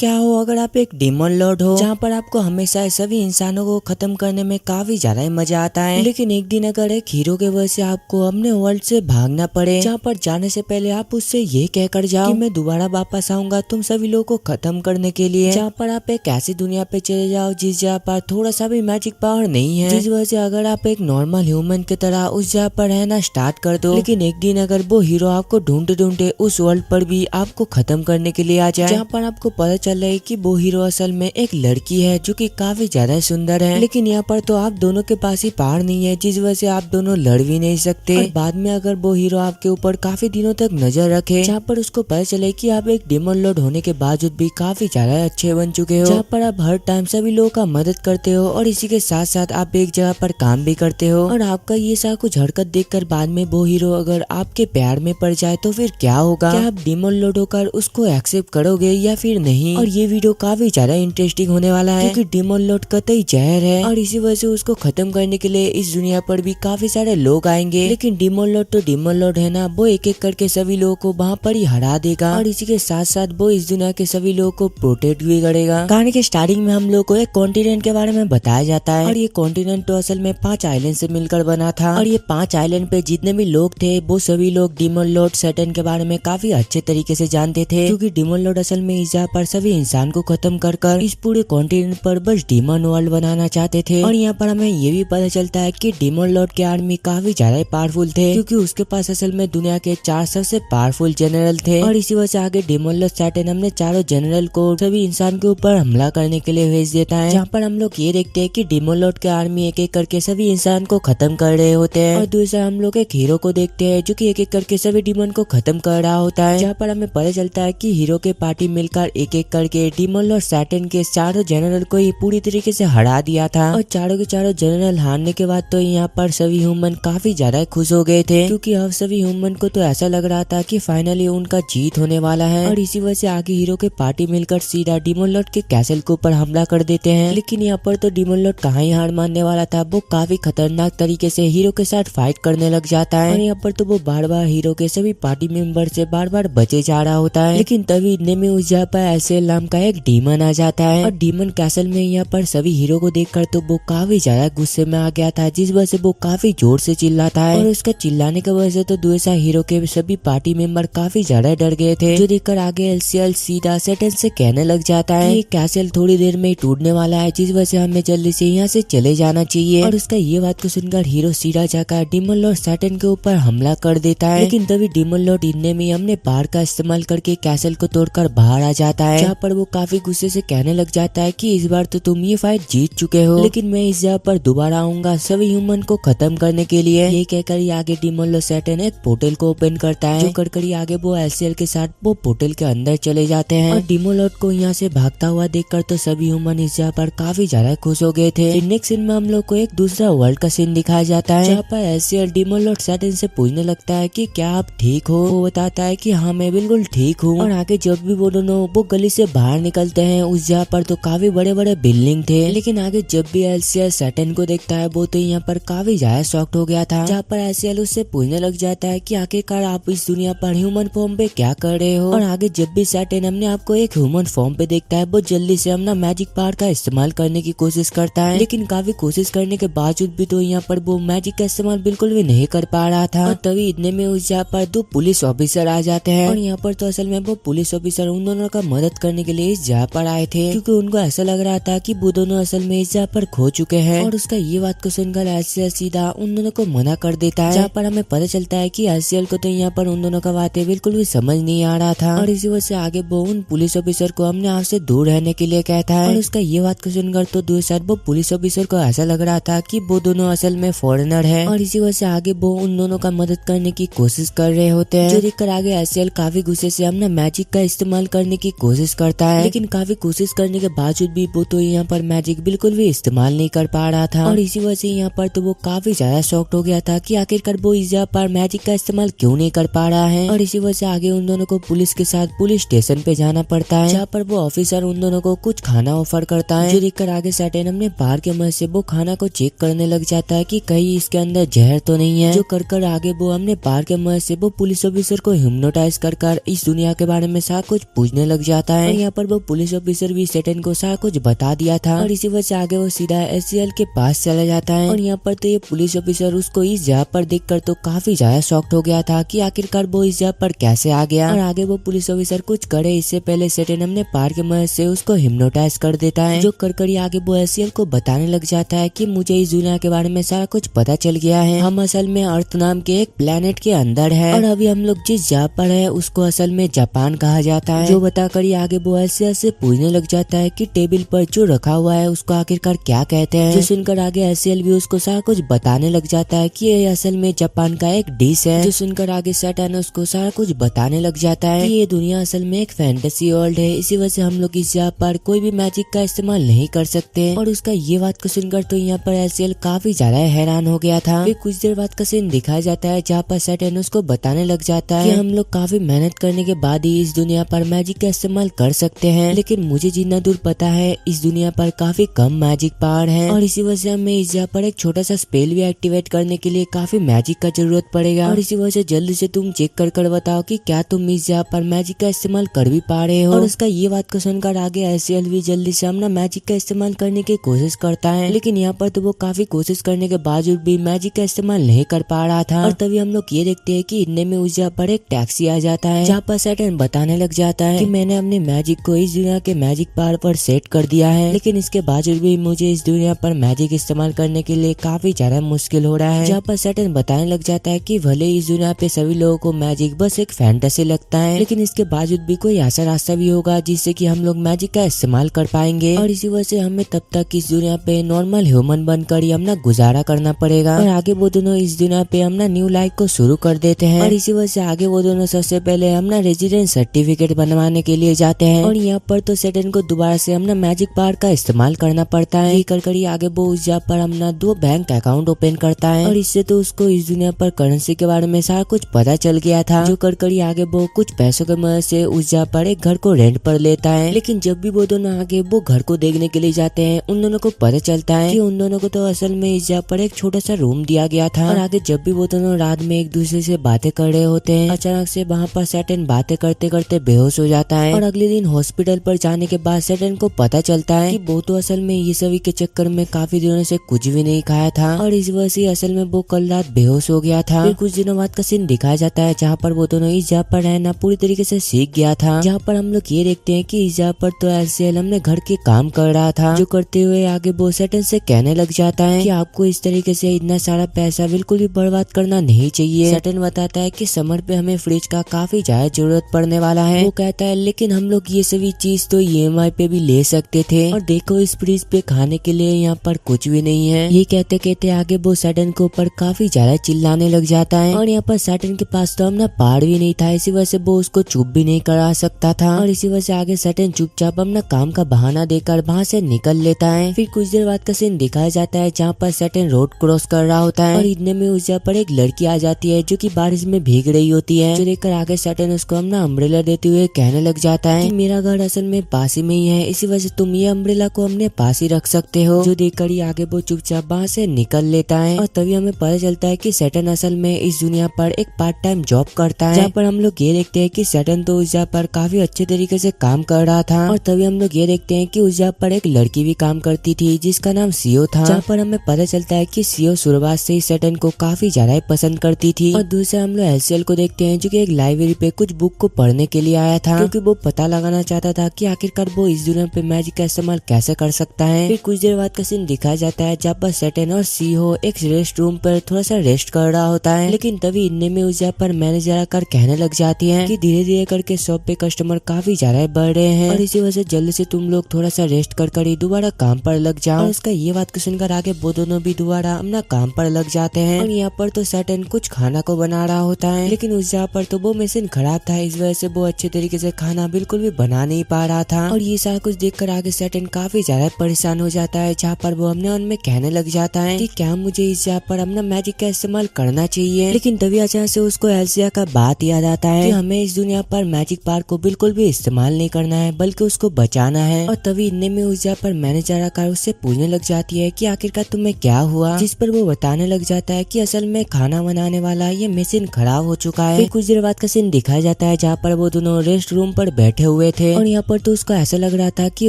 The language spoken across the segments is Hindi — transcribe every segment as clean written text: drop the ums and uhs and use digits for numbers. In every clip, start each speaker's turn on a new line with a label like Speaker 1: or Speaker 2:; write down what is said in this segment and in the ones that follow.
Speaker 1: क्या हो अगर आप एक डीमन लॉर्ड हो, जहाँ पर आपको हमेशा सभी इंसानों को खत्म करने में काफी ज्यादा मजा आता है। लेकिन एक दिन अगर एक हीरो के वजह से आपको अपने वर्ल्ड से भागना पड़े, जहाँ पर जाने से पहले आप उससे ये कहकर जाओ कि मैं दोबारा वापस आऊंगा तुम सभी लोगों को खत्म करने के लिए। जहाँ पर आप एक ऐसी दुनिया पे चले जाओ जिस जगह पर थोड़ा सा भी मैजिक पावर नहीं है, जिस वजह से अगर आप एक नॉर्मल ह्यूमन की तरह उस जगह पर रहना स्टार्ट कर दो, लेकिन एक दिन अगर वो हीरो आपको ढूंढते ढूंढते उस वर्ल्ड पर भी आपको खत्म करने के लिए आ जाए, जहाँ पर आपको पता चल रहा है कि वो हीरो असल में एक लड़की है जो कि काफी ज्यादा सुंदर है, लेकिन यहाँ पर तो आप दोनों के पास ही पावर नहीं है, जिस वजह से आप दोनों लड़ भी नहीं सकते। और बाद में अगर वो हीरो आपके ऊपर काफी दिनों तक नजर रखे, जहाँ पर उसको पता चले कि आप एक डीमन लॉर्ड होने के बावजूद भी काफी ज्यादा अच्छे बन चुके हो, जहाँ पर आप हर टाइम सभी लोगों का मदद करते हो और इसी के साथ साथ आप एक जगह पर काम भी करते हो, और आपका ये सारा कुछ हरकत देखकर बाद में वो हीरो अगर आपके प्यार में पड़ जाए तो फिर क्या होगा? क्या आप डीमन लॉर्ड होकर उसको एक्सेप्ट करोगे या फिर नहीं? और ये वीडियो काफी ज्यादा इंटरेस्टिंग होने वाला है, क्योंकि डीमन लॉर्ड कतई जहर है और इसी वजह से उसको खत्म करने के लिए इस दुनिया पर भी काफी सारे लोग आएंगे। लेकिन डीमन लॉर्ड तो डीमन लॉर्ड है ना, वो एक एक करके सभी लोगों को वहाँ पर ही हरा देगा और इसी के साथ साथ वो इस दुनिया के सभी लोगों को प्रोटेक्ट भी करेगा। कहानी के स्टार्टिंग में हम लोग को एक कॉन्टिनेंट के बारे में बताया जाता है, और ये कॉन्टिनेंट तो असल में 5 आइलैंड से मिलकर बना था, और ये 5 आइलैंड पे जितने भी लोग थे वो सभी लोग डीमन लॉर्ड सैटर्न के बारे में काफी अच्छे तरीके से जानते थे, क्योंकि डीमन लॉर्ड असल में इस जगह पर सभी इंसान को खत्म कर कर इस पूरे कॉन्टिनेंट पर बस डीमन वर्ल्ड बनाना चाहते थे। और यहाँ पर हमें ये भी पता चलता है कि डीमन लॉर्ड के आर्मी काफी ज्यादा पावरफुल थे, क्योंकि उसके पास असल में दुनिया के 4 सबसे पावरफुल जनरल थे, और इसी वजह से आगे डीमन लॉर्ड सैटर्न हमने चारों जनरल को सभी इंसान के ऊपर हमला करने के लिए भेज देता है, जहाँ पर हम लोग ये देखते हैं कि डीमन लॉर्ड के आर्मी एक एक करके सभी इंसान को खत्म कर रहे होते हैं, और दूसरा हम लोग एक हीरो को देखते हैं जो कि एक एक करके सभी डीमन को खत्म कर रहा होता है, जहाँ पर हमें पता चलता है कि हीरो के पार्टी मिलकर एक एक करके डीमन लॉर्ड सैटर्न के चारों जनरल को ही पूरी तरीके से हरा दिया था। और चारों के चारों जनरल हारने के बाद तो यहाँ पर सभी ह्यूमन काफी ज्यादा खुश हो गए थे, क्योंकि अब सभी ह्यूमन को तो ऐसा लग रहा था कि फाइनली उनका जीत होने वाला है, और इसी वजह से आगे हीरो के पार्टी मिलकर सीधा डीमन लॉर्ड के कैसल के ऊपर हमला कर देते हैं। लेकिन यहाँ पर तो डीमन लॉर्ड कहाँ ही हार मानने वाला था, वो काफी खतरनाक तरीके से हीरो के साथ फाइट करने लग जाता है, और यहाँ पर तो वो बार बार हीरो के सभी पार्टी मेंबर से बार बार बचे जा रहा होता है। लेकिन तभी इतने में उस जगह पर ऐसे नाम का एक डीमन आ जाता है, और डीमन कैसल में यहाँ पर सभी हीरो को देखकर तो वो काफी ज्यादा गुस्से में आ गया था, जिस वजह से वो काफी जोर से चिल्लाता है, और उसका चिल्लाने की वजह से तो दूसरा हीरो के सभी पार्टी मेंबर काफी ज्यादा डर गए थे, जो देखकर आगे एलसीएल सीधा सैटर्न से कहने लग जाता है कि कैसल थोड़ी देर में ही टूटने वाला है, जिस वजह से हमें जल्दी से यहाँ से चले जाना चाहिए। और उसका ये बात को सुनकर हीरो सीधा जाकर डीमन लॉर्ड सैटर्न के ऊपर हमला कर देता है। लेकिन तभी डीमन लॉर्ड इतने में हमने बाहर का इस्तेमाल करके कैसल को तोड़कर बाहर आ जाता है, जहाँ पर वो काफी गुस्से से कहने लग जाता है कि इस बार तो तुम ये फाइट जीत चुके हो, लेकिन मैं इस जगह पर दोबारा आऊंगा सभी ह्यूमन को खत्म करने के लिए। ये कहकर ही आगे डीमन लॉर्ड सैटर्न एक पोर्टल को ओपन करता है, जो कर आगे वो एलसीएल के साथ वो पोर्टल के अंदर चले जाते हैं, और डीमन लॉर्ड को यहाँ से भागता हुआ देखकर तो सभी ह्यूमन इस जगह पर काफी ज्यादा खुश हो गए थे। नेक्स्ट सीन में हम लोग को एक दूसरा वर्ल्ड का सीन दिखाया जाता है, जहाँ पर एलसीएल डीमन लॉर्ड सैटर्न से पूछने लगता है कि क्या आप ठीक हो? वो बताता है कि हाँ मैं बिल्कुल ठीक हूँ। और आगे जब भी वो दोनों वो गली से बाहर निकलते हैं, उस जगह पर तो काफी बड़े बड़े बिल्डिंग थे, लेकिन आगे जब भी एलसीएल सैटर्न को देखता है वो तो यहाँ पर काफी ज्यादा शॉक्ड हो गया था, जहाँ पर एलसीएल उससे पूछने लग जाता है कि आखिरकार आप इस दुनिया पर ह्यूमन फॉर्म पे क्या कर रहे हो? और आगे जब भी सैटर्न हमने आपको एक ह्यूमन फॉर्म पे देखता है, वो जल्दी से अपना मैजिक पावर का इस्तेमाल करने की कोशिश करता है, लेकिन काफी कोशिश करने के बावजूद भी तो यहाँ पर वो मैजिक का इस्तेमाल बिल्कुल भी नहीं कर पा रहा था। और तभी इतने में उस जगह पर 2 पुलिस ऑफिसर आ जाते हैं, और यहाँ पर तो असल में वो पुलिस ऑफिसर उन दोनों का मदद करने के लिए इस जगह पर आए थे, क्योंकि उनको ऐसा लग रहा था कि वो दोनों असल में इस जगह पर खो चुके हैं। और उसका ये बात को सुनकर एलसीएल सीधा उन दोनों को मना कर देता है, जहाँ पर हमें पता चलता है कि एलसीएल को तो यहाँ पर उन दोनों का बातें बिल्कुल भी समझ नहीं आ रहा था, और इसी वजह से आगे वो उन पुलिस ऑफिसर को हमने आपसे दूर रहने के लिए कहता है। और उसका ये बात को सुनकर तो दूसरी वो पुलिस ऑफिसर को ऐसा लग रहा था कि वो दोनों असल में फॉरेनर है, और इसी वजह से आगे वो उन दोनों का मदद करने की कोशिश कर रहे होते हैं, जो देखकर आगे एलसीएल काफी गुस्से से हमने मैजिक का इस्तेमाल करने की कोशिश करता है, लेकिन काफी कोशिश करने के बावजूद भी वो तो यहाँ पर मैजिक बिल्कुल भी इस्तेमाल नहीं कर पा रहा था, और इसी वजह से यहाँ पर तो वो काफी ज्यादा शॉक्ड हो गया था कि आखिरकार वो इस जगह पर मैजिक का इस्तेमाल क्यों नहीं कर पा रहा है। और इसी वजह से आगे उन दोनों को पुलिस के साथ पुलिस स्टेशन पे जाना पड़ता है, जहाँ पर वो ऑफिसर उन दोनों को कुछ खाना ऑफर करता है, जो देखकर आगे सैटर्न हमने बाहर के मदद से वो खाना को चेक करने लग जाता है कि कहीं इसके अंदर जहर तो नहीं है, जो कर आगे वो हमने बाहर के मदद से वो पुलिस ऑफिसर को हिप्नोटाइज कर इस दुनिया के बारे में सारा कुछ पूछने लग जाता है। और यहाँ पर वो पुलिस ऑफिसर भी सैटर्न को सारा कुछ बता दिया था और इसी वजह से आगे वो सीधा एसीएल के पास चला जाता है। और यहाँ पर तो ये पुलिस ऑफिसर उसको इस जगह पर देखकर तो काफी ज्यादा शॉक्ड हो गया था कि आखिरकार वो इस जगह पर कैसे आ गया। और आगे वो पुलिस ऑफिसर कुछ करे इससे पहले सैटर्न अपने पार की मदद से उसको हिप्नोटाइज कर देता है, जो कर आगे वो एसीएल को बताने लग जाता है कि मुझे इस दुनिया के बारे में सारा कुछ पता चल गया है। हम असल में अर्थ नाम के एक प्लेनेट के अंदर है और अभी हम लोग जिस जगह पर है उसको असल में जापान कहा जाता है। जो बताकर ये आगे वो एसीएल से पूछने लग जाता है कि टेबल पर जो रखा हुआ है उसको आखिरकार क्या कहते हैं। जो सुनकर आगे एसीएल भी उसको सारा कुछ बताने लग जाता है कि ये असल में जापान का एक डिश है। जो सुनकर आगे सैटर्न उसको सारा कुछ बताने लग जाता है कि ये दुनिया असल में एक फैंटेसी वर्ल्ड है, इसी वजह से हम लोग इस जगह पर कोई भी मैजिक का इस्तेमाल नहीं कर सकते। और उसका ये बात को सुनकर तो यहाँ पर एसीएल काफी ज्यादा हैरान हो गया था। फिर कुछ देर बाद का सीन दिखाया जाता है जहाँ पर सैटर्न उसको बताने लग जाता है कि हम लोग काफी मेहनत करने के बाद ही इस दुनिया पर मैजिक का इस्तेमाल कर सकते हैं, लेकिन मुझे जितना दूर पता है इस दुनिया पर काफी कम मैजिक पावर है और इसी वजह से हमें इस जगह पर एक छोटा सा स्पेल भी एक्टिवेट करने के लिए काफी मैजिक का जरूरत पड़ेगा। और इसी वजह से जल्दी से तुम चेक कर बताओ कि क्या तुम इस जगह पर मैजिक का इस्तेमाल कर भी पा रहे हो। और उसका ये बात को सुनकर आगे एसीएल भी जल्दी से अपना मैजिक का इस्तेमाल करने की कोशिश करता है, लेकिन यहाँ पर तो वो काफी कोशिश करने के बावजूद भी मैजिक का इस्तेमाल नहीं कर पा रहा था। और तभी हम लोग ये देखते हैं कि इतने में उस जगह पर एक टैक्सी आ जाता है जहाँ पर सैटर्न बताने लग जाता है कि मैंने अपने मैजिक को इस दुनिया के मैजिक पावर पर सेट कर दिया है, लेकिन इसके बावजूद भी मुझे इस दुनिया पर मैजिक इस्तेमाल करने के लिए काफी ज्यादा मुश्किल हो रहा है। जहाँ पर सैटर्न बताने लग जाता है कि भले इस दुनिया पे सभी लोगों को मैजिक बस एक फैंटेसी लगता है, लेकिन इसके बावजूद भी कोई ऐसा रास्ता भी होगा जिससे कि हम लोग मैजिक का इस्तेमाल कर पाएंगे और इसी वजह से हमें तब तक इस दुनिया पे नॉर्मल ह्यूमन बनकर ही अपना गुजारा करना पड़ेगा। और आगे वो दोनों इस दुनिया पे अपना न्यू लाइफ को शुरू कर देते हैं और इसी वजह से आगे वो दोनों सबसे पहले अपना रेजिडेंस सर्टिफिकेट बनवाने के लिए जाते हैं। और यहाँ पर तो सैटर्न को दोबारा से अपना मैजिक पावर का इस्तेमाल करना पड़ता है। ये कर आगे वो उस जगह पर अपना 2 बैंक अकाउंट ओपन करता है और इससे तो उसको इस दुनिया पर करेंसी के बारे में सारा कुछ पता चल गया था। जो कर आगे वो कुछ पैसों की मदद से उस जगह पर एक घर को रेंट पर लेता है, लेकिन जब भी वो दोनों आगे वो घर को देखने के लिए जाते हैं उन दोनों को पता चलता है कि उन दोनों को तो असल में इस जगह पर एक छोटा सा रूम दिया गया था। और आगे जब भी वो दोनों रात में एक दूसरे से बातें कर रहे होते हैं अचानक से वहाँ पर सैटर्न बातें करते करते बेहोश हो जाता है। और अगले दिन हॉस्पिटल पर जाने के बाद सैटर्न को पता चलता है कि वो तो असल में ये सभी के चक्कर में काफी दिनों से कुछ भी नहीं खाया था और इस वजह से असल में वो कल रात बेहोश हो गया था। फिर कुछ दिनों बाद का सीन दिखाया जाता है जहाँ पर वो दोनों इस जगह पर रहना पूरी तरीके से सीख गया था, जहाँ पर हम लोग ये देखते हैं कि इस जगह पर तो एसीएल हमने घर के काम कर रहा था। जो करते हुए आगे वो सैटर्न से कहने लग जाता है कि आपको इस तरीके से इतना सारा पैसा बिल्कुल भी बर्बाद करना नहीं चाहिए। सैटर्न बताता है कि समर पे हमें फ्रिज का काफी ज्यादा जरूरत पड़ने वाला है। वो कहता है लेकिन हम लोग ये सभी चीज तो EMI पे भी ले सकते थे और देखो इस फ्रिज पे खाने के लिए यहाँ पर कुछ भी नहीं है। ये कहते कहते आगे वो सैटर्न के ऊपर काफी ज्यादा चिल्लाने लग जाता है और यहाँ पर सैटर्न के पास तो अपना पहाड़ भी नहीं था, इसी वजह से वो उसको चुप भी नहीं करा सकता था। और इसी वजह से आगे सैटर्न चुपचाप अपना काम का बहाना देकर वहाँ से निकल लेता है। फिर कुछ देर बाद का सीन दिखाया जाता है जहाँ पर सैटर्न रोड क्रॉस कर रहा होता है और इतने में उस जगह पर एक लड़की आ जाती है जो कि बारिश में भीग रही होती है। जो देखकर आगे सैटर्न उसको अपना अम्ब्रेला देते हुए कहने लग जाता है कि मेरा घर असल में पास ही में ही है, इसी वजह से तुम ये अम्ब्रेला को अपने पास ही रख सकते हो। जो देखकर ही आगे वो चुपचाप वहाँ से निकल लेता है और तभी हमें पता चलता है कि सैटर्न असल में इस दुनिया पर एक पार्ट टाइम जॉब करता है, जहाँ पर हम लोग ये देखते हैं कि सैटर्न तो उस जगह पर काफी अच्छे तरीके से काम कर रहा था। और तभी हम लोग ये देखते हैं कि उस जगह पर एक लड़की भी काम करती थी जिसका नाम सीओ था, जहाँ पर हमें पता चलता है कि सीओ शुरुआत से ही सैटर्न को काफी ज्यादा पसंद करती थी। और दूसरे हम लोग एसीएल को देखते हैं जो कि एक लाइब्रेरी पे कुछ बुक को पढ़ने के लिए आया था, क्योंकि वो पता लगाना चाहता था कि आखिरकार वो इस दुनिया पे मैजिक का इस्तेमाल कैसे कर सकता है। फिर कुछ देर बाद का सीन दिखाया जाता है जहाँ पर सैटर्न और सीओ एक रेस्ट रूम पर थोड़ा सा रेस्ट कर रहा होता है, लेकिन तभी इतने में उस जगह पर मैनेजर आकर कहने लग जाती है कि धीरे धीरे करके शॉप पे कस्टमर काफी ज्यादा बढ़ रहे हैं और इसी वजह से जल्दी से तुम लोग थोड़ा सा रेस्ट कर ही दोबारा काम पर लग जाओ। और उसका ये बात को सुनकर आगे वो दोनों भी दोबारा अपना काम पर लग जाते हैं। और यहाँ पर तो सैटर्न कुछ खाना को बना रहा होता है, लेकिन उस जगह पर तो वो मशीन खराब था, इस वजह से वो अच्छे तरीके से खाना बिल्कुल भी बना नहीं पा रहा था। और ये सारा कुछ देखकर आगे सैटर्न काफी ज्यादा परेशान हो जाता है, जहाँ पर वो अपने मन में कहने लग जाता है कि क्या मुझे इस जगह पर अपना मैजिक का इस्तेमाल करना चाहिए। लेकिन तभी अचानक से उसको एल्सिया का बात याद आता है कि हमें इस दुनिया पर मैजिक पावर को बिल्कुल भी इस्तेमाल नहीं करना है बल्कि उसको बचाना है। और तभी इतने में उस जगह पर मैनेजर आकर उससे पूछने लग जाती है कि आखिरकार तुम्हें क्या हुआ, जिस पर वो बताने लग जाता है कि असल में खाना बनाने वाला ये मशीन खराब हो चुका है। फिर कुछ देर बाद का सीन दिखाया जाता है जहाँ पर वो दोनों रेस्ट रूम पर बैठे हुए थे और यहाँ पर तो उसको ऐसा लग रहा था कि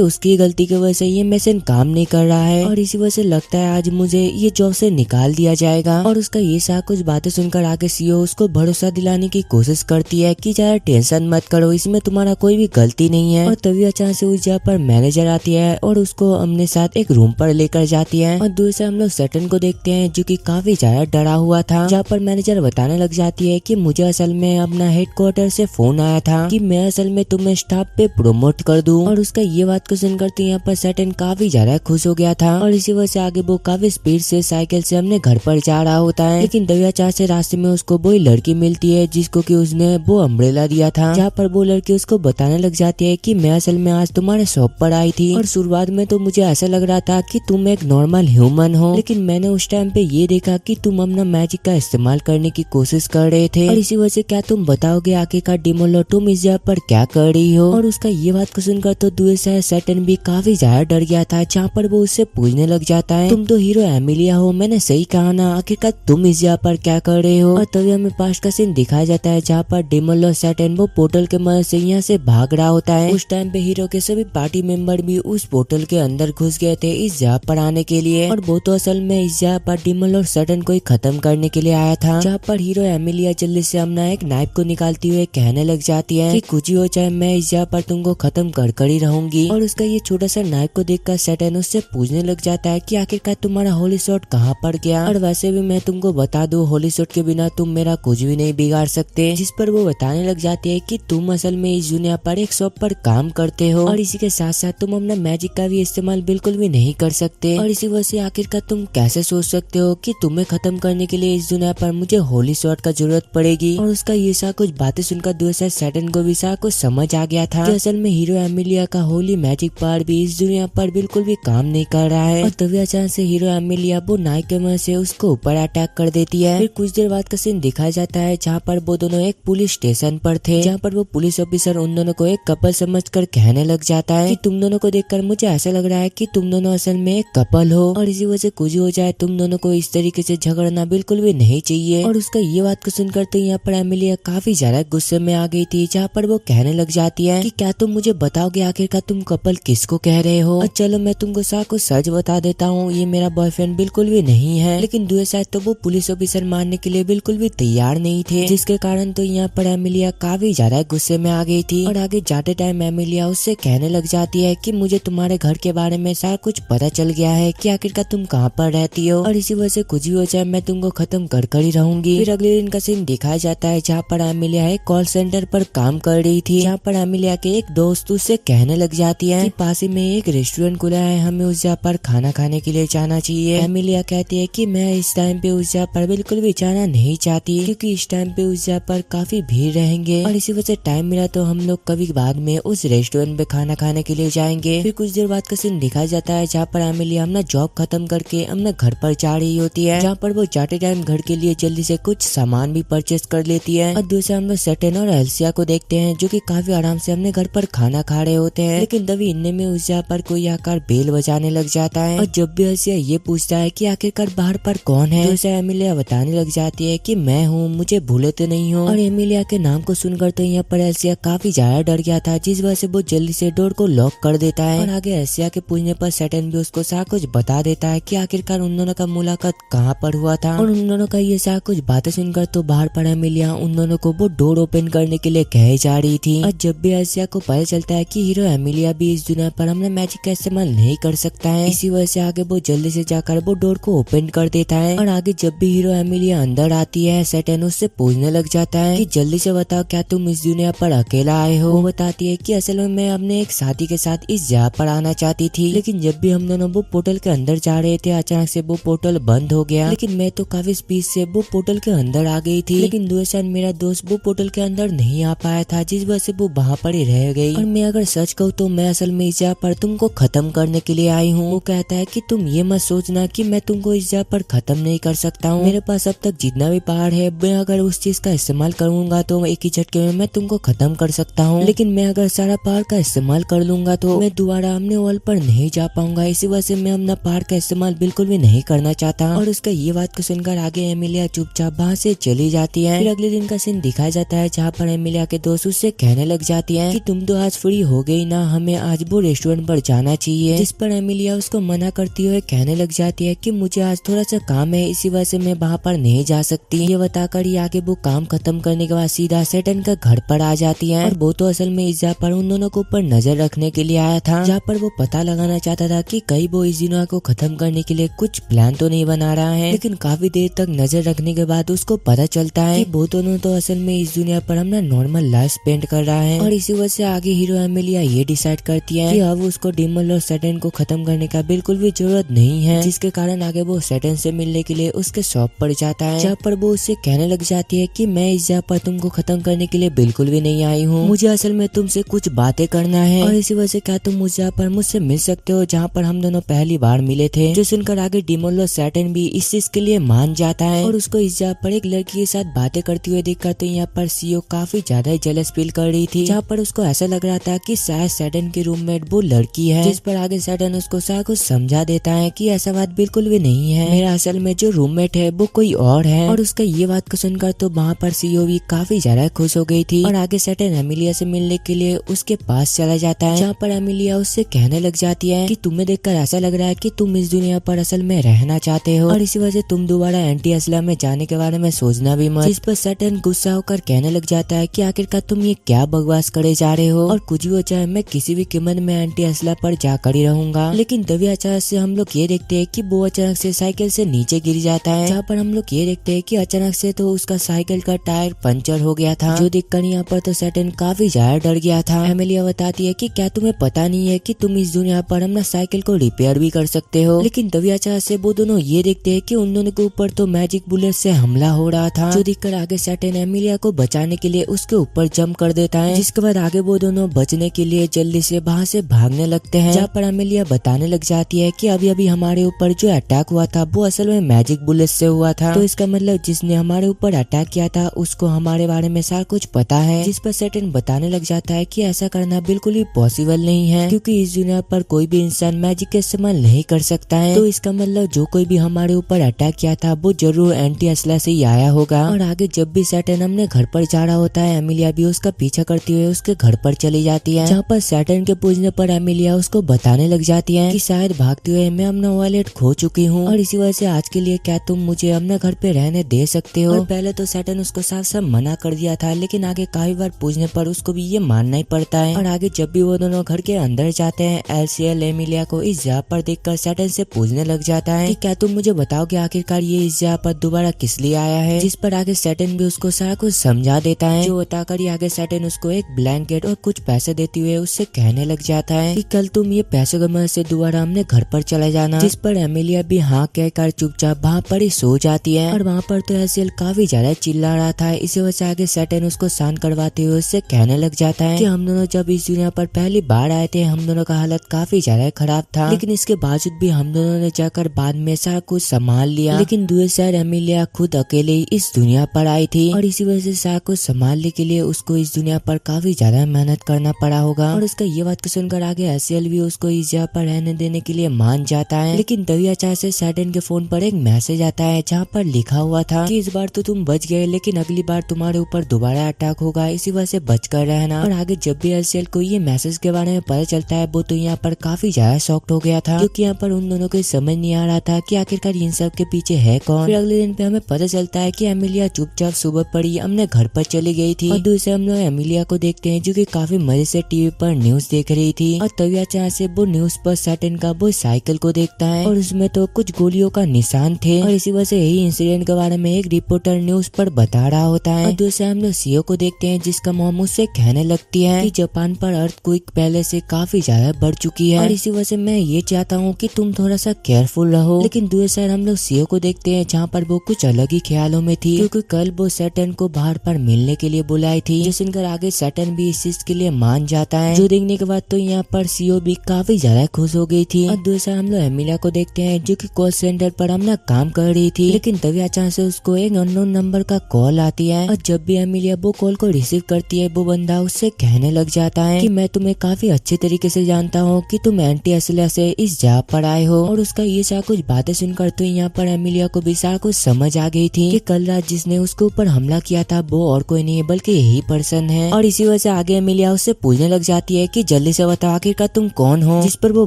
Speaker 1: उसकी गलती की वजह से ये मशीन काम नहीं कर रहा है और इसी वजह से लगता है आज मुझे ये जॉब से निकाल दिया जाएगा। और उसका ये सारा कुछ बातें सुनकर आगे सीईओ उसको भरोसा दिलाने की कोशिश करती है कि ज्यादा टेंशन मत करो, इसमें तुम्हारा कोई भी गलती नहीं है। और तभी अचानक से उस जगह पर मैनेजर आती है और उसको अपने साथ एक रूम पर लेकर जाती है और दूर से हम लोग सटन को देखते हैं जो कि काफी ज्यादा डरा हुआ था। जहाँ पर मैनेजर बताने लग जाती है कि मुझे असल में अपना हेडक्वार्टर से फोन आया था कि मैं असल में तुम्हें स्टाफ पे प्रमोट कर दूं। और उसका ये बात को सुनकर तो यहाँ पर सटन काफी ज्यादा खुश हो गया था और इसी वजह से आगे वो काफी स्पीड से साइकिल से अपने घर पर जा रहा होता है। लेकिन दविया चार से रास्ते में उसको वही लड़की मिलती है जिसको कि उसने वो अम्ब्रेला दिया था। जहाँ पर वो लड़की उसको बताने लग जाती है कि मैं असल में आज तुम्हारे शॉप पर आई थी और शुरुआत में तो मुझे ऐसा लग रहा था कि तुम एक नॉर्मल ह्यूमन हो, लेकिन मैंने उस टाइम पे ये देखा कि तुम अपना मैजिक का इस्तेमाल करने की कोशिश कर रहे थे और इसी वजह से क्या तुम बताओगे आखिरकार डिमोलो तुम इस जगह पर क्या कर रही हो। और उसका ये बात को सुनकर तो दूर से सैटर्न भी काफी ज्यादा डर गया था। जहाँ पर वो उससे पूछने लग जाता है तुम तो हीरो एमिलिया हो, मैंने सही कहा ना, आखिरकार तुम इस जगह पर क्या कर रहे हो। और तभी हमें पास्ट का सीन दिखाया जाता है जहाँ पर डिमोलो सैटर्न वो पोर्टल के मदद से यहाँ से भाग रहा होता है। उस टाइम पे हीरो के सभी पार्टी मेंबर भी उस पोर्टल के अंदर घुस गए थे इस जगह पर आने के लिए और वो तो असल में इस जगह पर डिमोलो सैटर्न को ही खत्म करने के लिए आया था। जहाँ पर हीरो एमिलिया जल्दी से अपना एक नाइफ को निकालती हुए कहने लग जाती है कि कुछ ही हो चाहे मैं इस जगह पर तुमको खत्म कर ही रहूंगी। और उसका ये छोटा सा नाइफ को देखकर सैटर्न उससे पूछने लग जाता है कि आखिरकार तुम्हारा होली शॉट कहाँ पर गया। और वैसे भी मैं तुमको बता दूं होली शॉट के बिना तुम मेरा कुछ भी नहीं बिगाड़ सकते। जिस पर वो बताने लग जाती है कि तुम असल में इस दुनिया पर एक शॉप पर काम करते हो और इसी के साथ साथ तुम अपना मैजिक का भी इस्तेमाल बिल्कुल भी नहीं कर सकते और इसी वजह से आखिरकार तुम कैसे सोच सकते हो कि तुम्हें खत्म करने के लिए इस दुनिया पर मुझे होली शॉट का जरूरत पड़ेगी। और उसका ये सा कुछ बातें सुनकर दूसरा सैटर्न को भी सा कुछ समझ आ गया था कि असल में हीरो एमिलिया का होली मैजिक पावर भी इस दुनिया पर बिल्कुल भी काम नहीं कर रहा है। और तभी अचानक से हीरो एमिलिया वो नाइफ के मदद से उसको ऊपर अटैक कर देती है। फिर कुछ देर बाद का सीन दिखाया जाता है जहाँ पर वो दोनों एक पुलिस स्टेशन पर थे, जहाँ पर वो पुलिस ऑफिसर उन दोनों को एक कपल समझकर कहने लग जाता है कि तुम दोनों को देखकर मुझे ऐसा लग रहा है कि तुम दोनों असल में एक कपल हो और इसी वजह से कुछ हो जाए तुम दोनों को इस तरीके से झगड़ना बिल्कुल भी नहीं चाहिए। और उसका ये बात को सुनकर तो यहाँ पर एमिलिया काफी ज्यादा गुस्से में आ गई थी, जहाँ पर वो कहने लग जाती है कि क्या तुम मुझे बताओगे आखिरकार तुम कपल किसको कह रहे हो। और चलो मैं तुमको कुछ सच बता देता हूँ, ये मेरा बॉयफ्रेंड बिल्कुल भी नहीं है। लेकिन दूसरी साइड तो वो पुलिस ऑफिसर मानने के लिए बिल्कुल भी तैयार नहीं थे, जिसके कारण तो यहाँ पर एमिलिया काफी ज्यादा गुस्से में आ गई थी। और आगे जाते टाइम एमिलिया उससे कहने लग जाती है कि मुझे तुम्हारे घर के बारे में सारा कुछ पता चल गया है कि आखिरकार तुम कहाँ पर रहती हो और इसी वजह से कुछ भी हो जाए मैं तुमको खत्म कर ही रहूंगी। फिर अगले दिन का सीन दिखाया जाता है जहाँ पर एमिलिया एक कॉल सेंटर पर काम कर रही थी, जहाँ पर एमिलिया के एक दोस्त उससे कहने लग जाती है कि पास ही में एक रेस्टोरेंट खुला है, हमें उस जगह पर खाना खाने के लिए जाना चाहिए। एमिलिया कहती है कि मैं इस टाइम पे उस जगह पर बिल्कुल भी जाना नहीं चाहती क्योंकि इस टाइम पे उस जगह पर काफी भीड़ रहेंगे और इसी वजह से टाइम मिला तो हम लोग कभी बाद में उस रेस्टोरेंट पे खाना खाने के लिए जाएंगे। फिर कुछ देर बाद का सीन दिखाया जाता है जहाँ पर एमिलिया अपना जॉब खत्म करके अपने घर पर जा रही होती है, जहाँ पर वो जाते टाइम घर के लिए जल्दी से कुछ सामान भी परचेस कर लेती है। और दूसरा हम लोग सटन और एल्सिया को देखते हैं जो कि काफी आराम से अपने घर पर खाना खा रहे होते हैं। लेकिन तभी इनने में उस जगह पर कोई आकर बेल बजाने लग जाता है और जब भी एल्सिया ये पूछता है कि आखिरकार बाहर पर कौन है, तो एमिलिया बताने लग जाती है कि मैं हूँ, मुझे भूले तो नहीं हो। और एमिलिया के नाम को सुनकर तो यहाँ पर एल्सिया काफी ज्यादा डर गया था, जिस वजह से वो जल्दी से डोर को लॉक कर देता है। और आगे एल्सिया के पूछने पर सटन भी उसको सारा कुछ बता देता है कि आखिरकार उन दोनों का मुलाकात कहाँ पर हुआ था। और उन दोनों का ये सारा कुछ बातें सुनकर तो बाहर पर एमिलिया उन दोनों को वो डोर ओपन करने के लिए कहे जा रही थी। और जब भी एल्सिया को पता चलता है कि हीरो एमिलिया भी इस दुनिया पर अपना मैजिक का इस्तेमाल नहीं कर सकता है, इसी वजह से आगे वो जल्दी से जाकर वो डोर को ओपन कर देता है। और आगे जब भी हीरो एमिलिया अंदर आती है सटन उससे पूछने लग जाता है कि जल्दी से बताओ क्या तुम इस दुनिया पर अकेला आए हो। वो बताती है कि असल में मैं अपने एक साथी के साथ इस जगह पर आना चाहती थी, लेकिन जब भी हम दोनों वो पोर्टल के अंदर जा रहे थे अचानक से वो पोर्टल बंद हो गया। लेकिन मैं तो काफी स्पीड से वो पोर्टल के अंदर आ गई थी, लेकिन दूसरे मेरा दोस्त वो पोर्टल के अंदर नहीं आ पाया था, जिस वजह से वो वहाँ पर ही रह गई। और मैं अगर सच कहूँ तो मैं असल में इस जगह पर तुमको खत्म करने के लिए आई हूँ। वो कहता है कि तुम ये मत सोचना कि मैं तुमको इस जगह पर खत्म नहीं कर सकता हूँ, मेरे पास अब तक जितना भी पहाड़ है मैं अगर उस चीज का इस्तेमाल करूंगा तो एक ही झटके में मैं तुमको खत्म कर सकता हूँ, लेकिन मैं अगर सारा पहाड़ का इस्तेमाल कर लूंगा तो मैं दोबारा अपने वॉल पर नहीं जा पाऊंगा, इसी वजह से मैं अपना पहाड़ का इस्तेमाल बिल्कुल भी नहीं करना चाहता। और उसका ये बात को सुनकर आगे एमिलिया चुपचाप वहाँ से चली जाती है। फिर अगले दिन का सीन दिखाया जाता है जहाँ पर एमिलिया के दोस्त उससे कहने लग जाती जाती है कि तुम तो आज फ्री हो गई ना, हमें आज वो रेस्टोरेंट पर जाना चाहिए। जिस पर एमिलिया उसको मना करती हुए कहने लग जाती है कि मुझे आज थोड़ा सा काम है, इसी वजह से मैं वहाँ पर नहीं जा सकती। ये बताकर ही आगे वो काम खत्म करने के बाद सीधा सैटर्न का घर पर आ जाती है। और वो तो असल में इस जगह पर उन दोनों के ऊपर नजर रखने के लिए आया था, जहाँ पर वो पता लगाना चाहता था कि कहीं वो इस दुनिया को खत्म करने के लिए कुछ प्लान तो नहीं बना रहा है। लेकिन काफी देर तक नजर रखने के बाद उसको पता चलता है कि वो दोनों तो असल में इस दुनिया पर अपना नॉर्मल लाइफ स्पेंड कर रहा है। और इसी वजह से आगे हीरो एमिलिया ये डिसाइड करती है कि अब उसको डिमल और सैटर्न को खत्म करने का बिल्कुल भी जरूरत नहीं है, जिसके कारण आगे वो सैटर्न से मिलने के लिए उसके शॉप पर जाता है, जहाँ पर वो उससे कहने लग जाती है कि मैं इस जगह पर तुमको खत्म करने के लिए बिल्कुल भी नहीं आई हूँ, मुझे असल में तुमसे कुछ बातें करना है। और इसी वजह से क्या तुम उस जगह पर मुझसे मिल सकते हो जहाँ पर हम दोनों पहली बार मिले थे। जो सुनकर आगे डिमल और सैटर्न भी इस चीज के लिए मान जाता है और उसको इस जगह पर एक लड़की के साथ बातें करती हुए देखकर तो यहाँ पर सीओ काफी ज्यादा जेलस फील कर रही थी, जहाँ पर उसको ऐसा लग रहा था कि शायद सैटर्न की रूममेट वो लड़की है। जिस पर आगे सैटर्न उसको सारा कुछ समझा देता है कि ऐसा बात बिल्कुल भी नहीं है, मेरा असल में जो रूममेट है वो कोई और है। और उसका ये बात को सुनकर तो वहाँ पर सीओ भी काफी ज्यादा खुश हो गई थी और आगे सैटर्न एमिलिया से मिलने के लिए उसके पास चला जाता है, जहाँ पर एमिलिया उससे कहने लग जाती है कि तुम्हें देखकर ऐसा लग रहा है कि तुम इस दुनिया पर असल में रहना चाहते हो और इसी वजह से तुम दोबारा एंटी असला में जाने के बारे में सोचना भी मत। जिस पर सैटर्न गुस्सा होकर कहने लग जाता है कि आखिरकार तुम ये क्या बकवास करे जा रहे हो और कुछ भी हो जाए मैं किसी भी कीमत में एंटी असला पर जाकर ही रहूंगा। लेकिन तभी अचानक से हम लोग ये देखते हैं कि वो अचानक से साइकिल से नीचे गिर जाता है, जहाँ पर हम लोग ये देखते हैं कि अचानक से तो उसका साइकिल का टायर पंचर हो गया था, जो देखकर यहाँ पर तो सैटर्न काफी ज्यादा डर गया था। एमिलिया बताती है कि क्या तुम्हें पता नहीं है कि तुम इस दुनिया पर अपना साइकिल को रिपेयर भी कर सकते हो। लेकिन तभी अचानक से वो दोनों ये देखते हैं कि उन दोनों के ऊपर तो मैजिक बुलेट से हमला हो रहा था, जो देखकर आगे सैटर्न एमिलिया को बचाने के लिए उसके ऊपर जंप कर देता है, जिसके बाद आगे वो दोनों बचने के लिए जल्दी से वहाँ से भागने लगते हैं, जहाँ पर एमिलिया बताने लग जाती है कि अभी अभी हमारे ऊपर जो अटैक हुआ था वो असल में मैजिक बुलेट से हुआ था, तो इसका मतलब जिसने हमारे ऊपर अटैक किया था उसको हमारे बारे में सारा कुछ पता है। जिस पर सैटर्न बताने लग जाता है कि ऐसा करना बिल्कुल ही पॉसिबल नहीं है, क्योंकि इस दुनिया पर कोई भी इंसान मैजिक का इस्तेमाल नहीं कर सकता है, तो इसका मतलब जो कोई भी हमारे ऊपर अटैक किया था वो जरूर एंटी असला से ही आया होगा। और आगे जब भी सैटर्न अपने घर पर जा रहा होता है एमिलिया भी उसका पीछा करते हुए उसके घर पर चली जाती है, जहाँ पर सैटर्न के पूछने पर एमिलिया उसको बताने लग जाती है कि शायद भागते हुए मैं अपना वॉलेट खो चुकी हूँ और इसी वजह से आज के लिए क्या तुम मुझे अपने घर पे रहने दे सकते हो। और पहले तो सैटर्न उसको साफ साफ मना कर दिया था, लेकिन आगे काफी बार पूछने पर उसको भी ये मानना ही पड़ता है। और आगे जब भी वो दोनों घर के अंदर जाते हैं एलसीएल एमिलिया को इस जगह पर देखकर सैटर्न से पूछने लग जाता है कि क्या तुम मुझे बताओगे आखिरकार ये इस जगह पर दोबारा किस लिए आया है। जिस पर आगे सैटर्न भी उसको सारा कुछ समझा देता है, जो बताकर ही आगे सैटर्न उसको एक ब्लैंकेट और कुछ पैसे देते हुए उससे कहने लग जाता है कि कल तुम ये पैसों की मदद से दोबारा हमने घर पर चला जाना। जिस पर एमिलिया भी हाँ कहकर चुपचाप वहाँ पर ही सो जाती है और वहाँ पर तो एलसीएल काफी ज्यादा चिल्ला रहा था, इसी वजह से आगे सैटर्न उसको शांत करवाते हुए उससे कहने लग जाता है कि हम दोनों जब इस दुनिया पर पहली बार आए थे हम दोनों का हालत काफी ज्यादा खराब था, लेकिन इसके बावजूद भी हम दोनों ने जाकर बाद में सारा कुछ संभाल लिया। लेकिन दूसरी साइड एमिलिया खुद अकेले ही इस दुनिया पर आई थी और इसी वजह से सारा कुछ संभालने के लिए उसको इस दुनिया पर काफी ज्यादा मेहनत करना पड़ा होगा। और उसका ये बात को सुनकर आगे एलसीएल भी उसको इस जगह पर रहने देने के लिए मान जाता है। लेकिन तभी अचानक से सैटर्न के फोन पर एक मैसेज आता है जहाँ पर लिखा हुआ था कि इस बार तो तुम बच गए, लेकिन अगली बार तुम्हारे ऊपर दोबारा अटैक होगा, इसी वजह से बच कर रहना। और आगे जब भी एलसीएल को ये मैसेज के बारे में पता चलता है वो तो यहाँ पर काफी ज्यादा शॉक्ड हो गया था, क्योंकि यहाँ पर उन दोनों को समझ नहीं आ रहा था कि आखिरकार इन सब के पीछे है कौन। फिर अगले दिन पे हमें पता चलता है कि एमिलिया चुपचाप सुबह पड़ी अपने घर पर चली गई थी और दूसरे हम लोग एमिलिया को देखते हैं जो कि काफी मजे से टीवी पर न्यूज देख रही थी। और तभी अचानक से वो न्यूज पर सैटर्न का वो साइकिल को देखता है और उसमें तो कुछ गोलियों का निशान थे और इसी वजह से यही इंसिडेंट के बारे में एक रिपोर्टर न्यूज पर बता रहा होता है। और दूसरे हम लोग सीओ को देखते हैं जिसका मॉम उससे कहने लगती है कि जापान पर अर्थक्वेक पहले से काफी ज्यादा बढ़ चुकी है और इसी वजह से मैं ये चाहता हूँ कि तुम थोड़ा सा केयरफुल रहो। लेकिन दूसरे साइड हम लोग सीओ को देखते हैं जहाँ पर वो कुछ अलग ही ख्यालों में थी, क्योंकि कल वो सैटर्न को बाहर पर मिलने के लिए बुलाई थी, जो सुनकर आगे सैटर्न भी इस चीज के लिए मान जाता है, जो देखने के बाद तो यहाँ पर सीओ भी काफी ज्यादा खुश हो गई थी। और दूसरा हम लोग एमिलिया को देखते हैं जो कि कॉल सेंटर पर अपना काम कर रही थी, लेकिन तभी अचानक से उसको एक अननोन नंबर का कॉल आती है और जब भी एमिलिया वो कॉल को रिसीव करती है वो बंदा उससे कहने लग जाता है कि मैं तुम्हें काफी अच्छे तरीके से जानता हूँ कि तुम एंटी असला से इस जगह पर आए हो। और उसका ये सारा कुछ बातें सुनकर तो यहाँ पर एमिलिया को भी सारा कुछ समझ आ गई थी कि कल रात जिसने उसके ऊपर हमला किया था वो और कोई नहीं है बल्कि यही पर्सन है। और इसी वजह से आगे एमिलिया उससे पूछने लग जाती है कि जल्दी से बताओ आखिरकार तुम कौन हो, जिस पर वो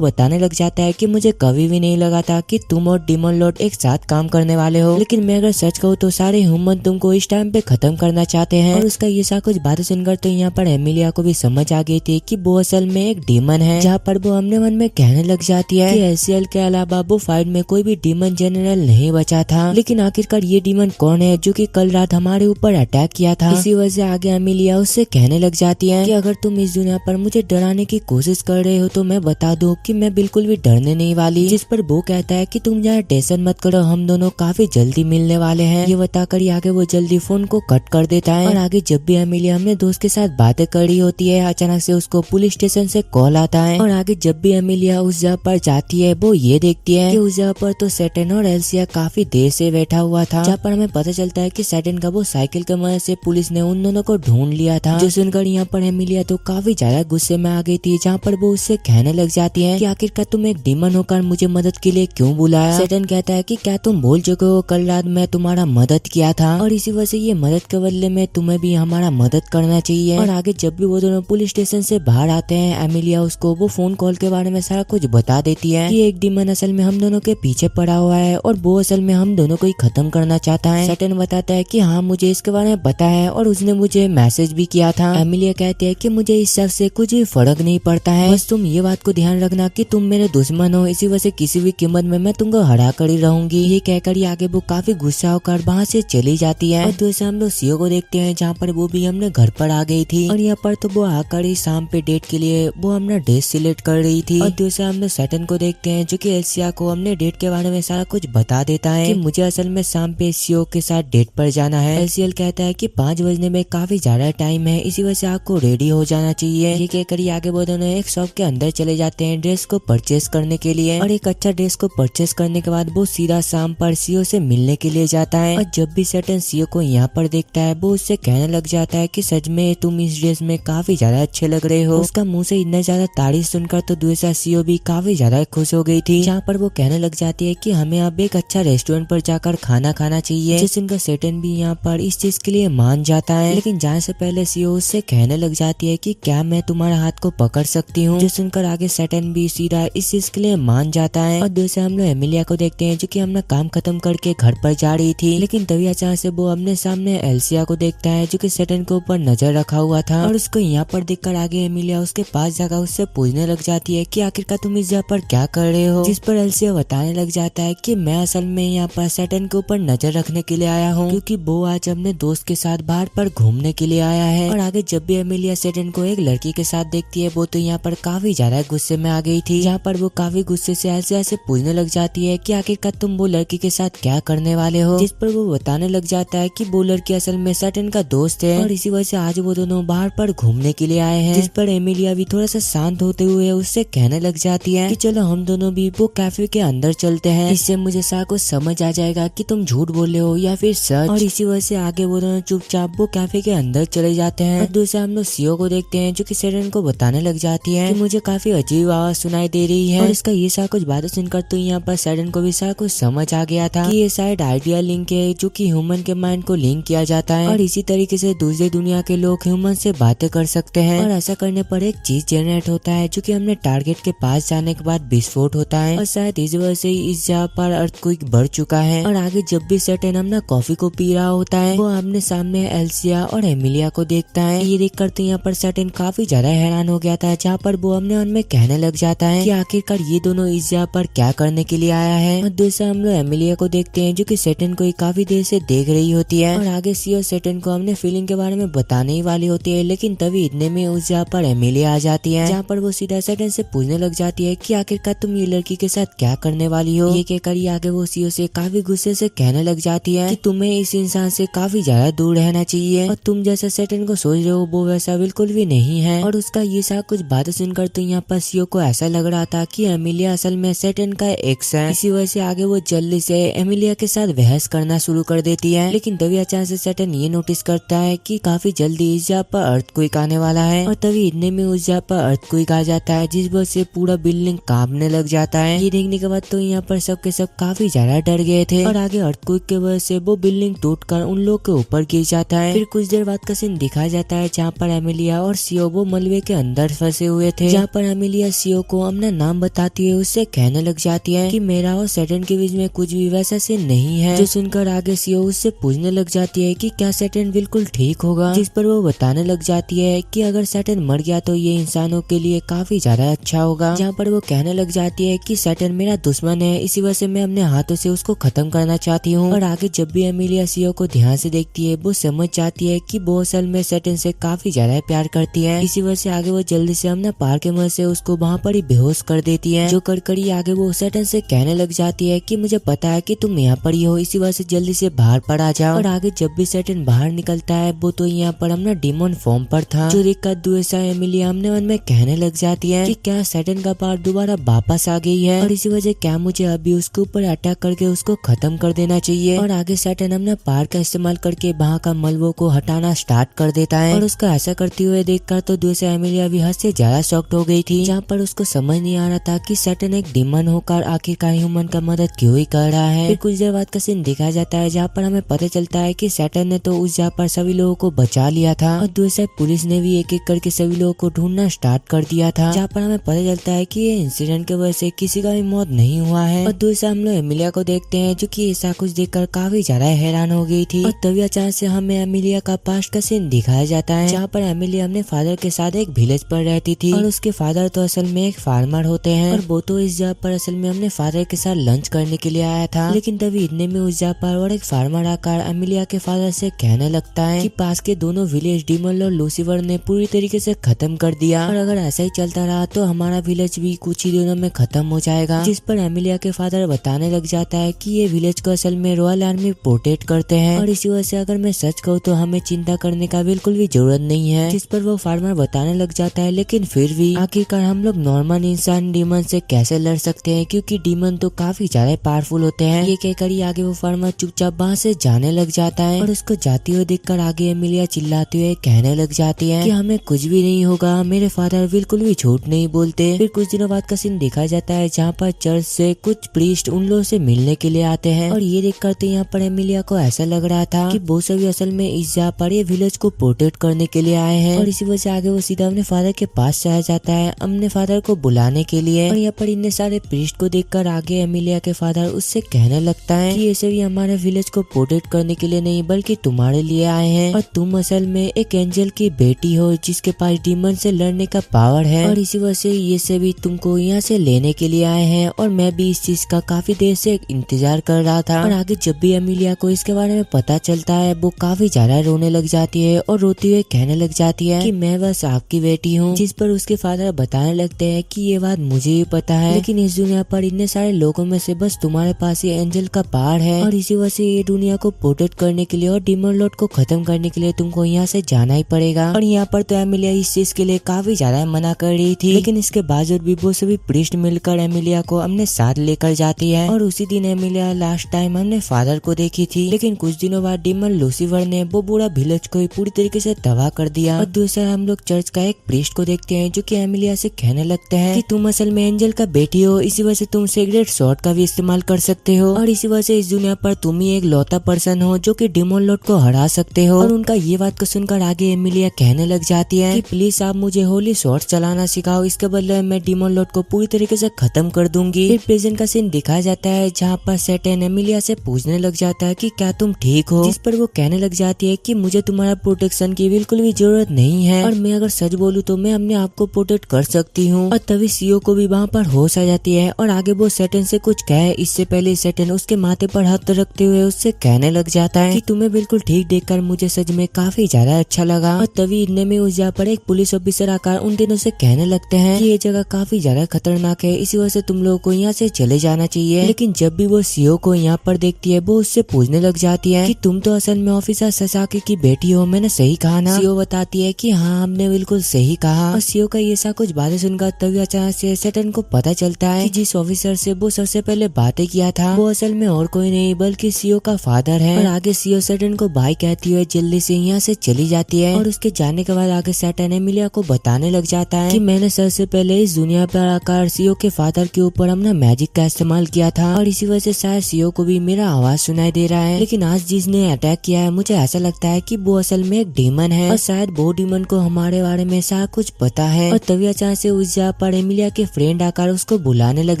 Speaker 1: बताने लग जाता है कि मुझे कभी भी नहीं लगा था कि तुम और डीमन लॉर्ड एक साथ काम करने वाले हो, लेकिन मैं अगर सच कहूँ तो सारे ह्यूमन तुमको इस टाइम पे खत्म करना चाहते हैं। और उसका ये सा कुछ बातें सुनकर तो यहाँ पर एमिलिया को भी समझ आ गई थी कि वो असल में एक डीमन है। जहाँ पर वो अपने मन में कहने लग जाती है कि एलसीएल के अलावा वो फाइट में कोई भी डीमन जनरल नहीं बचा था, लेकिन आखिरकार ये डीमन कौन है जो कि कल रात हमारे ऊपर अटैक किया था। इसी वजह से आगे एमिलिया उससे कहने लग जाती है कि अगर तुम इस दुनिया पर मुझे डराने की कोशिश कर रहे हो तो मैं बता दूं कि मैं बिल्कुल भी डरने नहीं वाली। जिस पर वो कहता है कि तुम यहाँ टेंशन मत करो, हम दोनों काफी जल्दी मिलने वाले हैं। ये बताकर आगे वो जल्दी फोन को कट कर देता है। और आगे जब भी एमिलिया अपने दोस्त के साथ बातें कर रही होती है, अचानक से उसको पुलिस स्टेशन से कॉल आता है। और आगे जब भी एमिलिया उस जगह पर जाती है वो ये देखती है कि उस जगह पर तो सैटर्न और एल्सिया काफी देर से बैठा हुआ था। जहाँ पर हमें पता चलता है कि सैटर्न का वो साइकिल की मदद से पुलिस ने उन दोनों को ढूंढ लिया था। जो सुनकर यहाँ पर एमिलिया तो काफी ज्यादा गुस्से में आ गई थी। जहाँ पर वो उससे कहने लग जाती है कि आखिरकार तुम एक डीमन होकर मुझे मदद के लिए क्यों बुलाया। सैटर्न कहता है कि क्या तुम भूल चुके हो कल रात मैं तुम्हारा मदद किया था और इसी वजह से ये मदद के बदले में तुम्हें भी हमारा मदद करना चाहिए। और आगे जब भी वो दोनों पुलिस स्टेशन से बाहर आते हैं, एमिलिया उसको वो फोन कॉल के बारे में सारा कुछ बता देती है कि एक डीमन असल में हम दोनों के पीछे पड़ा हुआ है और वो असल में हम दोनों को ही खत्म करना चाहता है। सैटर्न बताता है कि हाँ मुझे इसके बारे में पता है और उसने मुझे मैसेज भी किया था। एमिलिया कहती है कि मुझे इस सब से कुछ भी फर्क नहीं पड़ता है, बस तुम ये बात को ध्यान रखना कि तुम मेरे दुश्मन हो, इसी वजह से किसी भी कीमत में मैं तुमको हरा कर ही रहूंगी। ये कहकर ही आगे वो काफी गुस्सा होकर वहाँ से चली जाती है। और दूसरे हम लोग सीओ को देखते हैं जहाँ पर वो भी हमने घर पर आ गई थी और यहाँ पर तो वो आकर ही शाम पे डेट के लिए वो अपना ड्रेस सिलेक्ट कर रही थी। और दूसरे हम लोग सैटर्न को देखते हैं जो कि एल्सिया को हमने डेट के बारे में सारा कुछ बता देता है कि मुझे असल में शाम पे सीओ के साथ डेट पर जाना है। एलसीएल कहता है कि 5 बजने में काफी ज्यादा टाइम है, इसी वजह से आपको रेडी हो जाना चाहिए। ये कहकर ही आगे वो दोनों एक शॉप के अंदर चले जाते हैं ड्रेस को परचेस करने के लिए। और एक अच्छा ड्रेस को परचेस करने के बाद वो सीधा शाम पर सीओ से मिलने के लिए जाता है। और जब भी सैटर्न सीओ को यहाँ पर देखता है वो उससे कहने लग जाता है कि सच में तुम इस ड्रेस में काफी ज्यादा अच्छे लग रहे हो। उसका मुंह से इतना ज्यादा तारीफ सुनकर तो दूसरा सीओ भी काफी ज्यादा खुश हो गई थी। जहाँ पर वो कहने लग जाती है कि हमें अब एक अच्छा रेस्टोरेंट पर जाकर खाना खाना चाहिए, जिस इनका सैटर्न भी यहाँ पर इस चीज के लिए मान जाता है। लेकिन जाने से पहले सीओ उससे कहने लग जाती है कि क्या मैं तुम्हारे हाथ को पकड़ सकती हूँ, जो सुनकर आगे सैटर्न भी सीधा इस चीज के लिए मान जाता है। और दूसरे हम लोग एमिलिया को देखते हैं जो कि अपना काम खत्म करके घर पर जा रही थी, लेकिन तभी अचानक से वो अपने सामने एल्सिया को देखता है जो कि सैटर्न के ऊपर नजर रखा हुआ था। और उसको यहाँ पर देखकर आगे एमिलिया उसके पास जाकर उससे पूछने लग जाती है कि आखिरकार तुम इस जगह पर क्या कर रहे हो, जिस पर एल्सिया बताने लग जाता है कि मैं असल में यहाँ पर सैटर्न के ऊपर नजर रखने के लिए आया हूँ, क्योंकि वो आज अपने दोस्त के साथ बाहर पर घूमने के लिए आया है। और आगे जब भी एमिलिया सैटर्न को एक लड़की के साथ देखती है वो तो यहाँ पर काफी ज्यादा गुस्से में आ गई थी। जहाँ पर वो काफी गुस्से से एल्सिया से पूछने लग जाती है कि आखिरकार तुम वो लड़की के साथ क्या करने वाले हो, जिस पर वो बताने लग जाता है कि वो लड़की असल में सैटर्न का दोस्त है और इसी वजह से आज वो दोनों बाहर पर घूमने के लिए आए हैं। जिस पर एमिलिया भी थोड़ा सा शांत होते हुए उससे कहने लग जाती है कि चलो हम दोनों भी वो कैफे के अंदर चलते हैं, इससे मुझे सारा कुछ समझ आ जाएगा कि तुम झूठ बोल रहे हो या फिर सच। और इसी वजह से आगे वो दोनों चुपचाप वो कैफे के अंदर चले जाते हैं। और दूसरे हम लोग सीओ को देखते हैं जो कि सैटर्न को बताने लग जाती है कि मुझे काफी अजीब आवाज सुनाई दे रही है। और इसका ये सारा कुछ बातें सुनकर तो यहाँ पर सैटर्न को भी सारा कुछ समझ आ गया था कि ये शायद आइडिया लिंक है जो कि ह्यूमन के माइंड को लिंक किया जाता है और इसी तरीके से दूसरे दुनिया के लोग ह्यूमन से बातें कर सकते हैं। और ऐसा करने पर एक चीज जनरेट होता है जो कि हमने टारगेट के पास जाने के बाद विस्फोट होता है और शायद इस वजह से इस जगह पर अर्थक्वेक बढ़ चुका है। और आगे जब भी सैटर्न अपना कॉफी को पी रहा होता है वो आमने सामने एल्सिया और एमिलिया को देखता है। ये देखकर तो यहाँ पर सैटर्न काफी ज्यादा हैरान हो गया था, जहाँ पर वो अपने मन में कहने लग जाता है कि आखिरकार ये दोनों इस जगह पर क्या करने के लिए आया है। और दूसरा हम लोग एमिलिया को देखते हैं जो कि सैटर्न को काफी देर से देख रही होती है और आगे सीओ सैटर्न को हमने फीलिंग के बारे में बताने ही वाली होती है, लेकिन तभी इतने में उस जगह पर एमिलिया आ जाती है, जहाँ पर वो सीधा सैटर्न से पूछने लग जाती है कि आखिरकार तुम ये लड़की के साथ क्या करने वाली हो। ये कहकर ही आगे वो सीओ से काफी गुस्से से कहने लग जाती है कि तुम्हें इस इंसान से काफी ज्यादा दूर रहना चाहिए और तुम जैसा सैटर्न को सोच रहे हो वो वैसा बिल्कुल भी नहीं है। और उसका ये सब कुछ बातें सुनकर तो यहाँ पर सीओ को ऐसा लग रहा था कि एमिलिया असल में सैटर्न का एक्स है। इसी वजह से आगे वो जल्दी से एमिलिया के साथ बहस करना शुरू कर देती है, लेकिन तभी अचानक से सैटर्न ये नोटिस करता है कि काफी जल्दी इस जगह पर अर्थक्वेक आने वाला है और तभी इतने में उस जगह पर अर्थक्वेक आ जाता है, जिस वजह से पूरा बिल्डिंग कांपने लग जाता है। ये देखने के बाद तो यहाँ पर सबके सब काफी ज्यादा डर गए थे और आगे अर्थक्वेक की वजह से वो बिल्डिंग टूटकर उन लोग के ऊपर गिर जाता है। फिर कुछ देर बाद का सीन दिखाया जाता है जहाँ जहाँ पर एमिलिया और सीओ वो मलबे के अंदर फंसे हुए थे, जहाँ पर एमिलिया सीओ को अपना नाम बताती है, उससे कहने लग जाती है कि मेरा और सैटर्न के बीच में कुछ भी वैसा से नहीं है। जो सुनकर आगे सीओ उससे पूछने लग जाती है कि क्या सैटर्न बिल्कुल ठीक होगा, जिस पर वो बताने लग जाती है कि अगर सैटर्न मर गया तो ये इंसानों के लिए काफी ज्यादा अच्छा होगा। जहाँ पर वो कहने लग जाती है कि सैटर्न मेरा दुश्मन है, इसी वजह से मैं अपने हाथों से उसको खत्म करना चाहती हूँ। और आगे जब भी एमिलिया सीओ को ध्यान से देखती है वो समझ जाती है कि वो असल में सैटर्न से काफी ज्यादा प्यार करती है। इसी वजह से आगे वो जल्दी से अपना पार के मदद से उसको वहाँ पर ही बेहोश कर देती है। जो कड़कड़ी आगे वो सैटर्न से कहने लग जाती है कि मुझे पता है कि तुम यहाँ पर ही हो, इसी वजह से जल्दी से बाहर पर आ जाओ। और आगे जब भी सैटर्न बाहर निकलता है वो तो यहाँ पर अपना डीमन फॉर्म पर था, जो देखकर दूसरा एमिलिया अपने मन में कहने लग जाती है कि क्या सैटर्न का पावर दोबारा वापस आ गई है, और इसी वजह क्या मुझे अभी उसके ऊपर अटैक करके उसको खत्म कर देना चाहिए। और आगे सैटर्न अपना पावर का इस्तेमाल करके वहाँ का मलबों को हटाना स्टार्ट कर देता है। और उसका ऐसा करते हुए देखकर तो दूसरा एमिलिया भी हद से ज्यादा शॉक्ड हो गई थी, जहाँ पर उसको समझ नहीं आ रहा था कि सैटर्न एक डीमन होकर आखिरकार ह्यूमन का मदद क्यों ही कर रहा है। फिर कुछ देर बाद का सीन दिखाया जाता है, जहाँ पर हमें पता चलता है कि सैटर्न ने तो उस जगह पर सभी लोगों को बचा लिया था, और दूसरी पुलिस ने भी एक एक करके सभी लोगों को ढूंढना स्टार्ट कर दिया था। जहाँ पर हमें पता चलता है कि ये इंसिडेंट की वजह से किसी का भी मौत नहीं हुआ है। और दूसरा हम लोग एमिलिया को देखते हैं, जो कि ऐसा कुछ देखकर काफी ज्यादा हैरान हो गई थी। और तभी अचानक से हमें एमिलिया का पास्ट का सीन दिखाया जाता है, जहाँ पर एमिलिया अपने फादर के साथ एक विलेज पर रहती थी, और उसके फादर तो असल में एक फार्मर होते हैं, और वो तो इस जगह पर असल में अपने फादर के साथ लंच करने के लिए आया था। लेकिन तभी इतने में उस जगह पर और एक फार्मर आकर एमिलिया के फादर से कहने लगता है कि पास के दोनों विलेज डीमन और लूसीफर ने पूरी तरीके से खत्म कर दिया, और अगर ऐसा ही चलता रहा तो हमारा विलेज भी कुछ ही दिनों में खत्म हो जाएगा। जिस पर एमिलिया के फादर बताने लग जाता है कि ये विलेज को असल में रॉयल आर्मी प्रोटेक्ट करते हैं, और इसी वजह से अगर मैं सच कहूँ तो हमें चिंता करने का बिल्कुल भी जरूरत नहीं है। जिस पर वो फार्मर बताने लग जाता है लेकिन फिर भी आखिरकार हम लोग नॉर्मल इंसान डीमन से कैसे लड़ सकते हैं, क्योंकि डीमन तो काफी ज्यादा पावरफुल होते हैं। ये कहकर ही आगे वो फार्मर चुपचाप वहाँ से जाने लग जाता है, और उसको जाते हुए देखकर आगे एमिलिया चिल्लाते हुए कहने लग जाती है कि हमें कुछ भी नहीं होगा, मेरे फादर बिल्कुल भी झूठ नहीं बोलते। फिर कुछ दिनों बाद का सीन दिखाया जाता है, जहाँ पर चर्च से कुछ प्रीस्ट उन लोगों से मिलने के लिए आते हैं, और ये देखकर तो यहाँ पर एमिलिया को ऐसा लग रहा था कि वो सभी असल में इस जगह पर ये विलेज को प्रोटेक्ट करने के लिए आए हैं। और इसी वजह से आगे वो सीधा अपने फादर के पास चला जाता है अपने फादर को बुलाने के लिए। और यहाँ पर इतने सारे प्रीस्ट को देखकर आगे एमिलिया के फादर उससे कहने लगता है कि ये सभी हमारे विलेज को प्रोटेक्ट करने के लिए नहीं बल्कि तुम्हारे लिए आए हैं, और तुम असल में एक एंजल की बेटी हो जिसके पास डीमन से लड़ने का पावर है, और इसी वजह से ये सभी तुमको यहाँ से लेने के लिए आए हैं। और मैं भी इस चीज का काफी देर से इंतजार कर रहा था। और आगे जब भी एमिलिया को इसके बारे में पता चलता है वो काफी ज्यादा रोने लग जाती है, और रोते हुए कहने लग जाती है कि मैं बस आपकी बेटी हूँ। जिस पर उसके फादर बताने लगते हैं कि ये बात मुझे भी पता है, लेकिन इस दुनिया पर इतने सारे लोगों में से बस तुम्हारे पास ये एंजल का पावर है, और इसी वजह से ये दुनिया को प्रोटेक्ट करने के लिए और डीमन लॉर्ड को खत्म करने के लिए तुमको यहाँ से जाना ही पड़ेगा। और यहाँ पर तो एमिलिया इस चीज के लिए काफी ज्यादा मना कर रही थी, लेकिन इसके बावजूद भी वो सभी प्रीस्ट मिलकर एमिलिया को अपने साथ लेकर जाती है। और उसी दिन एमिलिया लास्ट टाइम हमने फादर को देखी थी, लेकिन कुछ दिनों बाद डीमन लूसीफर ने वो पूरा विलेज को पूरी तरीके से तबाह कर दिया। और दूसरा हम लोग चर्च का एक प्रीस्ट को देखते हैं, जो कि एमिलिया से कहने लगते हैं कि तुम असल में एंजल का बेटी हो, इसी वजह से तुम सीक्रेट शॉट का भी इस्तेमाल कर सकते हो, और इसी वजह से इस दुनिया पर तुम ही एक लौता पर्सन हो जो कि डीमन लॉर्ड को हरा सकते हो। और उनका ये बात को सुनकर आगे एमिलिया कहने लग जाती है कि प्लीज आप मुझे होली शॉट चलाना सिखाओ, इसके बदले मैं डीमन लॉर्ड को पूरी तरीके से खत्म कर दूंगी। फिर प्रेजेंट का सीन दिखाया जाता है, जहाँ पर सैटर्न एमिलिया से पूछने लग जाता है कि क्या तुम ठीक हो, जिस पर वो कहने लग जाती है कि मुझे तुम्हारा प्रोटेक्शन की बिल्कुल भी जरूरत नहीं है, और मैं अगर सच बोलूँ तो मैं अपने आप को प्रोटेक्ट कर सकती हूँ। और तभी सीओ को भी वहाँ पर होश आ जाती है, और आगे वो सैटर्न से कुछ कहे इससे पहले सैटर्न उसके माथे पर हाथ रखते हुए उससे कहने लग जाता है कि तुम्हें बिल्कुल ठीक देखकर मुझे सच में काफी ज्यादा अच्छा लगा। और तभी इतने में उस जगह पर एक पुलिस ऑफिसर आकर उन दिनों से कहने लगते हैं कि ये जगह काफी ज्यादा खतरनाक है, इसी वजह से तुम लोगों को यहाँ से चले जाना चाहिए। लेकिन जब भी वो सीओ को यहाँ पर देखती है वो उससे पूछने लग जाती है कि तुम तो असल में ऑफिसर ससाकी की बेटी हो, मैंने सही कहा ना? सीओ बताती है कि हाँ हमने बिल्कुल सही कहा। और सीओ का ये सा कुछ बातें सुनकर तभी अचानक से सैटर्न को पता चलता है कि जिस ऑफिसर से वो सबसे पहले बातें किया था वो असल में और कोई नहीं बल्कि सीओ का फादर है। और आगे सीओ सैटर्न को बाय कहती हुए जल्दी से यहाँ से चली जाती है, और उसके जाने के बाद आगे सैटर्न एमिलिया को बताने लग जाता है कि मैंने सबसे पहले इस दुनिया पर आकर सीओ के फादर के ऊपर अपना मैजिक का इस्तेमाल किया था, और इसी वजह से शायद सीओ को भी मेरा आवाज सुनाई दे रहा है। लेकिन आज जिसने अटैक किया है मुझे ऐसा लगता है कि वो असल में एक डीमन है, और शायद वो डीमन को हमारे बारे में सारा कुछ पता है। और तभी अचानक से उस जगह पर एमिलिया के फ्रेंड आकर उसको बुलाने लग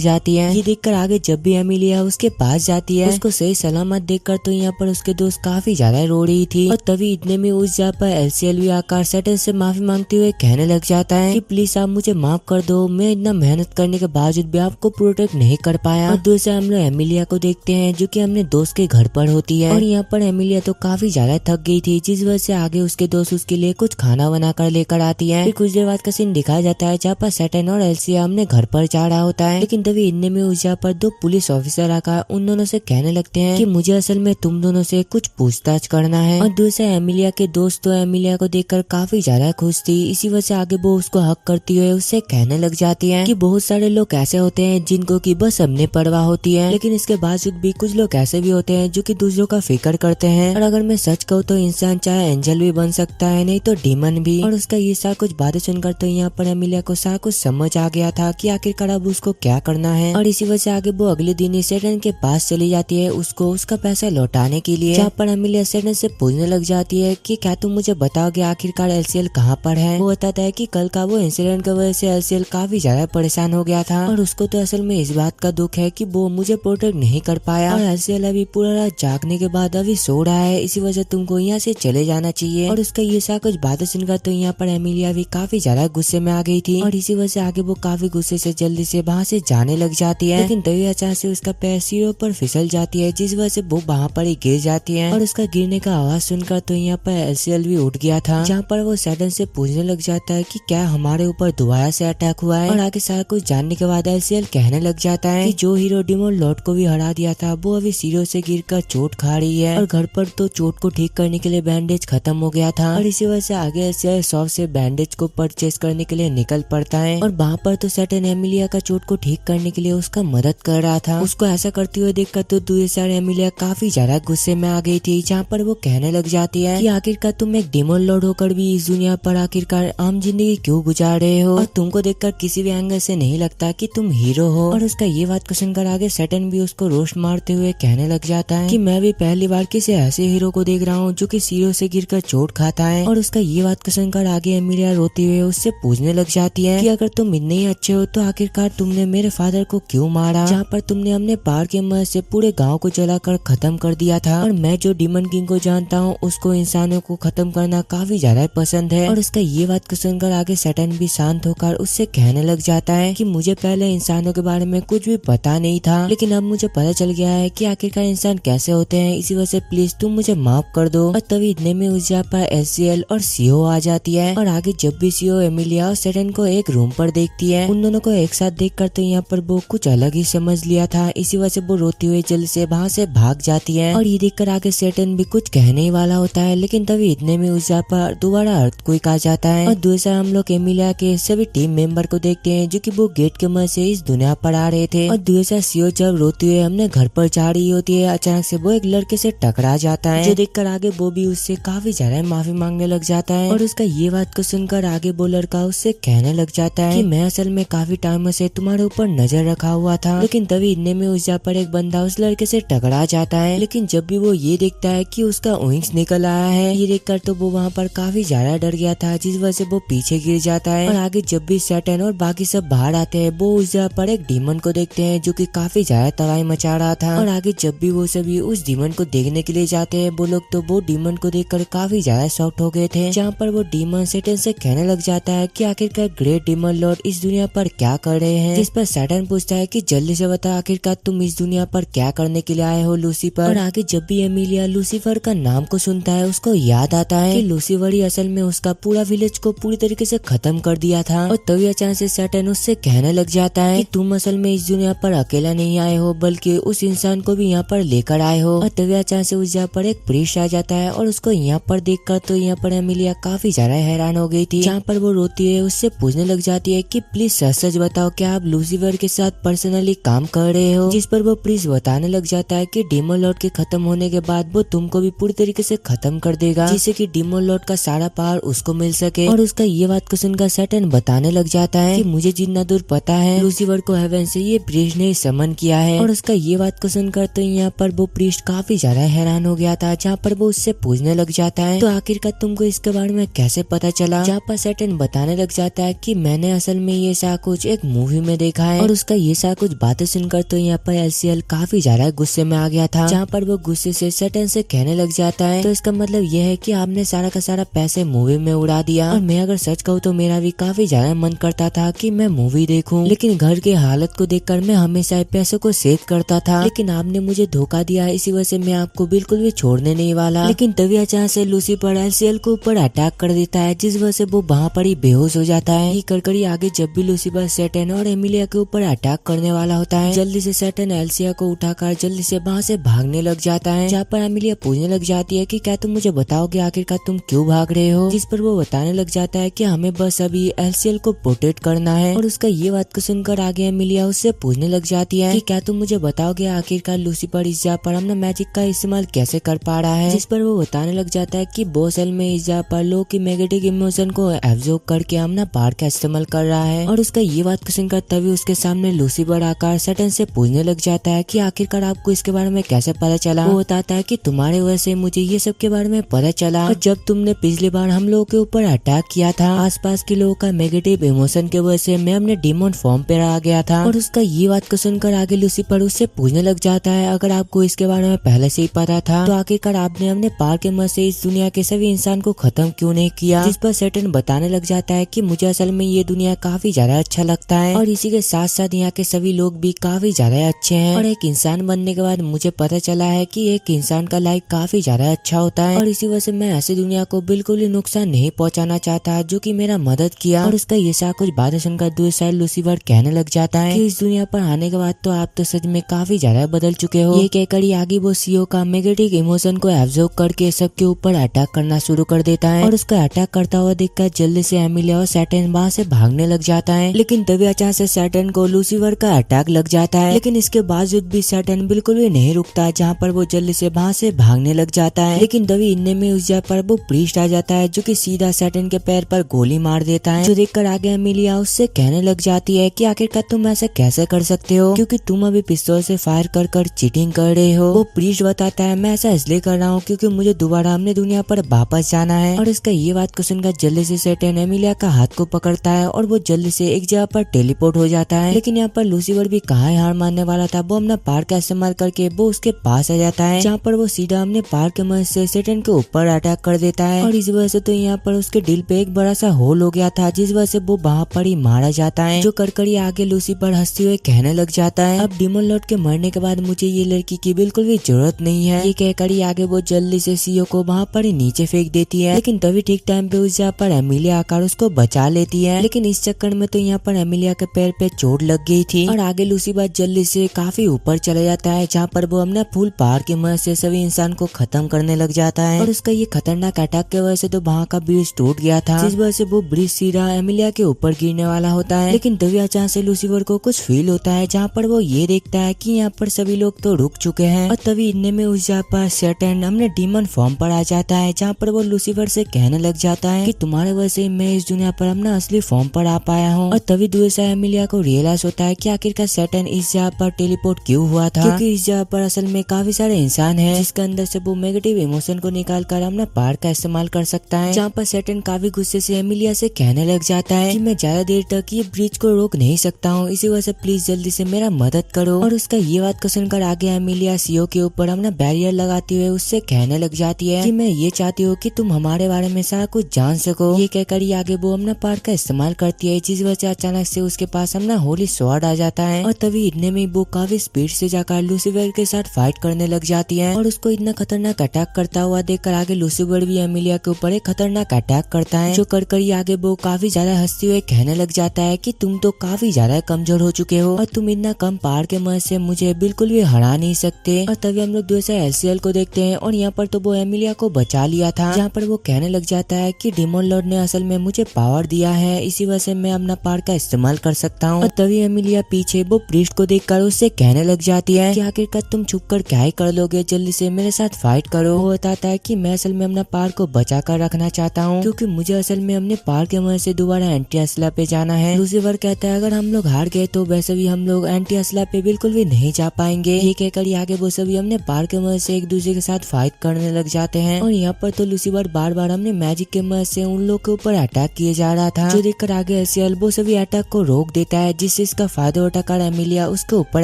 Speaker 1: जाती है। ये देखकर आगे जब भी एमिलिया उसके पास जाती है उसको सही सलामत देखकर तो यहाँ पर उसके दोस्त काफी ज्यादा रो रही थी। और तभी इतने में उस जगह पर एलसीएल भी आकर सैटर्न से माफी मांगते हुए कहने लग जाता है कि प्लीज आप मुझे माफ कर दो, मैं इतना मेहनत करने के बावजूद भी आपको प्रोटेक्ट नहीं कर पाया। और दूसरे हम लोग एमिलिया को देखते हैं जो कि हमने दोस्त के घर पर होती है। और यहाँ पर एमिलिया तो काफी ज्यादा थक गई थी, जिस वजह से आगे उसके दोस्त उसके लिए कुछ खाना बना कर लेकर आती है। फिर कुछ देर बाद का सीन दिखाया जाता है जहाँ पर सैटर्न और एलसीया हमने घर पर जा रहा होता है। लेकिन तभी इतने में उस जगह पर दो पुलिस ऑफिसर आकर उन दोनों से कहने लगते हैं कि मुझे असल में तुम दोनों से कुछ पूछताछ करना है। और दूसरे एमिलिया के दोस्त तो एमिलिया को देखकर काफी ज्यादा खुश थी, इसी वजह से आगे वो उसको हक करती हुए उससे कहने लग जाती है कि बहुत सारे लोग ऐसे होते हैं जिनको की बस अपने परवाह होती है, लेकिन इसके बावजूद भी कुछ लोग ऐसे भी होते हैं जो कि दूसरों का फिक्र करते हैं। और अगर मैं सच कहूँ तो इंसान चाहे एंजल भी बन सकता है, नहीं तो डीमन भी। और उसका ये सारा कुछ बातें सुनकर तो यहाँ पर एमिलिया को सारा कुछ समझ आ गया था कि आखिरकार अब उसको क्या करना है। और इसी वजह से आगे वो अगले दिन ही सैटर्न के पास चली जाती है उसको उसका पैसा लौटाने के लिए, जहाँ पर एमिलिया सैटर्न से पूछने लग जाती है कि क्या तुम मुझे बताओगे आखिरकार एलसीएल कहाँ पर है। वो बताता है कि कल का वो इंसिडेंट की वजह से एलसीएल काफी ज्यादा परेशान हो गया था और उसको तो असल में इस बात का दुख है कि वो मुझे प्रोटेक्ट नहीं कर पाया। और एलसीएल अभी पूरा रात जागने के बाद अभी सो रहा है, इसी वजह तुमको यहाँ से चले जाना चाहिए। और उसका ये सा कुछ बातें सुनकर तो यहाँ पर एमिलिया भी काफी ज्यादा गुस्से में आ गई थी और इसी वजह से आगे वो काफी गुस्से से जल्दी से वहाँ से जाने लग जाती है। लेकिन तभी अचानक से उसका पैर सीढ़ियों पर फिसल जाती है, जिस वजह से वो वहाँ पर ही गिर जाती है। और उसका गिरने का आवाज सुनकर तो यहाँ पर एलसीएल भी उठ गया था, जहाँ पर वो सैटर्न से पूछने लग जाता है कि क्या हमारे ऊपर दोबारा से अटैक हुआ है। और आगे सारा कुछ जानने के बाद एलसीएल कहने लग जाता है कि जो हीरो डीमन लॉर्ड को भी हरा दिया था वो अभी सीढ़ियों से गिरकर चोट खा रही है और घर पर तो चोट को ठीक करने के लिए बैंडेज खत्म हो गया था। और इसी वजह से आगे एलसीएल शॉप से बैंडेज को परचेज करने के लिए निकल पड़ता है। और वहाँ पर तो सैटर्न एमिलिया का चोट को ठीक करने के लिए उसका मदद कर रहा था। उसको ऐसा करते हुए देखकर तो दूसरी साइड एमिलिया काफी ज्यादा गुस्से में आ गई थी, जहाँ पर वो कहने लग जाती है कि आखिरकार तुम एक डीमन लॉर्ड होकर भी इस दुनिया पर आखिरकार आम जिंदगी क्यों गुजार रहे हो और तुमको देखकर किसी भी एंगल से नहीं लगता कि तुम हीरो हो। और उसका ये बात को सुनकर आगे सैटर्न भी उसको रोस्ट मारते हुए कहने लग जाता है कि मैं भी पहली बार किसी ऐसे हीरो को देख रहा हूँ जो कि सीढ़ियों से गिरकर चोट खाता है। और उसका ये बात को सुनकर आगे एमिलिया रोते हुए उससे पूछने लग जाती है कि अगर तुम इतने ही अच्छे हो तो आखिरकार तुमने मेरे फादर को क्यों मारा, जहाँ पर तुमने अपने पार के मदद से पूरे गाँव को जलाकर खत्म कर दिया था। और मैं जो डीमन किंग को जानता हूँ उसको इंसानों को खत्म करना काफी ज्यादा पसंद है। और उसका ये बात को सुनकर आगे सैटर्न भी शांत होकर उससे कहने लग जाता है कि मुझे पहले इंसानों के बारे में कुछ भी पता नहीं था, लेकिन अब मुझे पता चल गया है कि आखिरकार इंसान कैसे होते हैं, इसी वजह से प्लीज तुम मुझे माफ कर दो। और तभी इतने में उस जगह पर एलसीएल और सीओ आ जाती है। और आगे जब भी सीओ एमिलिया और सैटर्न को एक रूम पर देखती है, उन दोनों को एक साथ देखकर तो यहाँ पर वो कुछ अलग ही समझ लिया था, इसी वजह से वो रोती हुई जल्दी से वहाँ से भाग जाती है। और ये देखकर आगे सैटर्न भी कुछ कहने ही वाला होता है, लेकिन तभी इतने में उस जगह पर दोबारा अर्थक्वेक आ जाता है। और दूसरा हम लोग एमिलिया के सभी टीम मेंबर को देखते हैं जो कि वो गेट के मदद से इस दुनिया पर आ रहे थे। और दूसरा सीओ जब रोते हुए हमने घर पर जा रही होती है, अचानक से वो एक लड़के से टकरा जाता है, जो देखकर आगे वो भी उससे काफी ज्यादा माफी मांगने लग जाता है। और उसका ये बात को सुनकर आगे वो लड़का उससे कहने लग जाता है कि मैं असल में काफी टाइम से तुम्हारे ऊपर नजर रखा हुआ था। लेकिन तभी इतने में उस जगह पर एक बंदा उस लड़के से टकरा जाता है, लेकिन जब भी वो ये देखता है कि उसका विंग्स निकल आया है, ये देखकर तो वो वहाँ पर काफी ज्यादा डर गया था, जिस वजह से वो पीछे गिर जाता है। और आगे जब भी सैटर्न और बाकी सब बाहर आते हैं, वो उस जगह पर एक डीमन को देखते हैं जो कि काफी ज्यादा तबाही मचा रहा था। और आगे जब भी वो सभी उस डीमन को देखने के लिए जाते हैं, वो लोग तो वो डीमन को देखकर काफी ज्यादा शॉक्ड हो गए थे, जहाँ पर वो डीमन सैटर्न से कहने लग जाता है कि आखिरकार ग्रेट डीमन लॉर्ड इस दुनिया पर क्या कर रहे हैं। जिस पर सैटर्न पूछता है कि जल्दी से बता आखिरकार तुम इस दुनिया पर क्या करने के लिए आए हो लूसीफर। और आगे जब भी एमिलिया लूसीफर का नाम को सुनता है, उसको याद आता है कि लूसीफर ही असल में उसका पूरा विलेज को पूरी तरीके से खत्म कर दिया था। और तभी अचानक से सैटर्न उससे कहने लग जाता है कि तुम असल में इस दुनिया पर अकेला नहीं आए हो, बल्कि उस इंसान को भी यहाँ पर लेकर आए हो। और तभी अचानक से उस जगह पर एक प्रीस्ट आ जाता है और उसको यहाँ पर देखकर तो यहाँ पर एमिलिया काफी ज्यादा हैरान हो गई थी, जहाँ पर वो रोती है उससे पूछने लग जाती है कि प्लीज सच सच बताओ क्या आप लूसीफर के साथ पर्सनली काम कर रहे हो। जिस पर वो प्रीस्ट बताने लग जाता है कि डीमन लॉर्ड के खत्म होने के बाद वो तुमको भी पूरी तरीके से खत्म कर देगा, जिससे कि डीमन लॉर्ड का सारा पावर उसको मिल सके। और उसका ये बात को सुनकर सैटर्न बताने लग जाता है कि मुझे जितना दूर पता है लूसीफर को हेवन से ये प्रीस्ट ने समन किया है। और उसका ये बात को सुनकर तो यहाँ पर वो प्रीस्ट काफी ज्यादा हैरान हो गया था, जहाँ पर वो उससे पूछने लग जाता है तो आखिरकार तुमको इसके बारे में कैसे पता चला। जहाँ पर सैटर्न बताने लग जाता है कि मैंने असल में ये सारा कुछ एक मूवी में देखा है। और उसका ये सारा कुछ बातें सुनकर तो यहाँ पर एलसीएल काफी ज्यादा गुस्से में आ गया था। जहाँ पर वो गुस्से से सैटर्न से कहने लग जाता है तो इसका मतलब ये है कि आपने सारा का सारा पैसे मूवी में उड़ा दिया। और मैं अगर सच कहूँ तो मेरा भी काफी ज्यादा मन करता था कि मैं मूवी देखूं, लेकिन घर के हालत को देखकर मैं हमेशा पैसों को सेव करता था। लेकिन आपने मुझे धोखा दिया, इसी वजह से मैं आपको बिल्कुल भी छोड़ने नहीं वाला। लेकिन तभी अचानक से लूसीफर एलसीएल को ऊपर अटैक कर देता है, जिस वजह से वो वहाँ पर ही बेहोश हो जाता है। ये करकरी आगे जब भी लूसीफर सैटर्न और एमिलिया के ऊपर अटैक करने वाला होता है, जल्दी से सैटर्न एलसिया को उठाकर जल्दी से वहाँ से भागने लग जाता है। जहाँ पर एमिलिया पूछने लग जाती है कि क्या तुम मुझे बताओगे आखिरकार तुम क्यों भाग रहे हो, जिस पर वो बताने लग जाता है कि हमें बस अभी एलसीएल को प्रोटेक्ट करना है। और उसका ये बात को सुनकर आगे एमिलिया उससे पूछने लग जाती है कि क्या तुम मुझे बताओगे आखिरकार लूसीफर इस जगह पर अपना मैजिक का इस्तेमाल कैसे कर पा रहा है। जिस पर वो बताने लग जाता है कि वो असल में इस जगह पर लोग की नेगेटिव इमोशन को एब्जॉर्ब करके अपना पावर का इस्तेमाल कर रहा है। और उसका ये बात को सुनकर तभी उसके सामने लूसीफर आकर सैटर्न से पूछने लग जाता है कि आखिरकार आपको इसके बारे में कैसे पता चला। वो बताता है कि तुम्हारे वजह से मुझे ये सब के बारे में पता चला। और जब तुमने पिछली बार हम लोगों के ऊपर अटैक किया था, आसपास के लोगों का नेगेटिव इमोशन के वजह से मैं अपने डीमन फॉर्म पे आ गया था। और उसका ये बात को सुनकर आगे लूसीफर उससे पूछने लग जाता है अगर आपको इसके बारे में पहले से ही पता था तो आखिरकार आपने अपने पावर के मदद से इस दुनिया के सभी इंसान को खत्म क्यों नहीं किया। जिस पर सैटर्न बताने लग जाता है कि मुझे असल में ये दुनिया काफी ज्यादा अच्छा लगता है और इसी के साथ साथ यहाँ के सभी लोग भी काफी ज्यादा अच्छे हैं। और एक इंसान बनने के बाद मुझे पता चला है कि एक इंसान का लाइफ काफी ज्यादा अच्छा होता है और इसी वजह से मैं ऐसी दुनिया को बिल्कुल ही नुकसान नहीं पहुँचाना चाहता जो कि मेरा मदद किया। और उसका ये सारा कुछ बातें सुनकर दूसरी साइड लूसीफर कहने लग जाता है कि इस दुनिया पर आने के बाद तो आप तो सच में काफी ज्यादा बदल चुके हो। ये कहकर ही आगे वो सीओ का नेगेटिव इमोशन को एब्जॉर्ब करके सबके ऊपर अटैक करना शुरू कर देता है। और उसका अटैक करता हुआ देखकर जल्दी से एमिलिया और सैटर्न वहाँ से भागने लग जाता है। लेकिन तभी अचानक से सैटर्न को लूसीफर का अटैक लग जाता है। लेकिन इसके बावजूद भी सैटर्न बिल्कुल भी नहीं रुकता, जहाँ पर वो जल्दी से वहाँ से भागने लग जाता है। लेकिन तभी इतने में उस जगह पर वो प्रीस्ट आ जाता है जो कि सीधा सैटर्न के पैर पर गोली मार देता है। जो देखकर आगे एमिलिया उससे कहने लग जाती है कि आखिरकार तुम ऐसा कैसे कर सकते हो क्योंकि तुम अभी पिस्तौल से फायर कर कर चीटिंग कर रहे हो। वो प्रीस्ट बताता है मैं ऐसा इसलिए कर रहा हूँ क्योंकि मुझे दोबारा अपने दुनिया पर वापस जाना है। और इसका ये बात को सुनकर जल्दी से सैटर्न एमिलिया का हाथ को पकड़ता है और वो जल्दी से एक जगह पर टेलीपोर्ट हो जाता है। लेकिन यहाँ पर लूसीफर भी कहाँ हार मानने वाला था, वो अपना पावर का इस्तेमाल करके वो उसके पास आ जाता है, जहाँ पर वो सीधा अपने पावर के मदद से सैटर्न के ऊपर अटैक कर देता है। और इस वजह से तो यहाँ पर उसके दिल पे एक बड़ा सा होल हो गया था, जिस वजह से वो वहाँ पर ही मारा जाता है। जो करकरी आगे लूसीफर हंसते हुए कहने लग जाता है अब डीमन लॉर्ड के मरने के बाद मुझे ये लड़की की बिल्कुल भी जरूरत नहीं है। ये कहकर ही आगे वो जल्दी से सीओ को वहाँ पर ही नीचे फेंक देती है। लेकिन तभी ठीक टाइम पे उस जगह पर एमिलिया आकर उसको बचा लेती है। लेकिन इस चक्कर में तो यहाँ पर एमिलिया के पैर पे चोट लग गई थी और आगे लूसीफर जल्दी से काफी ऊपर चला जाता है, जहाँ पर वो अपने फुल पावर की मदद से सभी इंसान को खत्म करने लग जाता है। और उसका ये खतरनाक अटैक की वजह से तो वहाँ का ब्रिज टूट गया था, जिस वजह से वो ब्रिज सीधा एमिलिया के ऊपर गिरने वाला होता है। लेकिन तभी अचानक से लूसीफर को कुछ फील होता है, जहाँ पर वो ये देखता है कि यहाँ पर सभी लोग तो रुक चुके हैं। और तभी इतने में उस जगह पर सैटर्न अपने डीमन फॉर्म पर आ जाता है, जहाँ पर वो लूसीफर से कहने लग जाता है कि तुम्हारे वजह से मैं इस दुनिया पर अपना असली फॉर्म पर आ पाया हूँ। और तभी दूसरा एमिलिया को रियलाइज होता है कि आखिरकार सैटर्न इस जगह पर टेलीपोर्ट क्यों हुआ था, क्योंकि इस जगह पर असल में काफी सारे इंसान हैं जिसके अंदर से वो नेगेटिव इमोशन को निकाल कर अपना पावर का इस्तेमाल कर सकता है। जहाँ पर सैटर्न काफी गुस्से से एमिलिया से कहने लग जाता है कि मैं ज्यादा देर तक ये ब्रिज को रोक नहीं सकता हूँ, इसी वजह से प्लीज जल्दी से मेरा मदद करो। और उसका ये बात को सुनकर आगे एमिलिया सीओ के ऊपर अपना बैरियर लगाते हुए उससे कहने लग जाती है कि मैं ये चाहती हूँ कि तुम हमारे बारे में सारा कुछ जान सको। ये कहकर ही आगे वो अपना पावर का इस्तेमाल करती है, जिस वजह से अचानक से उसके पास अपना होली स्वॉर्ड आ जाता है। और तभी इतने में वो काफी स्पीड से जाकर लूसीफर के साथ फाइट करने लग जाती है। और उसको इतना खतरनाक अटैक करता हुआ देखकर आगे लूसीफर भी एमिलिया के ऊपर एक खतरनाक अटैक करता है, जो कर ही आगे वो काफी ज्यादा हंसते हुए कहने लग जाता है कि तुम तो काफी ज्यादा कमजोर हो चुके हो और तुम इतना कम पावर के मदद से मुझे बिल्कुल भी हरा नहीं सकते। और तभी हम लोग दूसरा एलसीएल को देखते हैं और यहाँ पर तो वो एमिलिया को बचा लिया था, जहाँ पर वो कहने लग जाता है कि डीमन लॉर्ड ने असल में मुझे पावर दिया है, इसी वजह से मैं अपना पावर का इस्तेमाल कर सकता हूँ। और तभी एमिलिया पीछे वो प्रीस्ट को देखकर उससे कहने लग जाती है कि आखिरकार तुम छुप कर क्या ही कर लोगे, जल्दी से मेरे साथ फाइट करो। वो बताता है कि मैं असल में अपना पावर को बचा कर रखना चाहता हूँ, क्योंकि मुझे असल में अपने पावर के मदद से दोबारा एंटी असला पे जाना है। लूसीफर कहता है अगर हम लोग हार गए तो वैसे भी हम लोग एंटी असला पे बिल्कुल भी नहीं जा पाएंगे। ये कहकर आगे वो सभी अपने पावर के मदद से एक दूसरे के साथ फाइट करने लग जाते हैं। और यहाँ पर तो लूसीफर बार बार हमने मैजिक के मदद से उन लोग के ऊपर अटैक किए जा रहा था, जो देखकर आगे एल्सियल वो सभी अटैक को रोक देता है, जिससे इसका फायदा उठाकर एमिलिया उसके ऊपर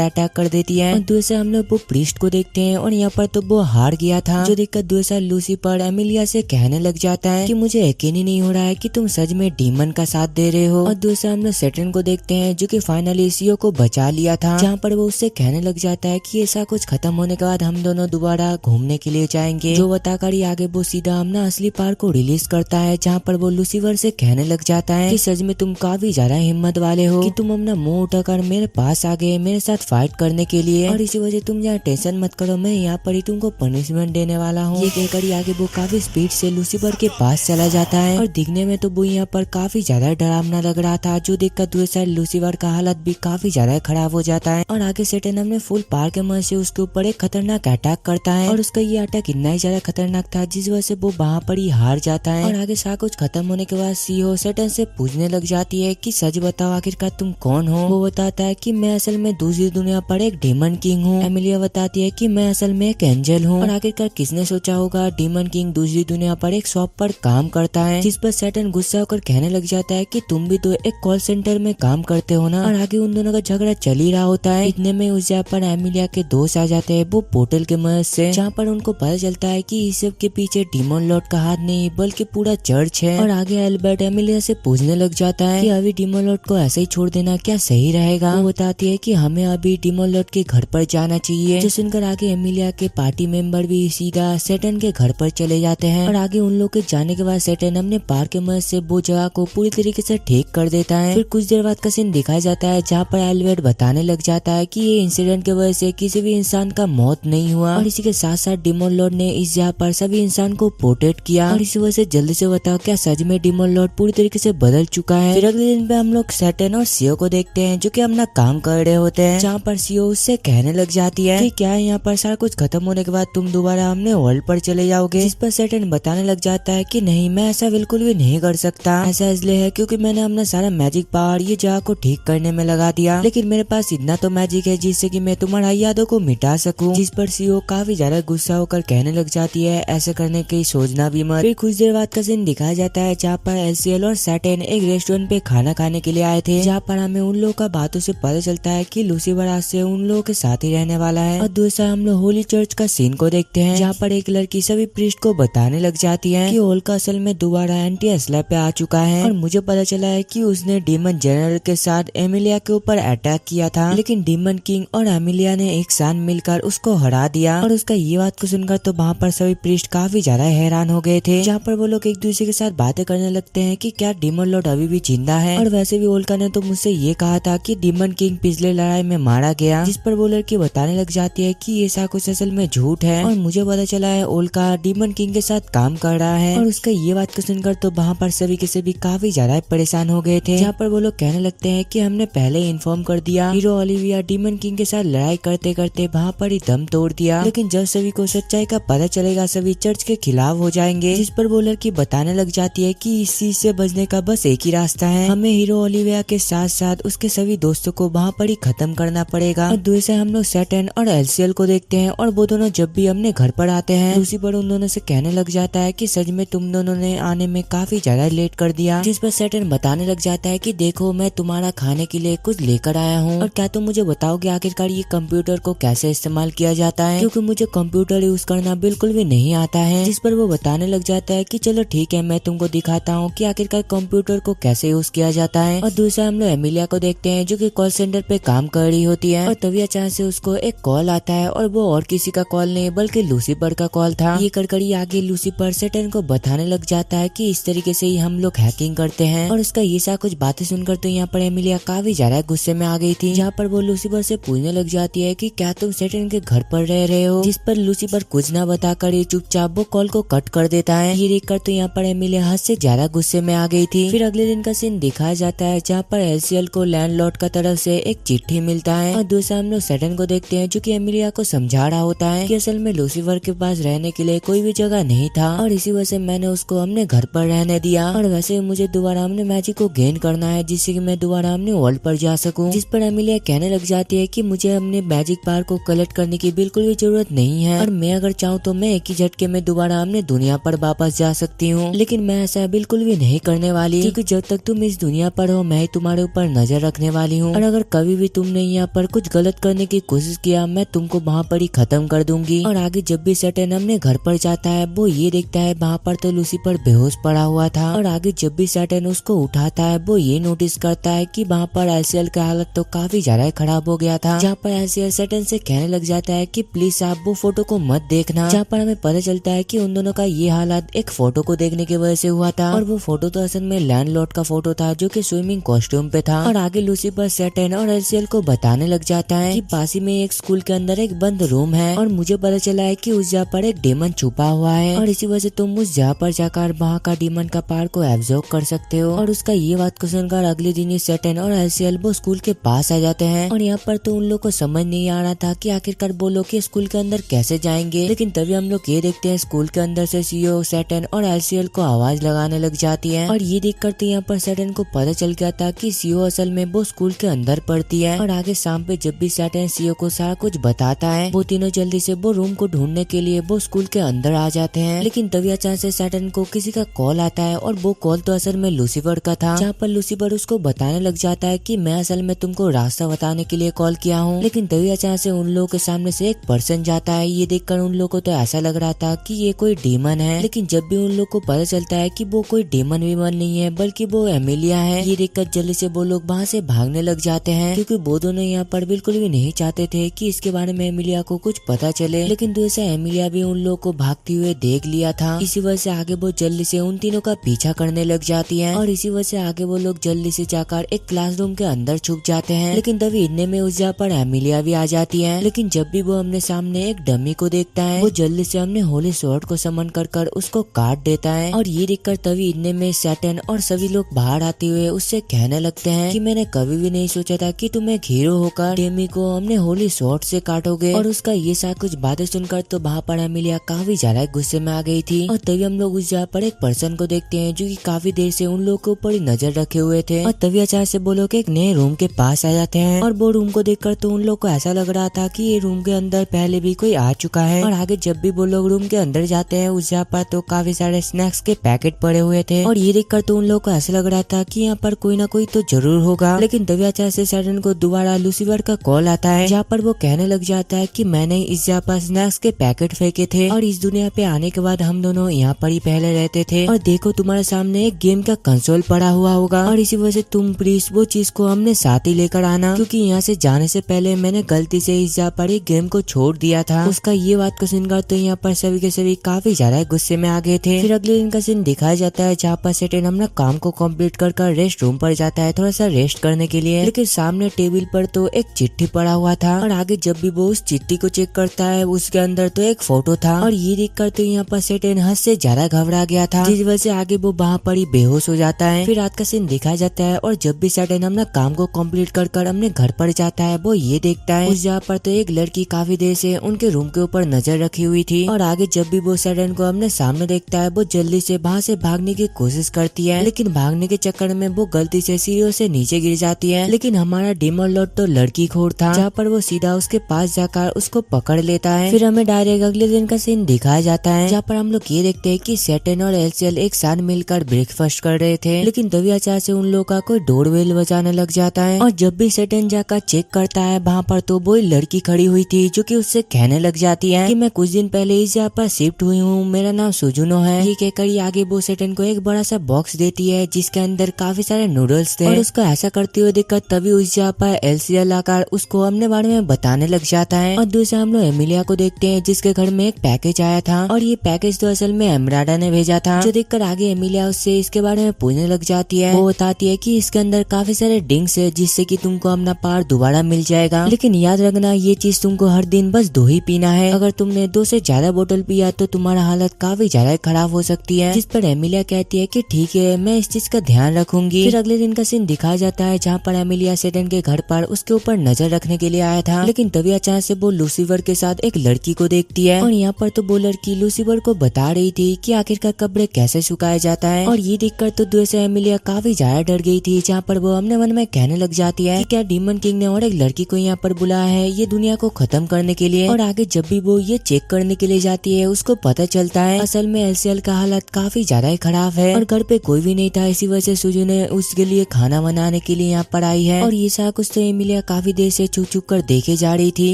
Speaker 1: अटैक कर देती है। और दूसरा हम लोग वो प्रीस्ट को देखते हैं और यहाँ पर तो वो हार गया था, जो देखकर दूसरा लूसीफर एमिलिया से कहने लग जाता है कि मुझे यकीन ही नहीं हो रहा है कि तुम सच में डीमन का साथ दे रहे हो। और दूसरा हम लोग सैटर्न को देखते हैं, जो कि फाइनली सीओ को बचा लिया था, जहाँ पर वो उससे कहने लग जाता है कि ऐसा कुछ खत्म होने के बाद हम दोनों दोबारा घूमने के लिए जाएंगे, जो बताकर ही आगे वो सीधा अपना असली पार्ट को रिलीज करता है, जहाँ पर वो लूसीफर से कहने लग जाता है कि सच में तुम काफी ज्यादा हिम्मत वाले हो कि तुम अपना मुंह उठाकर मेरे पास आ गए मेरे साथ फाइट करने के लिए, और इसी वजह तुम यहाँ टेंशन मत करो, मैं यहाँ पर ही तुमको पनिशमेंट देने वाला हूँ। ये कहकर ही आगे वो काफी स्पीड से लूसीफर के पास चला जाता है, और दिखने में तो वो यहाँ पर काफी ज्यादा डरावना लग रहा था, जो देखकर दूसरे लूसीफर का हालत भी काफी ज्यादा खराब हो जाता है। और आगे सैटर्न हमने फुल पावर के मदद से उसके ऊपर एक खतरनाक अटैक करता है, और उसका ये अटैक इतना ही ज्यादा खतरनाक था जिस वजह से वो वहाँ पर ही हार जाता है। और आगे सारा कुछ खत्म होने के बाद सीओ सैटर्न से पूछने लग जाती है कि सच बताओ आखिरकार तुम कौन हो। वो बताता है कि मैं असल में दूसरी दुनिया पर एक डीमन किंग हूँ। एमिलिया बताती है कि मैं असल में एक एंजल हूँ। और आखिरकार किसने सोचा होगा डीमन किंग दूसरी दुनिया पर एक शॉप पर काम करता है, जिस पर सैटर्न गुस्सा होकर कहने लग जाता है कि तुम भी तो एक कॉल सेंटर में काम करते हो ना। और आगे उन दोनों का झगड़ा चल ही रहा होता है, इतने में उस जगह पर एमिलिया के दोस्त आ जाते हैं वो पोर्टल के मदद से, जहाँ पर उनको पता चलता है कि इस सब के पीछे डीमन लॉर्ड का हाथ नहीं बल्कि पूरा चर्च है। और आगे एल्बर्ट एमिलिया से पूछने लग जाता है कि अभी डीमन लॉर्ड को ऐसे ही छोड़ देना क्या सही रहेगा। वो बताती है कि हमें अभी डीमन लॉर्ड के घर पर जाना चाहिए, जो सुनकर आगे एमिलिया के पार्टी मेंबर भी सीधा सैटर्न के घर पर चले जाते हैं। और आगे उन लोग के जाने के बाद सैटर्न अपने पार के मदद से वो जगह को पूरी तरीके से ठीक कर देता है। फिर कुछ देर बाद का सीन दिखाया जाता है, जहाँ पर एल्बर्ट बताने लग जाता है कि ये इंसिडेंट की वजह से किसी भी इंसान का मौत नहीं हुआ, और इसी के साथ साथ डीमन लॉर्ड ने इस जगह पर सभी इंसान को प्रोटेक्ट किया। और इसी वजह से जल्दी से बताओ क्या सच में डीमन लॉर्ड पूरी तरीके से बदल चुका है। फिर अगले दिन पे हम लोग सैटर्न और सीओ को देखते हैं, जो कि अपना काम कर रहे होते हैं, जहाँ पर सीओ उससे कहने लग जाती है कि क्या यहाँ पर सारा कुछ खत्म होने के बाद तुम दोबारा हमने वर्ल्ड पर चले जाओगे। जिस पर सैटर्न बताने लग जाता है कि नहीं, मैं ऐसा बिल्कुल भी नहीं कर सकता। ऐसा इसलिए है क्योंकि मैंने अपना सारा मैजिक पावर ये जगह को ठीक करने में लगा दिया, लेकिन मेरे पास इतना तो मैजिक है जिससे कि मैं तुम्हारा यादों को मिटा सकूं। जिस पर सीओ काफी ज्यादा गुस्सा होकर कहने लग जाती है ऐसे करने की सोचना भी मत। फिर कुछ देर बाद का सीन दिखाया जाता है, जहाँ पर एल्सियल और सैटर्न एक रेस्टोरेंट पे खाना खाने के लिए आए थे, जहाँ पर हमें उन लोगों का बातों से पता चलता है कि लूसीफर आज से उन लोगों के साथ ही रहने वाला है। और दूसरा हम लोग होली चर्च का सीन को देखते हैं, जहाँ पर एक लड़की सभी प्रीस्ट को बताने लग जाती है कि होल्का असल में दोबारा एंटी असला पे आ चुका है, और मुझे पता चला है कि उसने डीमन जनरल के साथ एमिलिया के ऊपर अटैक किया था, लेकिन डीमन किंग और एमिलिया ने एक साथ मिलकर उसको हरा दिया। और उसका ये बात को सुनकर तो वहाँ पर सभी प्रीस्ट काफी ज्यादा हैरान हो गए थे, जहाँ पर वो लोग एक दूसरे के साथ बातें करने लगते हैं कि क्या डीमन लॉर्ड अभी भी जिंदा है। और वैसे भी होल्का ने तो मुझसे ये कहा था कि डीमन किंग पिछले लड़ाई में मारा गया, जिस पर वो लड़की बताने लग जाती है कि ये सब कुछ असल में झूठ है, और मुझे पता चला है होल्का डीमन किंग के साथ काम कर रहा है। और उसका ये बात को सुनकर तो वहाँ पर सभी के सभी काफी ज्यादा परेशान हो गए थे, जहाँ पर वो लोग कहने लगते हैं कि हमने पहले ही इन्फॉर्म कर दिया। हीरो ओलिविया डीमन किंग के साथ लड़ाई करते करते वहाँ पर ही दम तोड़ दिया, लेकिन जब सभी को सच्चाई का पता चलेगा सभी चर्च के खिलाफ हो जाएंगे। जिस पर वो लड़की बताने लग जाती है कि इस चीज से बचने का बस एक ही रास्ता है, हमें हीरो ओलिविया के साथ साथ उसके सभी दोस्तों को वहाँ पर ही खत्म करना पड़ेगा। और दूसरे हम लोग सैटर्न और एल्सियल को देखते हैं, और वो दोनों जब भी अपने घर पर आते हैं उसी पर उन दोनों से कहने लग जाता है कि सच में तुम दोनों ने आने में काफी ज्यादा लेट कर दिया। जिस पर सैटर्न बताने लग जाता है कि देखो मैं तुम्हारा खाने के लिए कुछ लेकर आया हूँ, और क्या तुम मुझे बताओगे आखिरकार ये कंप्यूटर को कैसे इस्तेमाल किया जाता है, क्योंकि मुझे कंप्यूटर यूज करना बिल्कुल भी नहीं आता है। जिस पर वो बताने लग जाता है कि चलो ठीक है मैं तुमको दिखाता हूँ कि आखिरकार कंप्यूटर को कैसे यूज किया जाता है। और दूसरा हम लोग एमिलिया को देखते हैं, जो कि कॉल सेंटर पे काम कर रही होती है, और तभी अचानक से उसको एक कॉल आता है, और वो और किसी का कॉल नहीं बल्कि लूसीफर का कॉल था। ये करकड़ी आगे लूसीफर सैटर्न को बताने लग जाता है कि इस तरीके से ही हम लोग हैकिंग करते हैं। और उसका ये सा कुछ बातें सुनकर तो यहाँ पर एमिलिया काफी ज्यादा गुस्से में आ गई थी, जहाँ पर वो लूसीफर से पूछने लग जाती है कि क्या तुम सैटर्न के घर पर रह रहे हो। जिस पर लूसीफर कुछ न बताकर ये चुपचाप वो कॉल को कट कर देता है। ये देखकर तो यहाँ पर एमिलिया हद से ज्यादा गुस्से में आ गई थी। फिर अगले दिन का सीन दिखाया जाता है, जहाँ पर एल्सियल को लैंडलॉर्ड का तरफ से एक चिट्ठी मिलता है, और दूसरा हम लोग सैटर्न को देखते हैं, जो कि एमिलिया को समझा रहा होता है कि असल में लूसीफर के पास रहने के लिए कोई भी जगह नहीं था, और इसी वजह से मैंने उसको अपने घर पर रहने दिया, और वैसे मुझे दोबारा अपने मैजिक को गेन करना है जिससे कि मैं दोबारा अपने वर्ल्ड पर जा सकूं। जिस पर एमिलिया कहने लग जाती है कि मुझे अपने मैजिक पावर को कलेक्ट करने की बिल्कुल भी जरूरत नहीं है, और मैं अगर चाहूँ तो मैं एक ही झटके में दोबारा अपने दुनिया पर वापस जा सकती हूँ, लेकिन मैं ऐसा बिल्कुल भी नहीं करने वाली, क्योंकि जब तक तुम इस दुनिया पर हो मैं ही तुम्हारे ऊपर नजर रखने वाली हूँ, और अगर कभी भी तुमने यहाँ पर कुछ गलत करने की कोशिश किया मैं तुमको वहाँ पर ही खत्म कर दूंगी। और आगे जब भी सैटर्न अपने घर पर जाता है वो ये देखता है वहाँ पर तो लूसीफर बेहोश पड़ा हुआ था, और आगे जब भी सैटर्न उसको उठाता है वो ये नोटिस करता है कि वहाँ पर एलसीएल का हालत तो काफी ज्यादा खराब हो गया था, जहाँ पर एलसीएल सैटर्न से कहने लग जाता है कि प्लीज आप वो फोटो को मत देखना, जहाँ पर हमें पता चलता है कि उन दोनों का ये हालात एक फोटो को देखने की वजह से हुआ था, और वो फोटो तो असल में लैंडलॉर्ड का फोटो था जो कि स्विमिंग कॉस्ट्यूम पे था। और आगे लूसीफर सैटर्न और एलसीएल को बताने लग जाता है कि पास ही में एक स्कूल के अंदर एक बंद रूम है, और मुझे पता चला है कि उस जगह पर एक डेमन छुपा हुआ है, और इसी वजह से तुम उस जगह पर जाकर वहाँ का डेमन का पावर को एब्जॉर्ब कर सकते हो। और उसका ये बात को सुनकर अगले दिन ही सैटर्न और एलसीएल वो स्कूल के पास आ जाते हैं, और यहाँ पर तो उन लोग को समझ नहीं आ रहा था कि आखिरकार वो लोग स्कूल के अंदर कैसे जाएंगे, लेकिन तभी हम लोग ये देखते हैं स्कूल के अंदर से सीईओ सैटर्न और एलसीएल को आवाज लगाने लग जाती है, और ये देखकर तो यहाँ पर सैटर्न को पता चल गया था कि सीईओ असल में वो स्कूल के अंदर पड़ती है। और आगे शाम पे जब भी सैटर्न सीईओ को सारा कुछ बताता है वो तीनों जल्दी से वो रूम को ढूंढने के लिए वो स्कूल के अंदर आ जाते हैं, लेकिन तभी अचानक से सैटर्न को किसी का कॉल आता है, और वो कॉल तो असल में लूसीफर का था, जहाँ पर लूसीफर उसको बताने लग जाता है कि मैं असल में तुमको रास्ता बताने के लिए कॉल किया हूँ। लेकिन तभी अचानक से उन लोगों के सामने से एक पर्सन जाता है, ये देखकर उन लोगों को तो ऐसा लग रहा था कि ये कोई डेमन है, लेकिन जब भी उन लोग को पता चलता है कि वो कोई डेमन वीमन नहीं है बल्कि वो एमिलिया है, ये देखकर जल्दी से वो लोग वहाँ से भागने लग जाते हैं, क्योंकि वो दोनों यहाँ पर बिल्कुल भी नहीं चाहते थे कि इसके बारे में एमिलिया को कुछ पता चले, लेकिन दूसरा एमिलिया भी उन लोग को भागते हुए देख लिया था। इसी वजह से आगे वो जल्दी से उन तीनों का पीछा करने लग जाती है, और इसी वजह से आगे वो लोग जल्दी से जाकर एक क्लासरूम के अंदर छुप जाते हैं, लेकिन तभी इतने में उस जगह पर एमिलिया भी आ जाती है। लेकिन जब भी वो अपने सामने एक डमी को देखता है वो जल्दी से अपने होली स्वॉर्ड को समन कर उसको काट देता है, और ये देखकर तभी इतने में सैटर्न और सभी लोग बाहर आते हुए उससे कहने लगते हैं कि मैंने कभी भी नहीं सोचा था कि तुम एक हीरो होकर डेमी को हमने होली स्वॉर्ड से काटोगे। और उसका ये सारा कुछ बातें सुनकर तो वहाँ पर एमिलिया काफी ज्यादा गुस्से में आ गई थी, और तभी हम लोग उस जगह पर एक पर्सन को देखते हैं जो कि काफी देर से उन लोगों के ऊपर नजर रखे हुए थे, और तभी अचानक से वो लोग एक नए रूम के पास आ जाते हैं, और वो रूम को देखकर तो उन लोग को ऐसा लग रहा था कि ये रूम के अंदर पहले भी कोई आ चुका है। और आगे जब भी वो लोग रूम के अंदर जाते हैं उस जगह पर तो काफी सारे स्नैक्स के पैकेट पड़े हुए थे, और ये देखकर तो उन लोग को ऐसा लग रहा था कि यहाँ पर कोई ना कोई तो जरूर होगा। लेकिन तभी अचानक से सैटर्न को दोबारा लूसीफर का कॉल आता है, जहाँ पर वो कहने लग जाता है कि मैंने इस जगह पर स्नैक्स के पैकेट फेंके थे, और इस दुनिया पे आने के बाद हम दोनों यहाँ पर ही पहले रहते थे, और देखो तुम्हारे सामने एक गेम का कंसोल पड़ा हुआ होगा, और इसी वजह से तुम प्लीज वो चीज को हमने साथ ही लेकर आना, क्योंकि यहाँ से जाने से पहले मैंने गलती से इस जगह पर एक गेम को छोड़ दिया था। उसका ये बात को सुनकर तो यहाँ पर सभी के सभी काफी ज्यादा गुस्से में आ गए थे। फिर अगले दिन का सीन दिखाया जाता है जहाँ पर सैटर्न अपना काम को कंप्लीट कर रेस्ट रूम पर जाता है थोड़ा सा रेस्ट करने के लिए, लेकिन सामने टेबल पर तो एक चिट्ठी पड़ा हुआ था, और आगे जब भी वो उस चिट्ठी को चेक करता है उसके अंदर तो एक फोटो था, और ये देखकर तो यहाँ पर सैटर्न हद से ज्यादा घबरा गया था, जिस वजह से आगे वो वहाँ पर ही बेहोश हो जाता है। फिर रात का सीन दिखाया जाता है, और जब भी सैटर्न अपना काम को कंप्लीट कर अपने घर पर जाता है वो ये देखता है उस जगह पर तो एक लड़की काफी देर से उनके रूम के ऊपर नजर रखी हुई थी, और आगे जब भी वो सैटर्न को अपने सामने देखता है वो जल्दी से वहाँ से भागने की कोशिश करती है, लेकिन भागने के चक्कर में वो गलती से सीढ़ियों से नीचे गिर जाती है। लेकिन हमारा डेमन लॉर्ड तो लड़की खोर था, जहाँ पर वो सीधा उसके पास जाकर उसको पकड़ लेता है। फिर हमें डायरेक्ट अगले दिन का सीन दिखाया जाता है, जहाँ पर हम लोग ये देखते हैं कि सैटर्न और एलसीएल एक साथ मिलकर ब्रेकफास्ट कर रहे थे, लेकिन तभी अचानक से उन लोगों का कोई डोरबेल बजाने लग जाता है, और जब भी सैटर्न जाकर चेक करता है वहाँ पर तो वो लड़की खड़ी हुई थी जो कि उससे कहने लग जाती है कि मैं कुछ दिन पहले इस जगह पर शिफ्ट हुई हूँ, मेरा नाम सुजुनो है। ये कहकर आगे वो सैटर्न को एक बड़ा सा बॉक्स देती है जिसके अंदर काफी सारे नूडल्स थे, और उसको ऐसा करते हुए देखकर तभी उस जगह पर एलसीएल आकर उसको अपने बारे में बताने लग जाता है। और दूसरा हम लोग एमिलिया को देखते हैं जिसके घर में एक पैकेज आया था, और ये पैकेज तो असल में एमराडा ने भेजा था, जो देखकर आगे एमिलिया उससे इसके बारे में पूछने लग जाती है। वो बताती है कि इसके अंदर काफी सारे ड्रिंक्स है जिससे कि तुमको अपना पावर दोबारा मिल जाएगा, लेकिन याद रखना ये चीज तुमको हर दिन बस 2 ही पीना है, अगर तुमने 2 से ज्यादा बोतल पिया तो तुम्हारा हालत काफी ज्यादा खराब हो सकती है। जिस पर एमिलिया कहती है कि ठीक है मैं इस चीज का ध्यान रखूंगी। फिर अगले दिन का सीन दिखाया जाता है जहाँ पर एमिलिया सैटर्न के घर पर उसके ऊपर नजर रखने के लिए आया था, लेकिन तभी अचानक से वो लूसीफर के साथ एक लड़की को देखती है, और यहाँ पर तो वो लड़की लूसीफर को बता रही थी कि आखिरकार कपड़े कैसे सुखाया जाता है, और ये देखकर तो दूसरे एमिलिया काफी ज्यादा डर गई थी, जहाँ पर वो अपने मन में कहने लग जाती है कि क्या डीमन किंग ने और एक लड़की को यहाँ पर बुलाया है ये दुनिया को खत्म करने के लिए। और आगे जब भी वो ये चेक करने के लिए जाती है उसको पता चलता है असल में एलसीएल का हालत काफी ज्यादा ही खराब है और घर पे कोई भी नहीं था। इसी वजह से सुजू ने उसके लिए खाना बनाने के लिए यहाँ पर आई है और ये सारा कुछ तो एमिलिया काफी देर से चुप चुप कर देखे जा रही थी।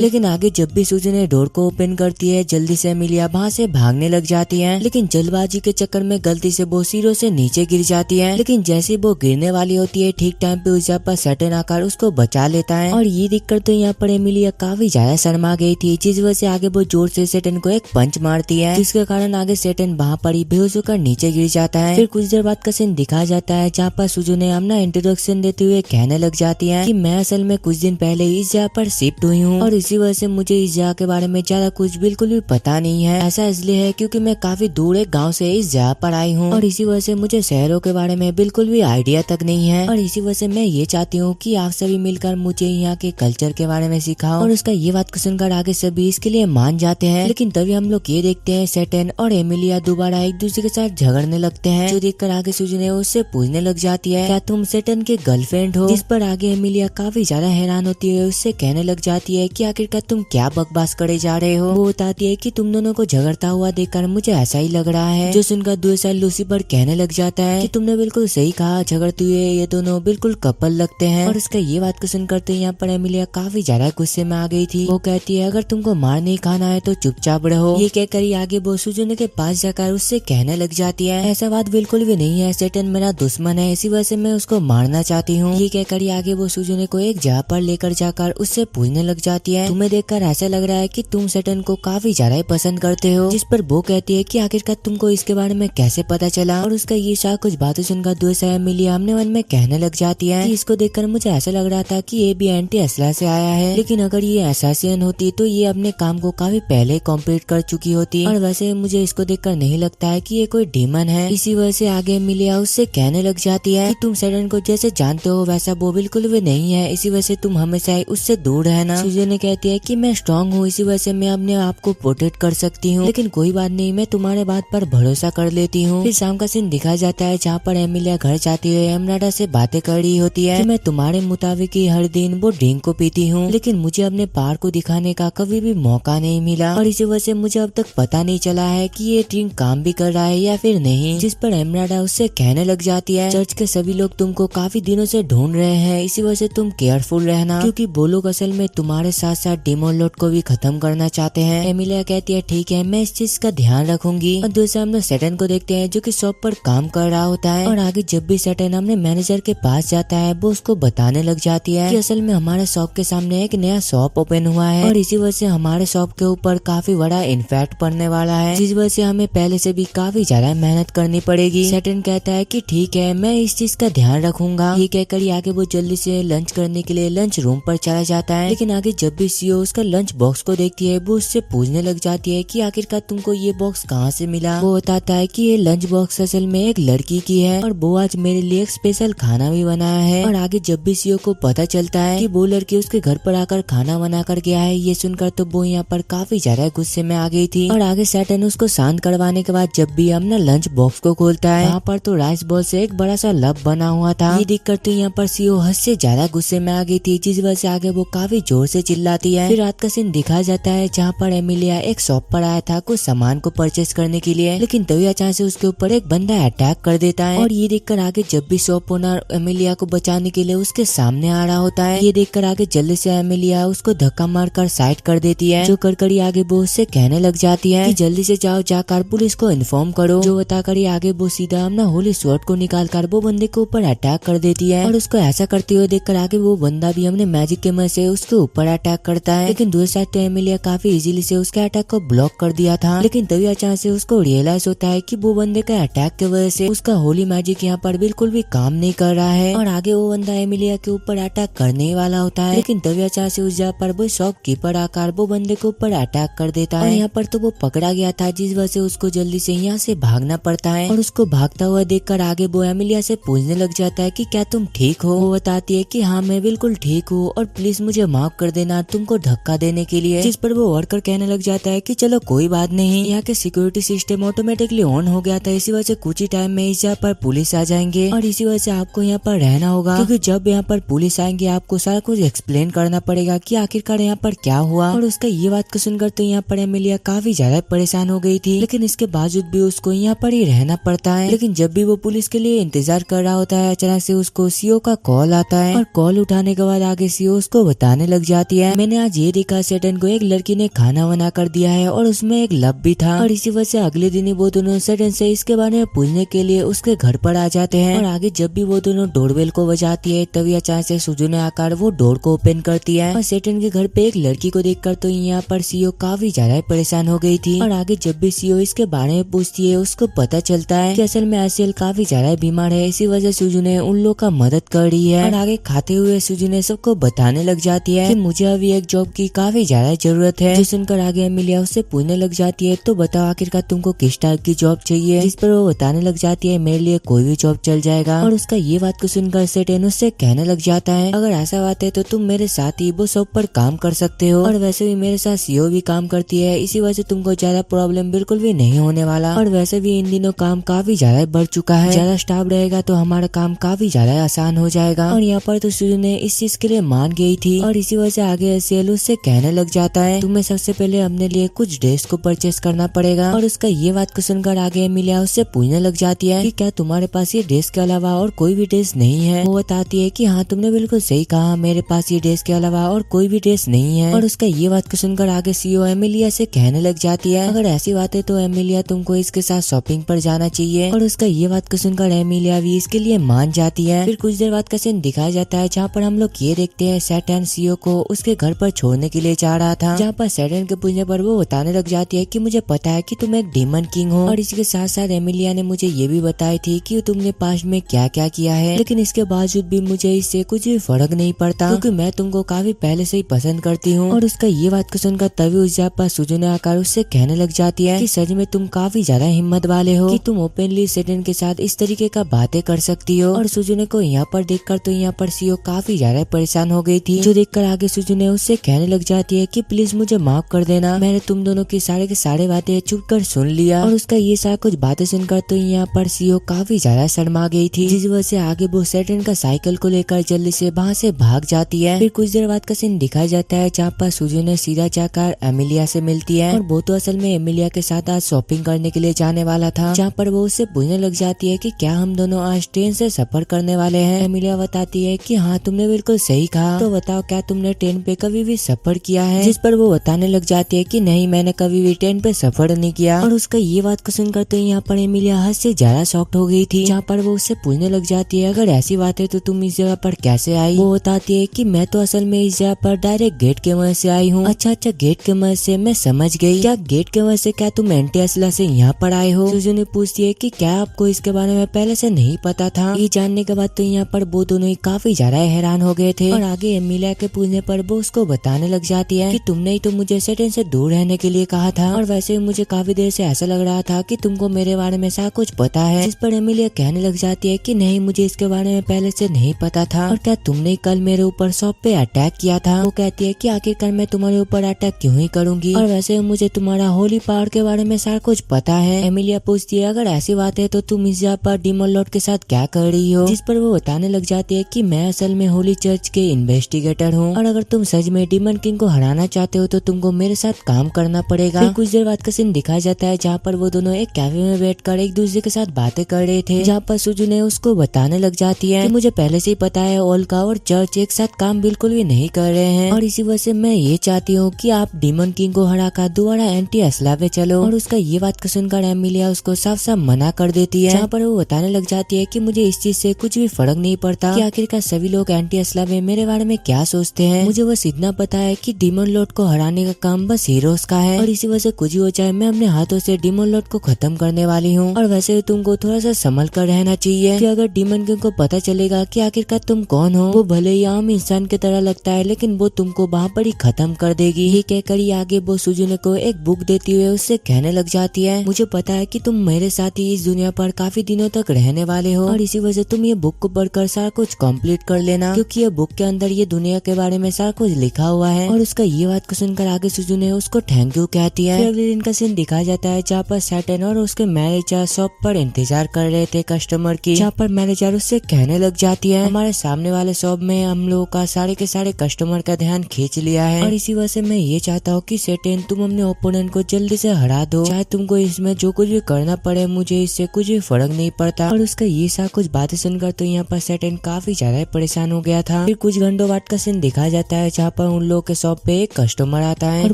Speaker 1: लेकिन आगे जब भी सुजू ने डोर को ओपन करती है जल्दी से एमिलिया वहाँ से भागने लग जाती है, लेकिन जल्दबाजी के चक्कर में गलती से वो सीढ़ियों से नीचे गिर जाती है। लेकिन जैसे वो गिरने वाली होती है ठीक टाइम पे उस जगह पर सैटर्न आकर उसको बचा लेता है और ये दिक्कत तो यहाँ पर एमिलिया काफी ज्यादा शर्मा गई थी, जिस वजह से आगे वो जोर से सैटर्न को एक पंच मारती है जिसके कारण आगे सैटर्न वहाँ पर ही बेहोश होकर नीचे गिर जाता है। फिर कुछ देर बाद का सीन दिखाया जाता है जहाँ पर सुजू ने अपना इंट्रोडक्शन देते हुए कहने लग जाती है कि मैं असल में कुछ दिन पहले इस जगह पर शिफ्ट हुई हूँ और इसी वजह से मुझे इस जगह के बारे में ज्यादा कुछ बिल्कुल भी पता नहीं है। ऐसा इसलिए है क्योंकि मैं काफी दूर एक गाँव से इस जगह पर आई हूँ और इसी वजह से मुझे शहरों के बारे में बिल्कुल भी आइडिया तक नहीं है और इसी वजह से मैं ये चाहती हूँ कि आप सभी मिलकर मुझे यहाँ के कल्चर के बारे में सिखाओ। और उसका ये बात सुनकर आगे सभी इसके लिए मान जाते हैं। लेकिन तभी हम लोग ये देखते हैं सैटर्न और एमिलिया दोबारा एक दूसरे के साथ झगड़ने लगते हैं, जो देखकर आगे सुजू ने उससे पूछने लग जाती है क्या तुम सैटर्न के गर्लफ्रेंड हो, जिस पर आगे एमिलिया काफी ज्यादा हैरान होती है। उससे कहने लग जाती है कि आखिरकार तुम क्या बकवास करे जा रहे हो। वो बताती है कि तुम दोनों को झगड़ता हुआ देखकर मुझे ऐसा ही लग रहा है, जो सुनकर दूसरा लूसीफर कहने लग जाता है कि तुमने बिल्कुल सही कहा, झगड़ते हुए ये दोनों बिल्कुल कपल लगते हैं। और उसका ये बात को सुनकर तो यहाँ पर एमिलिया काफी ज्यादा गुस्से में आ गई थी। वो कहती है अगर तुमको मार नहीं खाना है तो चुपचाप रहो। ये कहकर ही आगे वो सुजू के पास जाकर उससे कहने लग जाती है ऐसा बात बिल्कुल भी नहीं है, सैटर्न मेरा दुश्मन है, इसी वजह से मैं उसको मारना चाहती हूँ। ये कहकर ही आगे वो सुजू को एक जगह पर लेकर जाकर उससे पूछने लग जाती है तुम्हें देखकर ऐसा लग रहा है कि तुम सैटर्न को काफी ज्यादा ही पसंद करते हो, जिस पर वो कहती है कि आखिरकार तुमको इसके बारे में कैसे पता चला। और उसका ये सारा कुछ बातें सुनकर दूसरा एमिलिया अपने मन में कहने लग जाती है कि इसको देखकर मुझे ऐसा लग रहा था कि ये भी एंटी असला से आया है, लेकिन अगर ये असैसिन होती तो ये अपने काम को काफी पहले कंप्लीट कर चुकी होती और वैसे मुझे इसको देखकर नहीं लगता है कि ये कोई डीमन है। इसी वजह से आगे एमिलिया उससे कहने लग जाती है कि तुम सैटर्न को जैसे जानते हो वैसा वो बिल्कुल भी नहीं है, इसी वजह से तुम हमेशा उससे दूर रहना। सुजू ने कहती है कि मैं स्ट्रांग हूँ, इसी वजह से मैं अपने आप को प्रोटेक्ट कर सकती हूँ, लेकिन कोई बात नहीं, मैं तुम्हारे बात पर भरोसा कर लेती हूँ। फिर शाम का सीन दिखाया जाता है जहाँ पर एमिलिया घर जाती हुए एमराडा से बातें कर रही होती है कि मैं तुम्हारे मुताबिक ही हर दिन वो ड्रिंक को पीती हूँ, लेकिन मुझे अपने पार को दिखाने का कभी भी मौका नहीं मिला और इसी वजह से मुझे अब तक पता नहीं चला है कि ये ड्रिंक काम भी कर रहा है या फिर नहीं। जिस पर एमराडा उससे कहने लग जाती है चर्च के सभी लोग तुमको काफी दिनों से ढूंढ रहे हैं, इसी वजह से तुम केयरफुल रहना, क्योंकि वो लोग असल में तुम्हारे साथ साथ डेमन लॉर्ड को भी खत्म करना चाहते हैं। एमिलिया कहती है ठीक है, मैं इस चीज का ध्यान रखूंगी। और दूसरा हम लोग सैटर्न को देखते हैं जो कि शॉप पर काम कर रहा होता है और आगे जब भी सैटर्न अपने मैनेजर के पास जाता है वो उसको बताने लग जाती है कि असल में हमारे शॉप के सामने एक नया शॉप ओपन हुआ है और इसी वजह से हमारे शॉप के ऊपर काफी बड़ा इम्पैक्ट पड़ने वाला है, जिस वजह से हमें पहले से भी काफी ज्यादा मेहनत करनी पड़ेगी। सैटर्न कहता है कि ठीक है, मैं इस चीज का ध्यान रखूंगा। ये कहकर ही आगे वो जल्दी से लंच करने के लिए लंच रूम पर चला जाता है, लेकिन आगे जब भी सीओ उसका लंच बॉक्स को देखती है वो उससे पूछने लग जाती है कि आखिरकार तुमको ये बॉक्स कहाँ से मिला। वो बताता है कि ये लंच बॉक्स असल में एक लड़की की है और वो आज मेरे लिए एक स्पेशल खाना भी बनाया है। और आगे जब भी सीओ को पता चलता है कि वो लड़की उसके घर पर आकर खाना बना कर गया है, ये सुनकर तो वो यहाँ पर काफी ज्यादा गुस्से में आ गई थी। और आगे सैटर्न उसको शांत करवाने के बाद जब भी अपना लंच बॉक्स को खोलता है वहाँ पर तो राइस बॉल से एक बड़ा सा लव बना हुआ था। ये देखकर तो यहाँ पर सीओ हद से ज्यादा गुस्से में आ गई थी, जिस वजह से आगे वो काफी जोर से चिल्लाती है। फिर रात का सीन दिखाया जाता है जहाँ पर एमिलिया एक शॉप पर आया था कुछ सामान को परचेस करने के लिए, लेकिन तभी अचानक से उसके ऊपर एक बंदा अटैक कर देता है। और ये देखकर आगे जब भी शॉप ओनर एमिलिया को बचाने के लिए उसके सामने आ रहा होता है, ये देखकर आगे जल्दी से एमिलिया उसको धक्का मारकर साइड कर देती है, जो कर आगे वो उससे कहने लग जाती है कि जल्दी से जाओ, जाकर पुलिस को इन्फॉर्म करो। जो बताकर ही आगे वो सीधा अपना होली स्वॉर्ड को निकालकर वो बंदे के ऊपर अटैक कर देती है। और उसको ऐसा करते हुए देखकर आगे वो बंदा भी अपने मैजिक के मदद से उसके ऊपर अटैक करता है, लेकिन दूसरी साइड तो एमिलिया काफी इजीली से उसके अटैक को ब्लॉक कर दिया था। लेकिन तभी अचानक से उसको रियलाइज होता है कि वो बंदे के अटैक की वजह से उसका होली मैजिक यहाँ पर बिल्कुल भी काम नहीं कर रहा है और आगे वो बंदा एमिलिया के ऊपर अटैक करने वाला होता है, लेकिन तभी अचानक से उस जगह पर वो शॉपकीपर आकर वो बंदे के ऊपर अटैक कर देता है। यहाँ पर तो वो पकड़ा गया था, जिस वजह से उसको जल्दी से यहाँ से भागना पड़ता है। और उसको भागता हुआ देखकर आगे वो एमिलिया से पूछने लग जाता है कि क्या तुम ठीक हो। वो बताती है कि हाँ मैं बिल्कुल ठीक हूँ और प्लीज मुझे माफ कर देना तुमको धक्का देने के लिए, जिस पर वो वर्कर कहने लग जाता है कि चलो कोई बात नहीं, यहाँ के सिक्योरिटी सिस्टम ऑटोमेटिकली ऑन हो गया था, इसी वजह से कुछ ही टाइम में इस जगह पर पुलिस आ जाएंगे और इसी वजह से आपको यहाँ पर रहना होगा, क्योंकि जब यहाँ पर पुलिस आएंगे आपको सारा कुछ एक्सप्लेन करना पड़ेगा कि आखिरकार यहाँ पर क्या हुआ। और उसका ये बात को सुनकर तो यहाँ पर एमिलिया काफी ज्यादा परेशान हो हो गई थी, लेकिन इसके बावजूद भी उसको यहाँ पर ही रहना पड़ता है। लेकिन जब भी वो पुलिस के लिए इंतजार कर रहा होता है, अचानक से उसको सीओ का कॉल आता है और कॉल उठाने के बाद आगे सीओ उसको बताने लग जाती है, मैंने आज ये देखा सेटन को एक लड़की ने खाना बना कर दिया है और उसमें एक लब भी था। और इसी वजह से अगले दिन ही वो दोनों सेटन से इसके बारे में पूछने के लिए उसके घर पर आ जाते हैं। और आगे जब भी वो दोनों डोरबेल को बजाती है, तभी अचानक से सुजुने आकर वो डोर को ओपन करती है और सेटन के घर पे एक लड़की को देखकर तो यहाँ पर सीओ काफी ज्यादा परेशान हो गई थी। और आगे जब भी सीओ इसके बारे में पूछती है, उसको पता चलता है कि असल में आसियल काफी ज्यादा बीमार है, इसी वजह से सुजुने उन लोग का मदद कर रही है। और आगे खाते हुए सुजुने सबको बताने लग जाती है कि मुझे अभी एक जॉब की काफी ज्यादा जरूरत है। जो सुनकर आगे एमिलिया उससे पूछने लग जाती है, तो बताओ आखिरकार तुमको किस टाइप की जॉब चाहिए। जिस पर वो बताने लग जाती है, मेरे लिए कोई भी जॉब चल जाएगा। और उसका ये बात को सुनकर सेटन उससे कहने लग जाता है, अगर ऐसा बात है तो तुम मेरे साथ ही वो शॉप पर काम कर सकते हो, और वैसे भी मेरे साथ सीओ भी काम करती है, इसी वजह से तुमको ज्यादा प्रॉब्लम बिल्कुल भी नहीं होने वाला। और वैसे भी इन दिनों काम काफी ज्यादा बढ़ चुका है, ज्यादा स्टाफ रहेगा तो हमारा काम काफी ज्यादा आसान हो जाएगा। और यहाँ पर तो सुजुने इस चीज के लिए मान गई थी। और इसी वजह से आगे सेल उससे कहने लग जाता है, तुम्हें सबसे पहले अपने लिए कुछ ड्रेस को परचेस करना पड़ेगा। और उसका ये बात को सुनकर आगे एमिलिया उससे पूछने लग जाती है कि क्या तुम्हारे पास ये ड्रेस के अलावा और कोई भी ड्रेस नहीं है। वो बताती है कि हाँ तुमने बिल्कुल सही कहा, मेरे पास ये ड्रेस के अलावा और कोई भी ड्रेस नहीं है। और उसका ये बात को सुनकर आगे सीओ एमिलिया से कहने लग जाती है, अगर ऐसी बात है तो एमिलिया तुमको इसके साथ शॉपिंग पर जाना चाहिए। और उसका ये बात को सुनकर एमिलिया भी इसके लिए मान जाती है। फिर कुछ देर बाद का सीन दिखाया जाता है, जहाँ पर हम लोग ये देखते हैं सैटर्न सीओ को उसके घर पर छोड़ने के लिए जा रहा था, जहाँ पर सैटर्न के पूछने पर वो बताने लग जाती है कि मुझे पता है कि तुम एक डीमन किंग हो, और इसके साथ साथ एमिलिया ने मुझे ये भी बताई थी कि तुमने पास्ट में क्या क्या किया है, लेकिन इसके बावजूद भी मुझे इससे कुछ भी फर्क नहीं पड़ता, क्योंकि मैं तुमको काफी पहले से ही पसंद करती हूँ। और उसका ये बात को सुनकर तभी उस जगह पर सुजुने आकर उससे कहने लग जाती है कि सच में तुम काफी ज्यादा हिम्मत वाले हो कि तुम ओपनली सेटन के साथ इस तरीके का बातें कर सकती हो। और सुजुने को यहाँ पर देखकर तो यहाँ पर सीओ काफी ज्यादा परेशान हो गई थी, जो देखकर आगे सुजुने उससे कहने लग जाती है कि प्लीज मुझे माफ कर देना, मैंने तुम दोनों की सारे बातें चुप कर सुन लिया। और उसका ये सारा कुछ बातें सुनकर तो यहाँ पर सीओ काफी ज्यादा शर्मा गई थी, जिस वजह से आगे वो सेटन का साइकिल को लेकर जल्दी से वहाँ से भाग जाती है। फिर कुछ देर बाद का सीन दिखाया जाता है, जहाँ पर सुजुने सीधा जाकर एमिलिया से मिलती है। और वो तो असल में एमिलिया के साथ आज शॉपिंग करने के लिए जाने वाला था, जहाँ पर वो उससे पूछने लग जाती है कि क्या हम दोनों आज ट्रेन से सफर करने वाले हैं। एमिलिया बताती है कि हाँ तुमने बिल्कुल सही कहा, तो बताओ क्या तुमने ट्रेन पे कभी भी सफर किया है। जिस पर वो बताने लग जाती है कि नहीं, मैंने कभी भी ट्रेन पे सफर नहीं किया। और उसका ये बात को सुनकर तो यहाँ पर एमिलिया हद से ज्यादा शॉक्ड हो गई थी, जहाँ पर वो उससे पूछने लग जाती है, अगर ऐसी बात है तो तुम इस जगह पर कैसे आई। वो बताती है कि मैं तो असल में इस जगह पर डायरेक्ट गेट के वजह से आई हूँ। अच्छा गेट के वजह से, मैं समझ गई। क्या गेट के वजह से, क्या तुम एंटी असला से यहाँ पर आए हो। सुजुने पूछती है कि क्या आपको इसके बारे में पहले से नहीं पता था। ये जानने के बाद तो यहाँ पर वो दोनों ही काफी ज्यादा हैरान हो गए थे। और आगे एमिलिया के पूछने पर वो उसको बताने लग जाती है कि तुमने ही तो मुझे सेटन से दूर रहने के लिए कहा था, और वैसे भी मुझे काफी देर से ऐसा लग रहा था कि तुमको मेरे बारे में सारा कुछ पता है। जिस पर एमिलिया कहने लग जाती है कि नहीं, मुझे इसके बारे में पहले से नहीं पता था। और क्या तुमने कल मेरे ऊपर शॉप पे अटैक किया था। वो कहती है कि आखिरकार मैं तुम्हारे ऊपर अटैक क्यों ही करूंगी, और वैसे मुझे तुम्हारा होली पावर के बारे में सारा कुछ पता है। एमिलिया पूछती है, अगर ऐसी बात है तो तुम इस जगह पर डीमन लॉर्ड के साथ क्या कर रही हो। जिस पर वो बताने लग जाती है कि मैं असल में होली चर्च के इन्वेस्टिगेटर हूँ, और अगर तुम सच में डीमन किंग को हराना चाहते हो तो तुमको मेरे साथ काम करना पड़ेगा। फिर कुछ देर बाद का सीन दिखाया जाता है, जहाँ पर वो दोनों एक कैफे में बैठकर एक दूसरे के साथ बातें कर रहे थे, जहाँ पर सुजुने उसको बताने लग जाती है कि मुझे पहले से ही पता है ओल्का और चर्च एक साथ काम बिल्कुल भी नहीं कर रहे हैं, और इसी वजह से मैं ये चाहती हूँ कि आप डीमन किंग को हराकर दोबारा एंटी असला पे चलो। और उसका ये बात को सुनकर एमिलिया उसको साफ साफ मना कर देती है, जहाँ पर वो बताने लग जाती है कि मुझे इस चीज से कुछ भी फर्क नहीं पड़ता कि आखिरकार सभी लोग एंटी असला में मेरे बारे में क्या सोचते हैं। मुझे बस इतना पता है कि डीमन लॉर्ड को हराने का काम बस हीरोज का है, और इसी वजह से कुछ भी हो जाए मैं अपने हाथों से डीमन लॉर्ड को खत्म करने वाली हूँ। और वैसे तुमको थोड़ा सा संभल कर रहना चाहिए कि अगर डीमन किंग को पता चलेगा कि आखिरकार तुम कौन हो, वो भले ही आम इंसान की तरह लगता है लेकिन वो तुमको वहाँ पर ही खत्म कर देगी। ही कहकर ही आगे वो सुजुने को एक बुक देती हुए उससे कहने लग जाती है, मुझे पता है कि तुम मेरे साथ ही इस दुनिया पर काफी दिनों तक रहने वाले हो, और इसी वजह तुम ये बुक को पढ़कर सारा कुछ कंप्लीट कर लेना, क्योंकि ये बुक के अंदर ये दुनिया के बारे में सारा कुछ लिखा हुआ है। और उसका ये बात को सुनकर आगे सुजुने उसको थैंक यू कहती है। फिर अगले दिन का सीन दिखाया जाता है, जहाँ पर सैटर्न और उसके मैनेजर शॉप पर इंतजार कर रहे थे कस्टमर की, जहाँ पर मैनेजर उससे कहने लग जाती है, हमारे सामने वाले शॉप में हम लोगों का सारे के सारे कस्टमर का ध्यान खींच लिया है, और इसी वजह से मैं ये चाहता हूँ कि सैटर्न तुम अपने ओपोनेंट को जल्दी से हरा दो, चाहे तुमको इसमें जो कुछ भी करना पड़े, मुझे इससे कुछ भी फर्क नहीं पड़ता। और उसका ये सा कुछ बातें सुनकर तो यहाँ पर सैटर्न काफी ज्यादा परेशान हो गया था। फिर कुछ घंटों बाद का सीन दिखाया जाता है जहाँ पर उन लोगों के शॉप पे एक कस्टमर आता है और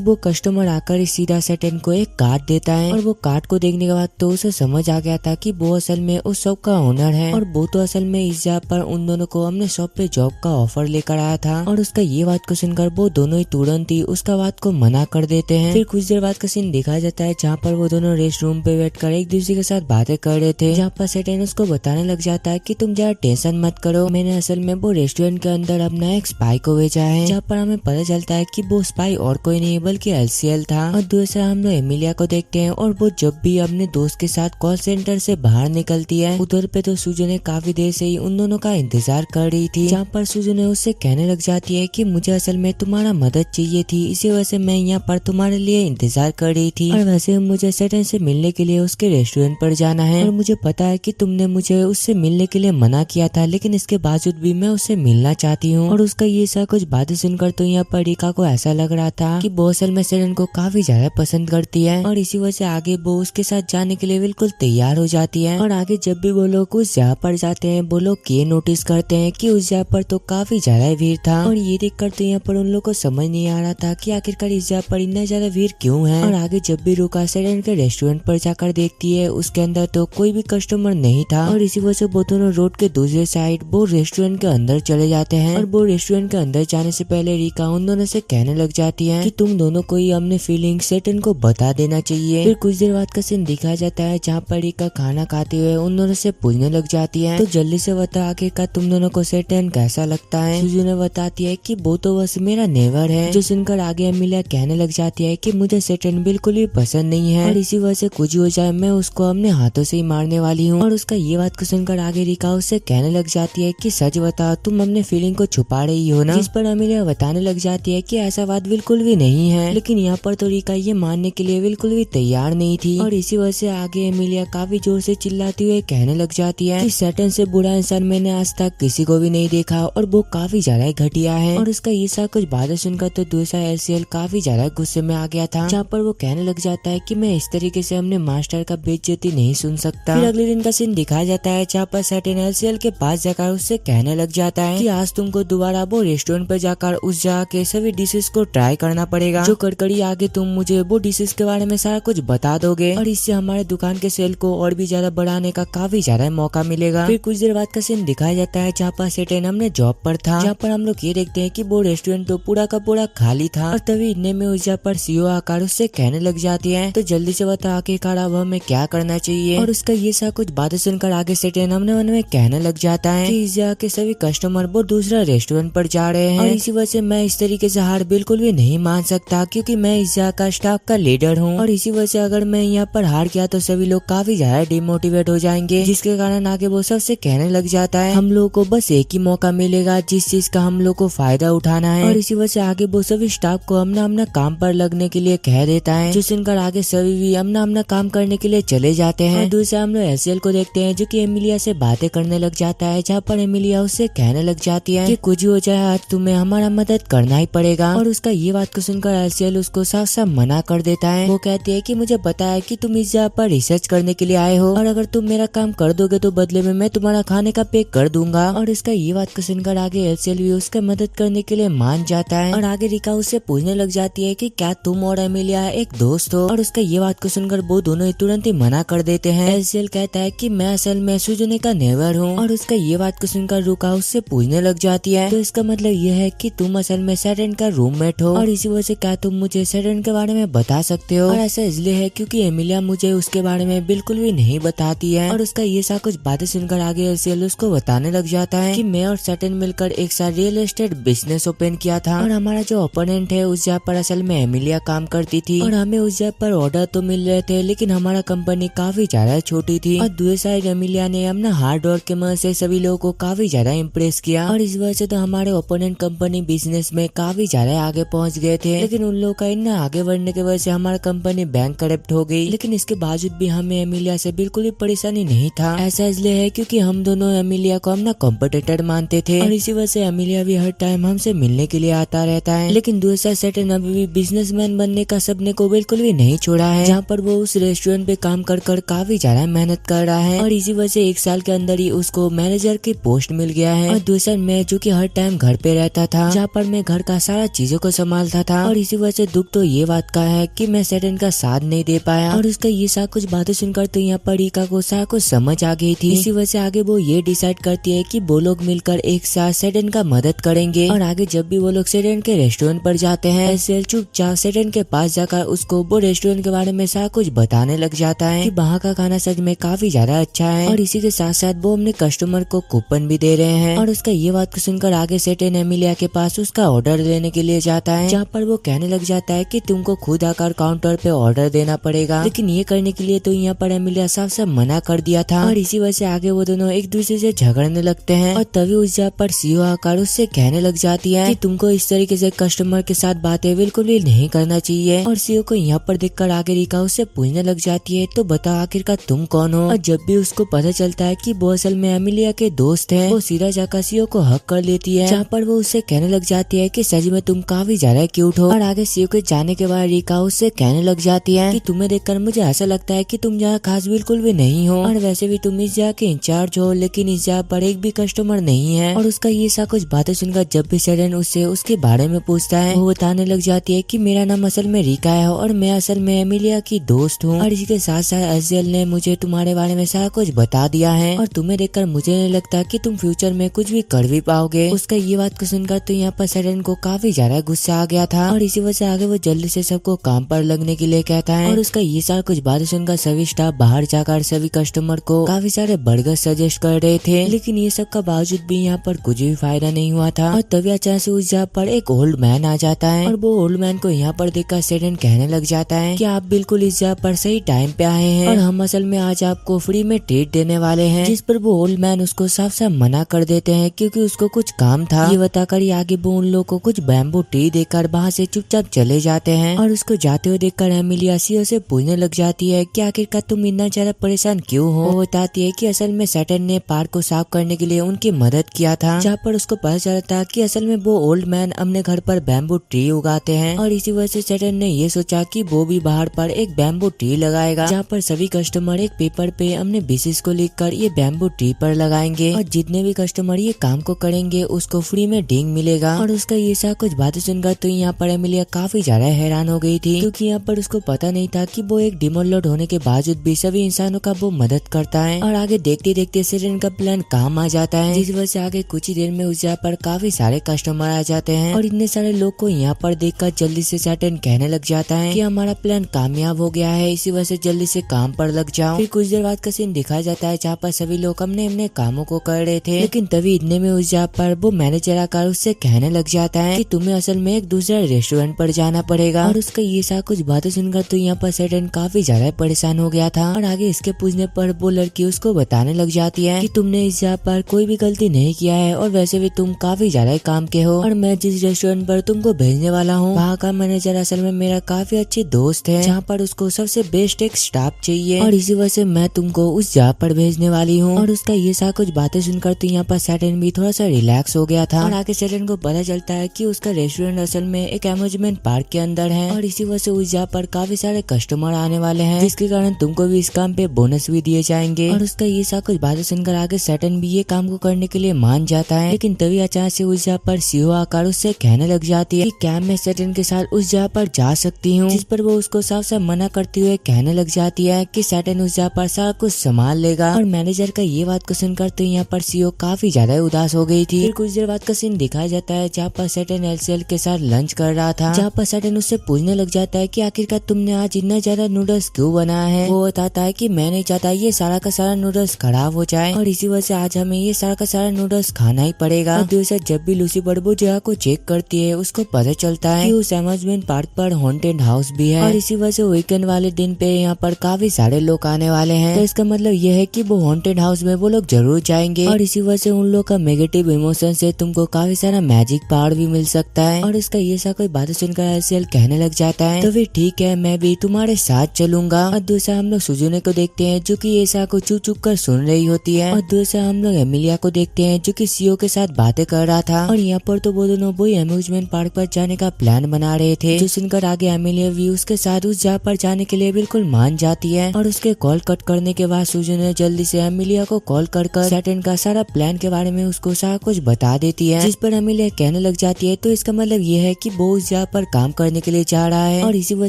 Speaker 1: वो कस्टमर आकर सीधा सैटर्न को एक कार्ड देता है। और वो कार्ड को देखने के बाद तो उसे समझ आ गया था कि वो असल में उस शॉप का ओनर है और वो तो असल में इस जगह पर उन दोनों को अपने शॉप पे जॉब का ऑफर लेकर आया था। और उसका ये बात को सुनकर वो दोनों ही तुरंत ही उसका बात को मना कर देते हैं। फिर कुछ देर बाद का सीन दिखाया जाता है जहाँ पर वो दोनों रेस्ट रूम पे बैठकर एक दूसरे के साथ बातें कर रहे थे, जहाँ पर सैटर्न उसको बताने लग जाता है कि तुम ज्यादा टेंशन मत करो, मैंने असल में वो रेस्टोरेंट के अंदर अपना एक स्पाई को भेजा है। जहाँ पर हमें पता चलता है कि वो स्पाई और कोई नहीं बल्कि एलसीएल था। और दूसरा हम लोग एमिलिया को देखते हैं और वो जब भी अपने दोस्त के साथ कॉल सेंटर से बाहर निकलती है, उधर पे तो सुजू ने काफी देर से ही उन दोनों का इंतजार कर रही थी, जहाँ पर सुजू ने उससे कहने लग जाती है कि मुझे असल में तुम्हारा मदद चाहिए थी, इसी वजह से मैं यहाँ पर तुम्हारे लिए इंतजार कर रही थी। और वैसे मुझे सैटर्न से मिलने के लिए उसके रेस्टोरेंट पर जाना है और मुझे पता है कि तुमने मुझे उससे मिलने के लिए मना किया था, लेकिन इसके बावजूद भी मैं उससे मिलना चाहती हूँ। और उसका ये सा कुछ बातें सुनकर तो यहाँ पर रिका को ऐसा लग रहा था कि वो असल में सैटर्न को काफी ज्यादा पसंद करती है और इसी वजह से आगे वो उसके साथ जाने के लिए बिल्कुल तैयार हो जाती है। और आगे जब भी वो लोग उस जगह पर जाते हैं, वो लोग ये नोटिस करते हैं कि उस जगह पर तो काफी ज्यादा भीड़ था। और ये देखकर तो यहाँ पर उन लोग को समझ नहीं आ रहा था कि आखिरकार इस जगह पर इतना ज्यादा भीड़ क्यों है। और आगे जब भी रुका सैटर्न के रेस्टोरेंट पर जाकर देखती है, उसके अंदर तो कोई भी कस्टमर नहीं था और इसी वजह से वो दोनों रोड के दूसरे साइड वो रेस्टोरेंट के अंदर चले जाते हैं। और वो रेस्टोरेंट के अंदर जाने से पहले रिका उन दोनों से कहने लग जाती है कि तुम दोनों को ही अपने फीलिंग सैटर्न को बता देना चाहिए। फिर कुछ देर बाद का सीन दिखाया जाता है जहाँ पर रिका खाना खाते हुए उन दोनों से पूछने लग जाती है, तो जल्दी से बता आखिरकार तुम दोनों को सैटर्न कैसा लगता है। सुजू ने बताती है कि वो तो बस मेरा नेवर है, जो सुनकर आगे एमिलिया कहने लग जाती है कि मुझे सैटर्न बिल्कुल भी पसंद नहीं है और इसी वजह से कुछ हो जाए मैं उसको अपने हाथों से ही मारने वाली हूँ। और उसका ये बात को सुनकर आगे रिका उससे कहने लग जाती है कि सच बता, तुम अपने फीलिंग को छुपा रही हो ना। जिस पर एमिलिया बताने लग जाती है कि ऐसा बात बिल्कुल भी नहीं है, लेकिन यहाँ पर तो रिका ये मानने के लिए बिल्कुल भी तैयार नहीं थी। और इसी वजह से आगे एमिलिया काफी जोर से चिल्लाती हुए कहने लग जाती है कि सैटर्न से बुरा इंसान मैंने आज तक किसी को भी नहीं देखा और वो काफी ज्यादा घटिया है। और उसका ये सब कुछ बातें सुनकर तो दूसरा एलसीएल काफी ज्यादा गुस्से में आ गया था, जहाँ पर वो कहने लग जाता है कि मैं इस तरीके से अपने मास्टर का बेइज्जती नहीं सुन सकता। फिर अगले दिन का सीन दिखाया जाता है जहाँ पर सैटर्न एलसीएल के पास जाकर उससे कहने लग जाता है कि आज तुमको दोबारा वो रेस्टोरेंट पर जाकर उस जगह के सभी डिशेस को ट्राई करना पड़ेगा, जो कड़कड़ी आगे तुम मुझे वो डिशेस के बारे में सारा कुछ बता दोगे और इससे हमारे दुकान के सेल को और भी ज्यादा बढ़ाने का काफी ज्यादा मौका मिलेगा। फिर कुछ देर बाद का सीन दिखाया जाता है जहाँ पर सैटर्न हमने जॉब पर था, जहाँ पर हम लोग ये देखते हैं कि वो रेस्टोरेंट तो पूरा का पूरा खाली था। और तभी इतने में उस जगह पर सीईओ आकर उससे कहने लग जाती है, तो जल्दी से बता आखिरकार अब हमें क्या करना चाहिए। और उसका ये सा कुछ बातें सुनकर आगे सैटर्न हमने मन में कहने लग जाता है कि इस जगह के सभी कस्टमर वो दूसरा रेस्टोरेंट पर जा रहे हैं और इसी वजह से मैं इस तरीके से हार बिल्कुल भी नहीं मान सकता, क्योंकि मैं इस जगह का स्टाफ का लीडर हूँ और इसी वजह से अगर मैं यहाँ पर हार गया तो सभी लोग काफी ज्यादा डिमोटिवेट हो जाएंगे, जिसके कारण आगे वो सबसे कहने लग जाता है हम लोग को बस एक ही मौका मिलेगा जिस चीज का हम लोग को फायदा उठाना है। और इसी वजह से आगे वो सभी स्टाफ को अपना अपना काम पर लगने के लिए कह देता है, जो सुनकर आगे सभी भी अपना अपना काम करने के लिए चले जाते हैं। और दूसरा हम लोग एलसीएल को देखते हैं जो कि एमिलिया से बातें करने लग जाता है, जहाँ पर एमिलिया उससे कहने लग जाती है कि कुछ हो जाए आज तुम्हें हमारा मदद करना ही पड़ेगा। और उसका ये बात को सुनकर एलसीएल उसको साफ साफ मना कर देता है। वो कहती है कि मुझे पता है कि तुम इस जगह पर रिसर्च करने के लिए आए हो और अगर तुम मेरा काम कर दोगे तो बदले में मैं तुम्हारा खाने का पे कर दूंगा। और इसका ये बात को सुनकर आगे एलसीएल भी उसका मदद करने के लिए मान जाता है। और आगे रिका उससे पूछने लग जाती है कि क्या तुम और एमिलिया एक दोस्त हो। और उसका ये बात को सुनकर वो दोनों तुरंत ही मना कर देते हैं। एलसीएल कहता है कि मैं असल में सुजुने का नेवर हूँ। और उसका ये बात को सुनकर रुका उससे पूछने लग जाती है, तो इसका मतलब ये है कि तुम असल में सैटर्न का रूममेट हो और इसी वजह से क्या तुम मुझे सैटर्न के बारे में बता सकते हो। और ऐसा इसलिए है क्योंकि एमिलिया मुझे उसके बारे में बिल्कुल भी नहीं बताती है। और उसका ये सा कुछ बातें सुनकर आगे एलसीएल उसको बताने लग जाता है कि मैं और सैटर्न मिलकर एक साथ रियल एस्टेट बिजनेस ओपन किया था और हमारा जो ओपोनेंट है उस जगह पर असल में एमिलिया काम करती थी और हमें उस जगह पर ऑर्डर तो मिल रहे थे, लेकिन हमारा कंपनी काफी ज्यादा छोटी थी। और दूसरी साइड एमिलिया ने अपना हार्ड वर्क के मदद से सभी लोगों को काफी ज्यादा इम्प्रेस किया और इस वजह से तो हमारे ओपोनेंट कंपनी बिजनेस में काफी ज्यादा आगे पहुंच गए थे। लेकिन उन लोगों का इतना आगे बढ़ने की वजह से हमारा कंपनी बैंक करप्ट हो गई। लेकिन इसके बावजूद भी हमें एमिलिया से बिल्कुल भी परेशानी नहीं था। ऐसा इसलिए है क्योंकि हम दोनों एमिलिया को अपना कॉम्पिटिटर मानते थे और इसी वजह से एमिलिया भी हर टाइम हमसे मिलने के लिए आता रहता है। लेकिन दूसरा सैटर्न अभी भी बिजनेसमैन बनने का सपने को बिल्कुल बिल्कुल भी नहीं छोड़ा है, जहाँ पर वो उस रेस्टोरेंट पे काम कर काफी ज्यादा मेहनत कर रहा है और इसी वजह से 1 साल के अंदर ही उसको मैनेजर की पोस्ट मिल गया है। और दूसरा मैं जो कि हर टाइम घर पे रहता था, जहाँ पर मैं घर का सारा चीजों को संभालता था और इसी वजह से दुख तो ये बात का है कि मैं सैटर्न का साथ नहीं दे पाया। और उसका ये सारा कुछ बातें सुनकर तो यहाँ पर रिका को सारा कुछ समझ आ गई थी। इसी वजह से आगे वो ये डिसाइड करती है कि वो लोग मिलकर एक साथ सैटर्न का मदद करेंगे। और आगे जब भी वो लोग सैटर्न के रेस्टोरेंट पर जाते हैं, एलसीएल चुपचाप सैटर्न के पास जाकर उसको वो रेस्टोरेंट के बारे में सारा कुछ बताने लग जाता है कि वहाँ का खाना सच में काफी ज्यादा अच्छा है और इसी के साथ साथ वो अपने कस्टमर को कूपन भी दे रहे हैं। और उसका ये बात को सुनकर आगे सैटर्न एमिलिया के पास उसका ऑर्डर लेने के लिए जाता है, जहाँ पर वो कहने लग जाता है कि तुमको खुद आकर काउंटर पे ऑर्डर देना पड़ेगा। लेकिन ये करने के लिए तो यहाँ पर एमिलिया साफ साफ मना कर दिया था और इसी वजह से आगे वो दोनों एक दूसरे से झगड़ने लगते हैं। और तभी उस जगह पर सीओ आकर उससे कहने लग जाती है कि तुमको इस तरीके से कस्टमर के साथ बातें बिल्कुल भी नहीं करना चाहिए। और सीओ को यहाँ पर देखकर आगे रिका उससे पूछने लग जाती है, तो बताओ आखिरकार तुम कौन हो। और जब भी उसको पता चलता है कि वो असल में एमिलिया के दोस्त हैं, वो सीधा जाकर सीओ को हक कर लेती है, जहाँ पर वो उससे कहने लग जाती है कि सच में तुम काफी ज्यादा क्यूट हो। और आगे सीओ के जाने के बाद रिका उससे कहने लग जाती है कि तुम्हें देखकर मुझे ऐसा लगता है कि तुम यहाँ खास बिल्कुल भी नहीं हो और वैसे भी तुम इस जगह के इंचार्ज हो, लेकिन इस जगह पर एक भी कस्टमर नहीं है। और उसका ये सा कुछ बातें सुनकर जब भी सैटर्न उससे उसके बारे में पूछता है, वो बताने लग जाती है कि मेरा नाम असल में रिका है और मैं असल में एमिलिया की दोस्त हूँ और इसी के साथ साथ एलसीएल ने मुझे तुम्हारे बारे में सारा कुछ बता दिया है और तुम्हें देखकर मुझे नहीं लगता कि तुम फ्यूचर में कुछ भी कर भी पाओगे। उसका ये बात को सुनकर तो यहाँ पर सैटर्न को काफी ज्यादा गुस्सा आ गया था और इसी वजह से आगे वो जल्दी से सबको काम पर लगने के लिए कहता है। और उसका ये सारा कुछ बातें सुनकर सभी स्टाफ बाहर जाकर सभी कस्टमर को काफी सारे बर्गर सजेस्ट कर रहे थे, लेकिन ये सब का बावजूद भी यहाँ पर कुछ भी फायदा नहीं हुआ था। और तभी अचानक से उस जगह पर एक ओल्ड मैन आ जाता है और वो ओल्ड मैन को यहाँ पर देखकर सैटर्न कहने लग जाता है कि आप बिल्कुल इस जगह पर सही टाइम पे आए हैं और हम असल में आज आपको फ्री में ट्रीट देने वाले हैं। जिस पर वो ओल्ड मैन उसको साफ साफ मना कर देते हैं क्योंकि उसको कुछ काम था। ये बताकर ही आगे वो उन लोगों को कुछ बैम्बू ट्री देकर वहाँ से चुपचाप चले जाते हैं। और उसको जाते हुए देखकर एमिलिया सीओ से पूछने लग जाती है कि आखिरकार तुम इतना ज्यादा परेशान क्यों हो। वो बताती है कि असल में सैटर्न ने पार्क को साफ करने के लिए उनकी मदद किया था, जहाँ पर उसको पता चला था कि असल में वो ओल्ड मैन अपने घर पर बैम्बू ट्री उगाते हैं और इसी वजह से सैटर्न ने ये सोचा कि वो भी बाहर पर एक बैम्बू ट्री लगाएगा, जहाँ पर सभी कस्टमर एक पेपर पे अपने विशेष को लिखकर ये बैम्बू ट्री पर लगाएंगे और जितने भी कस्टमर ये काम को करेंगे उसको फ्री में डिंग मिलेगा। और उसका ये सा कुछ बातें सुनकर तो यहाँ पर एमिलिया काफी ज्यादा हैरान हो गई थी, क्योंकि यहाँ पर उसको पता नहीं था कि वो एक डिमोन लॉर्ड होने के बावजूद भी सभी इंसानों का वो मदद करता है। और आगे देखते देखते सैटर्न का प्लान काम आ जाता है, जिस वजह से आगे कुछ ही देर में उस जगह पर काफी सारे कस्टमर आ जाते हैं। और इतने सारे लोग को यहाँ पर देखकर जल्दी से सैटर्न कहने लग जाता है कि हमारा प्लान कामयाब हो गया है, इसी वजह से जल्दी से काम पर लग जाओ। फिर कुछ देर बाद का सीन दिखाया जाता है जहाँ पर सभी लोग अपने अपने कामों को कर रहे थे, लेकिन तभी इतने में उस जगह पर वो मैनेजर आकर उससे कहने लग जाता है कि तुम्हें असल में एक दूसरे रेस्टोरेंट पर जाना पड़ेगा। और उसका ये सा कुछ बातें सुनकर तो यहाँ पर सैटर्न काफी ज्यादा परेशान हो गया था। और आगे इसके पूछने पर वो लड़की उसको बताने लग जाती है कि तुमने इस जगह पर कोई भी गलती नहीं किया है और वैसे भी तुम काफी ज्यादा काम के हो और मैं जिस रेस्टोरेंट पर तुमको भेजने वाला हूँ वहाँ का मैनेजर असल में मेरा काफी अच्छी दोस्त है, जहाँ पर उसको सबसे बेस्ट एक स्टाफ चाहिए और इसी वजह से मैं तुमको उस जगह पर भेजने वाली हूँ। और उसका ये सा कुछ बातें सुनकर तो यहाँ पर सैटर्न भी थोड़ा सा रिलैक्स हो गया था। और आगे सैटर्न को पता चलता है कि उसका रेस्टोरेंट असल में एक अम्यूजमेंट पार्क के अंदर है और इसी वजह से उस जगह पर काफी सारे कस्टमर आने वाले हैं, जिसके कारण तुमको भी इस काम पे बोनस भी दिए जाएंगे। और उसका ये सा कुछ बातें सुनकर आगे सैटर्न भी ये काम को करने के लिए मान जाता है, लेकिन तभी अचानक से उस जगह पर सीओ आकर उससे कहने लग जाती है कि क्या मैं सैटर्न के साथ उस जगह पर जा सकती हूँ, जिस पर वो उसको साफ साफ मना करते हुए कहने लग जाती है कि सैटर्न उस जगह पर सारा कुछ संभाल लेगा। और मैनेजर का ये बात को सुनकर तो यहाँ पर सीओ काफी ज्यादा उदास हो गई थी। फिर कुछ देर बाद का सीन दिखाया जाता है जहाँ पर सैटर्न एलसीएल के साथ लंच कर रहा था, जहाँ पर सैटर्न उससे पूछने लग जाता है कि आखिरकार तुमने आज इतना ज्यादा नूडल्स क्यों बनाया है। वो बताता है कि मैं नहीं चाहता ये सारा का सारा नूडल्स खराब हो जाए और इसी वजह से आज हमें ये सारा का सारा नूडल्स खाना ही पड़ेगा। और दूसरा जब भी लूसी बड़बू जगह को चेक करती है उसको पता चलता है कि उस अम्यूजमेंट पार्क पर हॉन्टेड हाउस भी है और इसी वजह से वीकेंड वाले दिन पे यहाँ पर काफी सारे लोग आने वाले हैं, तो इसका मतलब यह है कि वो हॉन्टेड हाउस में वो लोग जरूर जाएंगे और इसी वजह से उन लोग का नेगेटिव इमोशन से तुमको काफी सारा मैजिक पावर भी मिल सकता है। और इसका ये सा कोई बातें सुनकर एलसीएल कहने लग जाता है तो फिर ठीक है मैं भी तुम्हारे साथ चलूंगा। और दूसरा हम लोग सुजुने को देखते हैं जो कि ऐसा को चुप चुप कर सुन रही होती है और दूसरा हम लोग एमिलिया को देखते हैं जो कि सीओ के साथ बातें कर रहा था। और यहाँ पर तो वो दोनों वही अम्यूजमेंट पार्क पर जाने का प्लान बना रहे थे, जो सुनकर आगे एमिलिया भी भी उसके साथ उस जगह पर जाने के लिए बिल्कुल मान जाती है और उसके कॉल कट करने के बाद सुजुने जल्दी से एमिलिया को कॉल कर सैटर्न का सारा प्लान के बारे में उसको सारा कुछ बता देती है, जिस पर एमिलिया कहने लग जाती है तो इसका मतलब ये है कि वो उस जगह पर काम करने के लिए जा रहा है और इसी वजह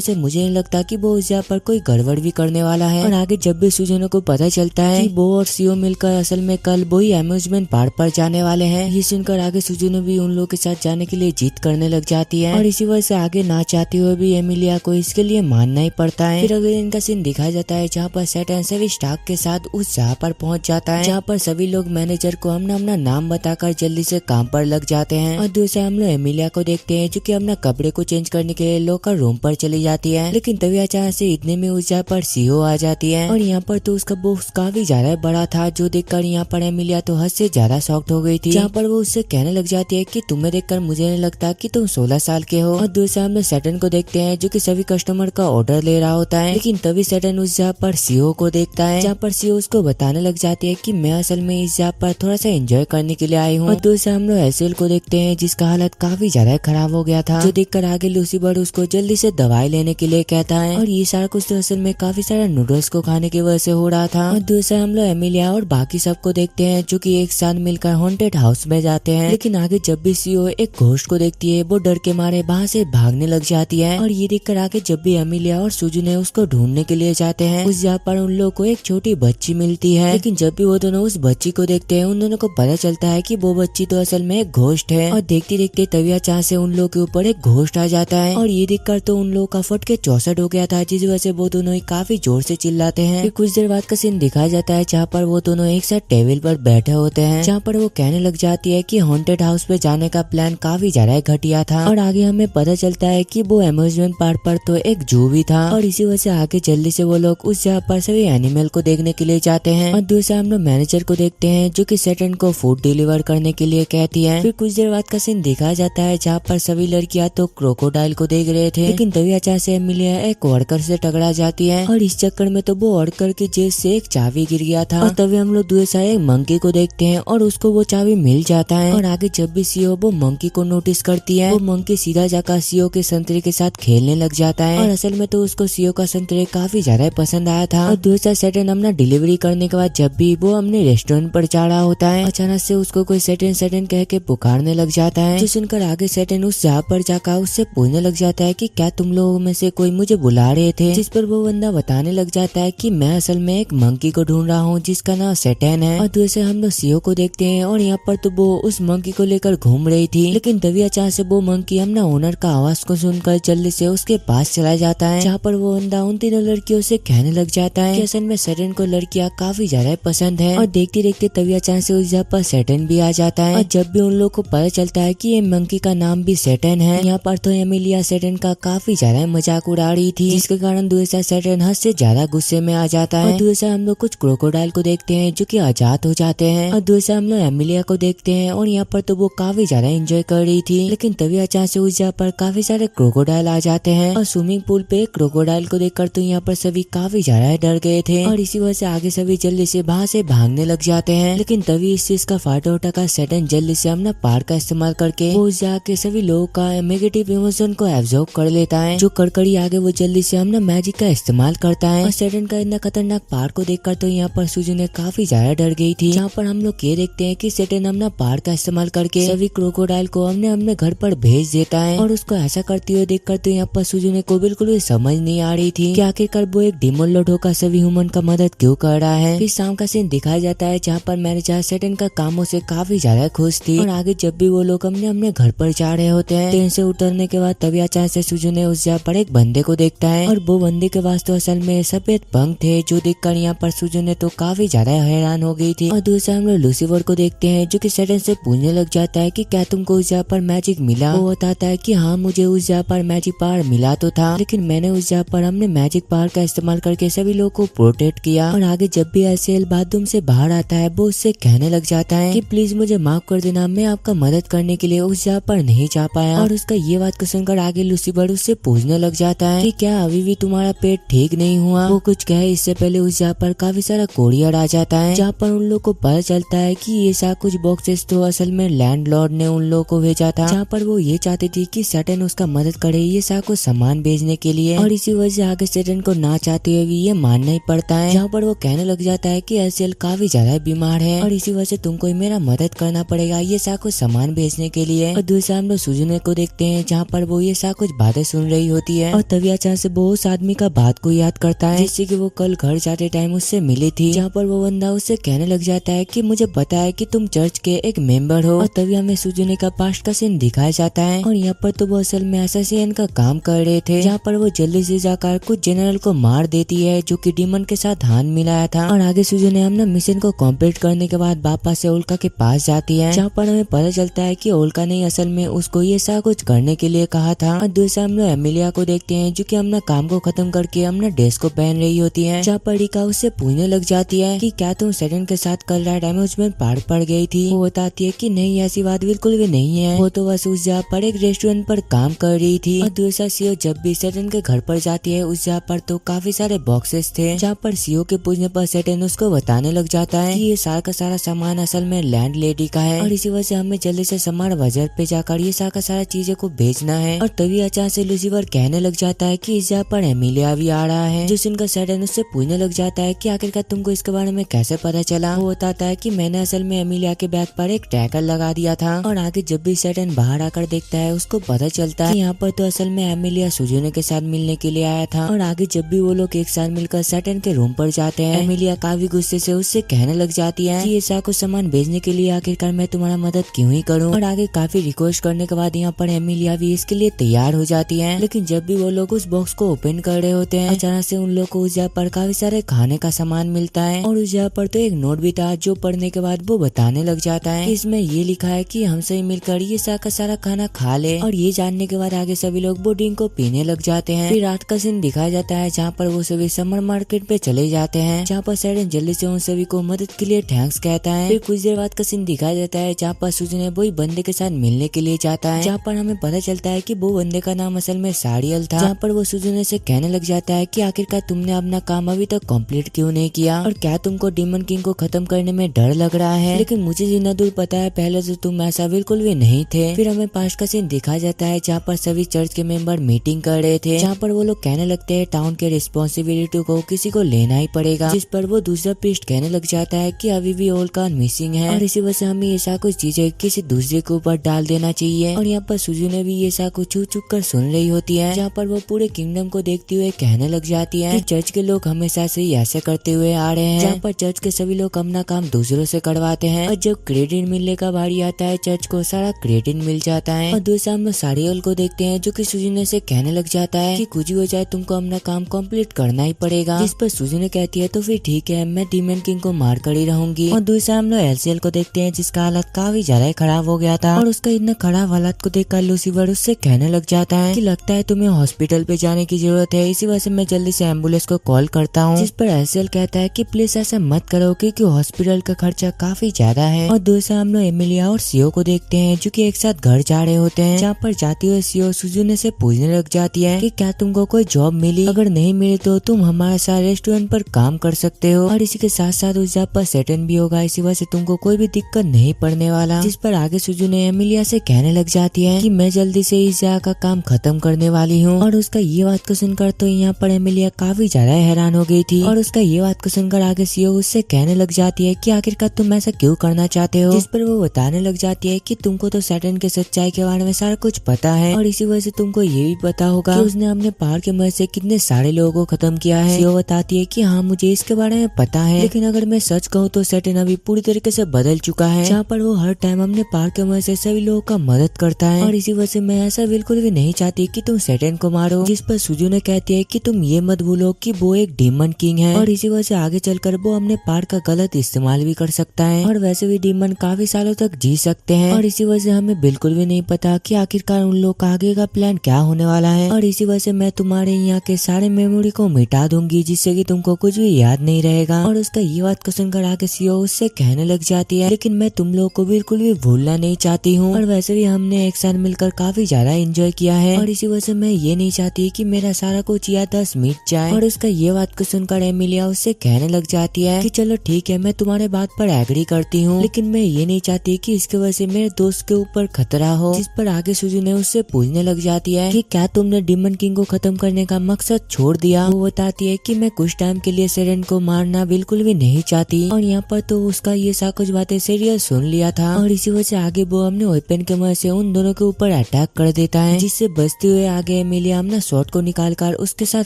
Speaker 1: से मुझे नहीं लगता कि वो उस जगह पर कोई गड़बड़ भी करने वाला है। और आगे जब भी सुजुने को पता चलता है कि वो और सीओ मिलकर असल में कल वो ही अम्यूजमेंट पार्क पर जाने वाले हैं, ये सुनकर आगे सुजुने भी उन लोगों के साथ जाने के लिए जिद करने लग जाती है और इसी वजह से आगे ना चाहते हुए भी एमिलिया को इसके लिए मानना ही पड़ता है। फिर अगले दिन का सीन दिखाया जाता है जहाँ पर सैटर्न सभी स्टाफ के साथ उस जगह पर पहुँच जाता है, जहाँ पर सभी लोग मैनेजर को अपना नाम बताकर जल्दी से काम पर लग जाते हैं। और दूसरे हम लोग एमिलिया को देखते हैं जो कि अपना कपड़े को चेंज करने के लिए लॉकर रूम पर चली जाती है, लेकिन तभी अचानक से इतने में उस जगह पर सीओ आ जाती है और यहाँ पर तो उसका बॉक्स काफी ज्यादा बड़ा था, जो देखकर यहाँ पर एमिलिया तो हद से ज्यादा शॉक्ड हो गई थी, जहाँ पर वो उससे कहने लग जाती है कि तुम्हें देखकर मुझे नहीं लगता कि तुम 16 साल के हो। और दूसरे हम लोग सैटर्न को देखते हैं जो कि सभी कस्टमर का ऑर्डर ले रहा होता है, लेकिन तभी सैटर्न उस जगह पर सीओ को देखता है, जहाँ पर सीओ उसको बताने लग जाती है कि मैं असल में इस जगह पर थोड़ा सा एंजॉय करने के लिए आई हूँ। और दूसरे हम लोग एसेल को देखते हैं जिसका हालत काफी ज्यादा खराब हो गया था, जो देखकर आगे लूसीफर उसको जल्दी से दवाई लेने के लिए कहता है और ये सारा कुछ तो असल में काफी सारा नूडल्स को खाने की वजह से हो रहा था। और दूसरा हम लोग एमिलिया और बाकी सबको देखते हैं जो कि एक साथ मिलकर हॉन्टेड हाउस में जाते हैं, लेकिन आगे जब भी सीओ एक घोस्ट को देखती है वो डर के मारे वहाँ से भागने लग जाती है और ये देखकर आगे जब भी एमिलिया और सुजुने उसको ढूंढने के लिए जाते हैं उस जगह पर उन लोगों को एक छोटी बच्ची मिलती है, लेकिन जब भी वो दोनों उस बच्ची को देखते हैं उन दोनों को पता चलता है कि वो बच्ची तो असल में एक घोस्ट है। और देखते देखते तभी अचानक से उन लोगों के ऊपर एक घोस्ट आ जाता है और ये देखकर तो उन लोगों का फट के 64 हो गया था, जिस वजह से वो दोनों ही काफी जोर से चिल्लाते हैं। फिर कुछ देर बाद का सीन दिखाया जाता है जहाँ पर वो दोनों एक साथ टेबल पर बैठे होते हैं, जहाँ पर वो कहने लग जाती है कि हॉन्टेड हाउस पे जाने का प्लान काफी ज्यादा घटिया था और आगे हमें पता चलता है कि वो अम्यूजमेंट पार्क पर तो एक जू भी था और इसी वजह से आगे जल्दी से वो लोग उस जगह पर सभी एनिमल को देखने के लिए जाते हैं। और दूसरा हम लोग मैनेजर को देखते हैं जो कि सैटर्न को फूड डिलीवर करने के लिए कहती है। फिर कुछ देर बाद का सीन दिखाया जाता है जहाँ पर सभी लड़कियां तो क्रोकोडाइल को देख रहे थे, लेकिन तभी अचानक से एमिलिया एक वर्कर से टकरा जाती है और इस चक्कर में तो वो वर्कर की जेब से एक चाबी गिर गया था और तभी हम लोग दूसरे साइड एक मंकी को देखते हैं और उसको वो चाबी मिल जाता है। और आगे जब भी सीओ वो मंकी को नोटिस करती है वो मंकी सीधा जाकर सीओ के संतरे के साथ खेलने लग जाता है और असल में तो उसको सीओ का संतरे काफी ज्यादा पसंद आया था। और दूसरा सैटर्न अपना डिलीवरी करने के बाद जब भी वो अपने रेस्टोरेंट पर जा रहा होता है अचानक से उसको कोई सैटर्न सैटर्न कह के पुकारने लग जाता है, जो सुनकर आगे सैटर्न उस जगह पर जाकर उससे पूछने लग जाता है कि क्या तुम लोगों में से कोई मुझे बुला रहे थे, जिस पर वो बंदा बताने लग जाता है कि मैं असल में एक मंकी को ढूंढ रहा हूँ जिसका नाम सैटर्न है। और दूसरे हम लोग सीओ को देखते हैं और यहाँ पर तो वो उस मंकी को लेकर घूम रही थी, लेकिन तभी अचानक से वो मंकी अपना ओनर का आवाज को सुनकर जल्दी से उसके पास चला जाता है, जहाँ पर वो बंदा उन तीनों लड़कियों से कहने लग जाता है कि असल में सैटर्न को लड़कियां काफी ज्यादा पसंद है। और देखते देखते तभी अचानक से उस जगह पर सैटर्न भी आ जाता है और जब भी उन लोग को पता चलता है कि ये मंकी का नाम भी सैटर्न है, यहाँ पर तो एमिलिया सैटर्न का काफी ज्यादा मजाक उड़ा रही थी, जिसके कारण दूसरा सैटर्न हद से ज्यादा गुस्से में आ जाता है। और दूसरा हम लोग कुछ क्रोकोडाइल को देखते हैं जो कि आजाद हो जाते हैं और दूसरा हम लोग एमिलिया को देखते हैं और यहाँ पर तो वो काफी ज्यादा एंजॉय कर रही थी, लेकिन तभी अचानक से उस जगह पर काफी सारे क्रोकोडाइल आ जाते हैं और स्विमिंग पूल पे क्रोकोडाइल को देखकर तो यहाँ पर सभी काफी ज्यादा डर गए थे और इसी वजह से आगे सभी जल्दी से वहाँ से भागने लग जाते हैं। लेकिन तभी इस चीज का फायदा उठाकर सैटर्न जल्दी से अपना पार का इस्तेमाल करके वो उस जगह के सभी लोगों का नेगेटिव इमोशन को एब्जॉर्ब कर लेता है, जो कड़कड़ी आगे वो जल्दी से अपना मैजिक का इस्तेमाल करता है। और सैटर्न का इतना खतरनाक पार को देखकर तो यहाँ पर सुजुने काफी ज्यादा डर गई थी, जहाँ पर हम लोग ये देखते हैं कि सैटर्न अपना पार का इस्तेमाल करके सभी क्रोकोडाइल को अपने घर पर भेज देता है और उसको ऐसा करते हुए देखकर तो यहाँ पर सुजुने को बिल्कुल भी समझ नहीं आ रही थी कि आखिरकार वो एक डिमन लॉर्ड होकर सभी ह्यूमन का मदद क्यों कर रहा है। फिर शाम का सीन दिखाया जाता है जहाँ पर मैनेजर सैटर्न का कामों से काफी ज्यादा खुश थी और आगे जब भी वो लोग अपने घर पर जा रहे होते हैं ट्रेन से उतरने के बाद तभी अचानक से सुजुने उस जगह पर एक बंदे को देखता है और वो बंदे के पास तो असल में सफेद पंख थे, जो देखकर यहाँ पर सुजुने तो काफी ज्यादा हैरान हो गई थी। और दूसरा हम लोग लूसीफर को देखते हैं जो कि सैटर्न से पूछने लग जाता है कि क्या तुमको उस जगह पर मैजिक मिला। वो बताता है कि हाँ मुझे उस जगह पर मैजिक पावर मिला तो था, लेकिन मैंने उस जगह पर हमने मैजिक पावर का इस्तेमाल करके सभी लोगों को प्रोटेक्ट किया। और आगे जब भी एसेल बाथरूम से बाहर आता है वो उससे कहने लग जाता है कि प्लीज मुझे माफ कर देना, मैं आपका मदद करने के लिए उस जगह पर नहीं जा पाया। और उसका ये बात को सुनकर आगे लूसीफर उससे पूछने लग जाता है कि क्या अभी भी तुम्हारा पेट ठीक नहीं हुआ। वो कुछ कहे इससे पहले उस जगह पर काफी सारा कोरियर आ जाता है, जहाँ पर उन लोग को पता चलता है कि ये सारा कुछ बॉक्सेस तो असल में लैंडलॉर्ड ने उन लोगों को भेजा था, जहाँ पर वो ये चाहती थी कि सैटर्न उसका मदद करे ये सारा कुछ सामान भेजने के लिए, और इसी वजह से आगे सेटन को ना चाहते हुए भी ये मानना ही पड़ता है। जहाँ पर वो कहने लग जाता है कि एलसीएल काफी ज्यादा बीमार है और इसी वजह से तुमको मेरा मदद करना पड़ेगा ये सा कुछ सामान भेजने के लिए। और दूसरा हम लोग सुजुने को देखते हैं जहाँ पर वो ये सा कुछ बातें सुन रही होती है और तभी अचानक से वो उस आदमी का बात को याद करता है जिससे कि वो कल घर जाते टाइम उससे मिली थी। जहाँ पर वो बंदा उससे कहने लग जाता है कि मुझे पता है कि तुम चर्च के एक मेंबर हो। और तभी हमें सुजुने का पास्ट का सीन दिखाया जाता है और यहाँ पर तो वो असल में असैसिन का काम कर रहे थे, जहाँ पर वो जल्दी से जाकर कुछ जनरल को मार देती है जो कि डीमन के साथ हाथ मिलाया था। और आगे सुजुने हमने मिशन को कंप्लीट करने के बाद वापस से ओल्का के पास जाती है, जहाँ पर हमें पता चलता है कि ओल्का ने असल में उसको ये सब कुछ करने के लिए कहा था। और दूसरा हम लोग एमिलिया को देखते हैं जो कि अपना काम को खत्म करके अपना ड्रेस को पहन रही होती है, जहाँ पर रिका उससे पूछने लग जाती है कि क्या तुम सेटन के साथ कल रात अम्यूजमेंट पार्क पड़ गई थी। वो बताती है कि नहीं, ऐसी बात बिल्कुल भी नहीं है, वो तो बस उस जगह पर एक रेस्टोरेंट पर काम कर रही थी। और दूसरा सीओ जब भी सेटन के घर पर जाती है उस जगह पर तो काफी सारे बॉक्सेस थे, जहाँ पर सीओ के पूछने पर सेटन उसको बताने लग जाता है कि ये सारा का सारा सामान असल में लैंड लेडी का है और इसी वजह से हमें जल्दी से सामान बाजार पे जाकर ये सारा का सारा चीजें को बेचना है। और तभी अचानक से लूसीफर कहने लग जाता है कि इस जगह पर एमिलिया भी आ रहा है, जो जिनका सेटन उससे पूछने लग जाता है कि आखिरकार तुमको इसके बारे में कैसे पता चला। वो बताता है कि मैंने असल में एमिलिया के बैग पर एक टैगर लगा दिया था। और आगे जब भी सेटन बाहर आकर देखता है उसको पता चलता है यहाँ पर तो असल में एमिलिया सुजुने के साथ मिलने के लिए आया था। और आगे जब भी वो लोग एक साथ मिलकर सेटन के रूम पर जाते हैं, एमिलिया काफी गुस्से से उससे कहने लग जाती है कि ये सारा कुछ सामान भेजने के लिए आखिरकार मैं तुम्हारा मदद क्यों ही करूं। और आगे काफी रिक्वेस्ट करने के बाद यहाँ पर एमिलिया भी इसके लिए तैयार हो जाती है। लेकिन जब भी वो लोग उस बॉक्स को ओपन कर रहे होते हैं अचानक से उन लोग को उस जगह पर काफी सारे खाने का सामान मिलता है और उस जगह पर तो एक नोट भी था जो पढ़ने के बाद वो बताने लग जाता है इसमें ये लिखा है कि हमसे मिलकर ये सारा का सारा खाना खा ले। और ये जानने के बाद आगे सभी लोग वो ड्रिंक को पीने लग जाते हैं। फिर रात का सीन दिखाया जाता है जहाँ पर वो सभी समर मार्केट पे चले जाते हैं, जहाँ पर सेटन जल्दी से उन सभी को मदद के लिए थैंक्स कहता है। फिर कुछ देर बाद का सीन दिखाया जाता है जहाँ पर सुजुने वही बंदे के साथ मिलने के लिए जाता है, जहाँ पर हमें पता चलता है कि वो बंदे का नाम असल में साड़ियल था। जहाँ पर वो सुजुने से कहने लग जाता है कि आखिरकार तुमने अपना काम अभी तक कंप्लीट क्यों नहीं किया और क्या तुमको डीमन किंग को खत्म करने में डर लग रहा है। लेकिन मुझे जितना दूर पता है पहले तो तुम ऐसा बिल्कुल भी नहीं थे। फिर हमें पास्ट का सीन दिखाया जाता है जहाँ पर सभी चर्च के मेंबर मीटिंग कर रहे थे, जहाँ पर वो लोग कहने लगते हैं टाउन के रिस्पॉन्सिबिलिटी को किसी को लेना ही पड़ेगा, जिस पर वो दूसरा प्रीस्ट कहने लग जाता है कि अभी भी ओल्का मिसिंग है और इसी वजह से हमें ऐसा कुछ चीजें किसी दूसरे के ऊपर डाल देना चाहिए। और यहाँ पर सुजुने भी ये सा कुछ चुप कर सुन रही होती है, जहाँ पर वो पूरे किंगडम को देखते हुए कहने लग जाती है कि चर्च के लोग हमेशा से ही ऐसे करते हुए आ रहे हैं, जहाँ पर चर्च के सभी लोग अपना काम दूसरों से करवाते हैं और जब क्रेडिट मिलने का बारी आता है चर्च को सारा क्रेडिट मिल जाता है। और दूसरा हम लोग साड़ियल को देखते हैं जो कि सुजुने से कहने लग जाता है कि कुछ हो जाए तुमको अपना काम कंप्लीट करना ही पड़ेगा, जिस पर सुजुने कहती है तो फिर ठीक है मैं डीमन किंग को मार कर ही रहूंगी। और दूसरा हम लोग एलसीएल को देखते हैं जिसका हालत काफी ज्यादा खराब हो गया था और उसका इतना खराब हालत को देखकर लूसीफर उससे कहने लग जाता है कि लगता है तुम्हें हॉस्पिटल पे जाने की जरूरत है, इसी वजह से मैं जल्दी से एम्बुलेंस को कॉल करता हूँ। जिस पर एलसीएल कहता है कि प्लीज ऐसा मत करो क्योंकि हॉस्पिटल का खर्चा काफी ज्यादा है। और दूसरा हम लोग एमिलिया और सीओ को देखते हैं जो कि एक साथ घर जा रहे होते हैं, जहाँ पर जाते हुए सीओ सुजुने से पूछने लग जाती है कि क्या तुमको कोई जॉब मिली, अगर नहीं मिली तो तुम हमारे साथ रेस्टोरेंट पर काम कर सकते हो और इसी के साथ साथ उस जगह पर सेटन भी होगा, इसी वजह से तुमको कोई भी दिक्कत नहीं पड़ने वाला। जिस पर आगे सुजुने एमिलिया से कहने लग जाती है कि मैं जल्दी से इस जगह का काम खत्म करने वाली हूँ। और उसका ये बात को सुनकर तो यहाँ पर एमिलिया काफी ज्यादा हैरान हो गई थी और उसका ये बात को सुनकर आगे सीओ उससे कहने लग जाती है कि आखिरकार तुम ऐसा क्यों करना चाहते हो। जिस पर वो बताने लग जाती है कि तुमको तो सेटन के सच्चाई के बारे में सारा कुछ पता है और इसी वजह से तुमको ये भी पता होगा कि उसने अपने पहाड़ के मदद से कितने सारे लोगों को खत्म किया है। सीओ बताती है कि हाँ मुझे इसके बारे में पता है, लेकिन अगर मैं सच कहूँ तो सेटन अभी पूरी तरीके से बदल चुका है, जहाँ पर वो हर टाइम अपने पहाड़ के मदद से सभी लोगों का मदद करता है और इसी वजह से मैं ऐसा बिल्कुल भी नहीं चाहती कि तुम सेटन को मारो। जिस पर सुजुने कहती है कि तुम ये मत भूलो कि वो एक डीमन किंग है और इसी वजह से आगे चलकर वो अपने पहाड़ का गलत इस्तेमाल भी कर सकता है और वैसे भी डीमन काफी सालों तक जी सकते हैं और इसी वजह से हमें बिल्कुल भी नहीं पता कि आखिरकार उन लोग का आगे का प्लान क्या होने वाला है। और इसी वजह से मैं तुम्हारे यहाँ के सारे मेमोरी को मिटा दूंगी जिससे कि तुमको कुछ भी याद नहीं रहेगा। और उसका ये बात को सुनकर आगे सीओ उससे कहने लग जाती है लेकिन मैं तुम लोग को बिल्कुल भी भूलना नहीं चाहती हूँ और वैसे भी हमने एक साथ मिलकर काफी ज्यादा एंजॉय किया है और इसी वजह से मैं ये नहीं चाहती कि मेरा सारा कुछ याददाश्त मिट जाए। और उसका ये बात को सुनकर एमिलिया उससे कहने लग जाती है कि चलो ठीक है मैं तुम्हारे बात पर एग्री करती हूँ, लेकिन मैं ये नहीं चाहती कि इसकी वजह से मेरे दोस्त के ऊपर खतरा हो। जिस पर आगे सुजुने उससे पूछने लग जाती है कि क्या तुमने डीमन किंग को खत्म करने का मकसद छोड़ दिया। वो बताती है कि मैं कुछ टाइम के लिए सेरेन को मारना बिल्कुल भी नहीं चाहती और यहाँ पर तो उसका ये सब कुछ बातें सीरियस सुन लिया था और इसी वजह से आगे वो अपने वेपन के मदद से उन दोनों के ऊपर अटैक कर देता है, जिससे बचते हुए आगे एमिलिया अपना शॉट को निकालकर उसके साथ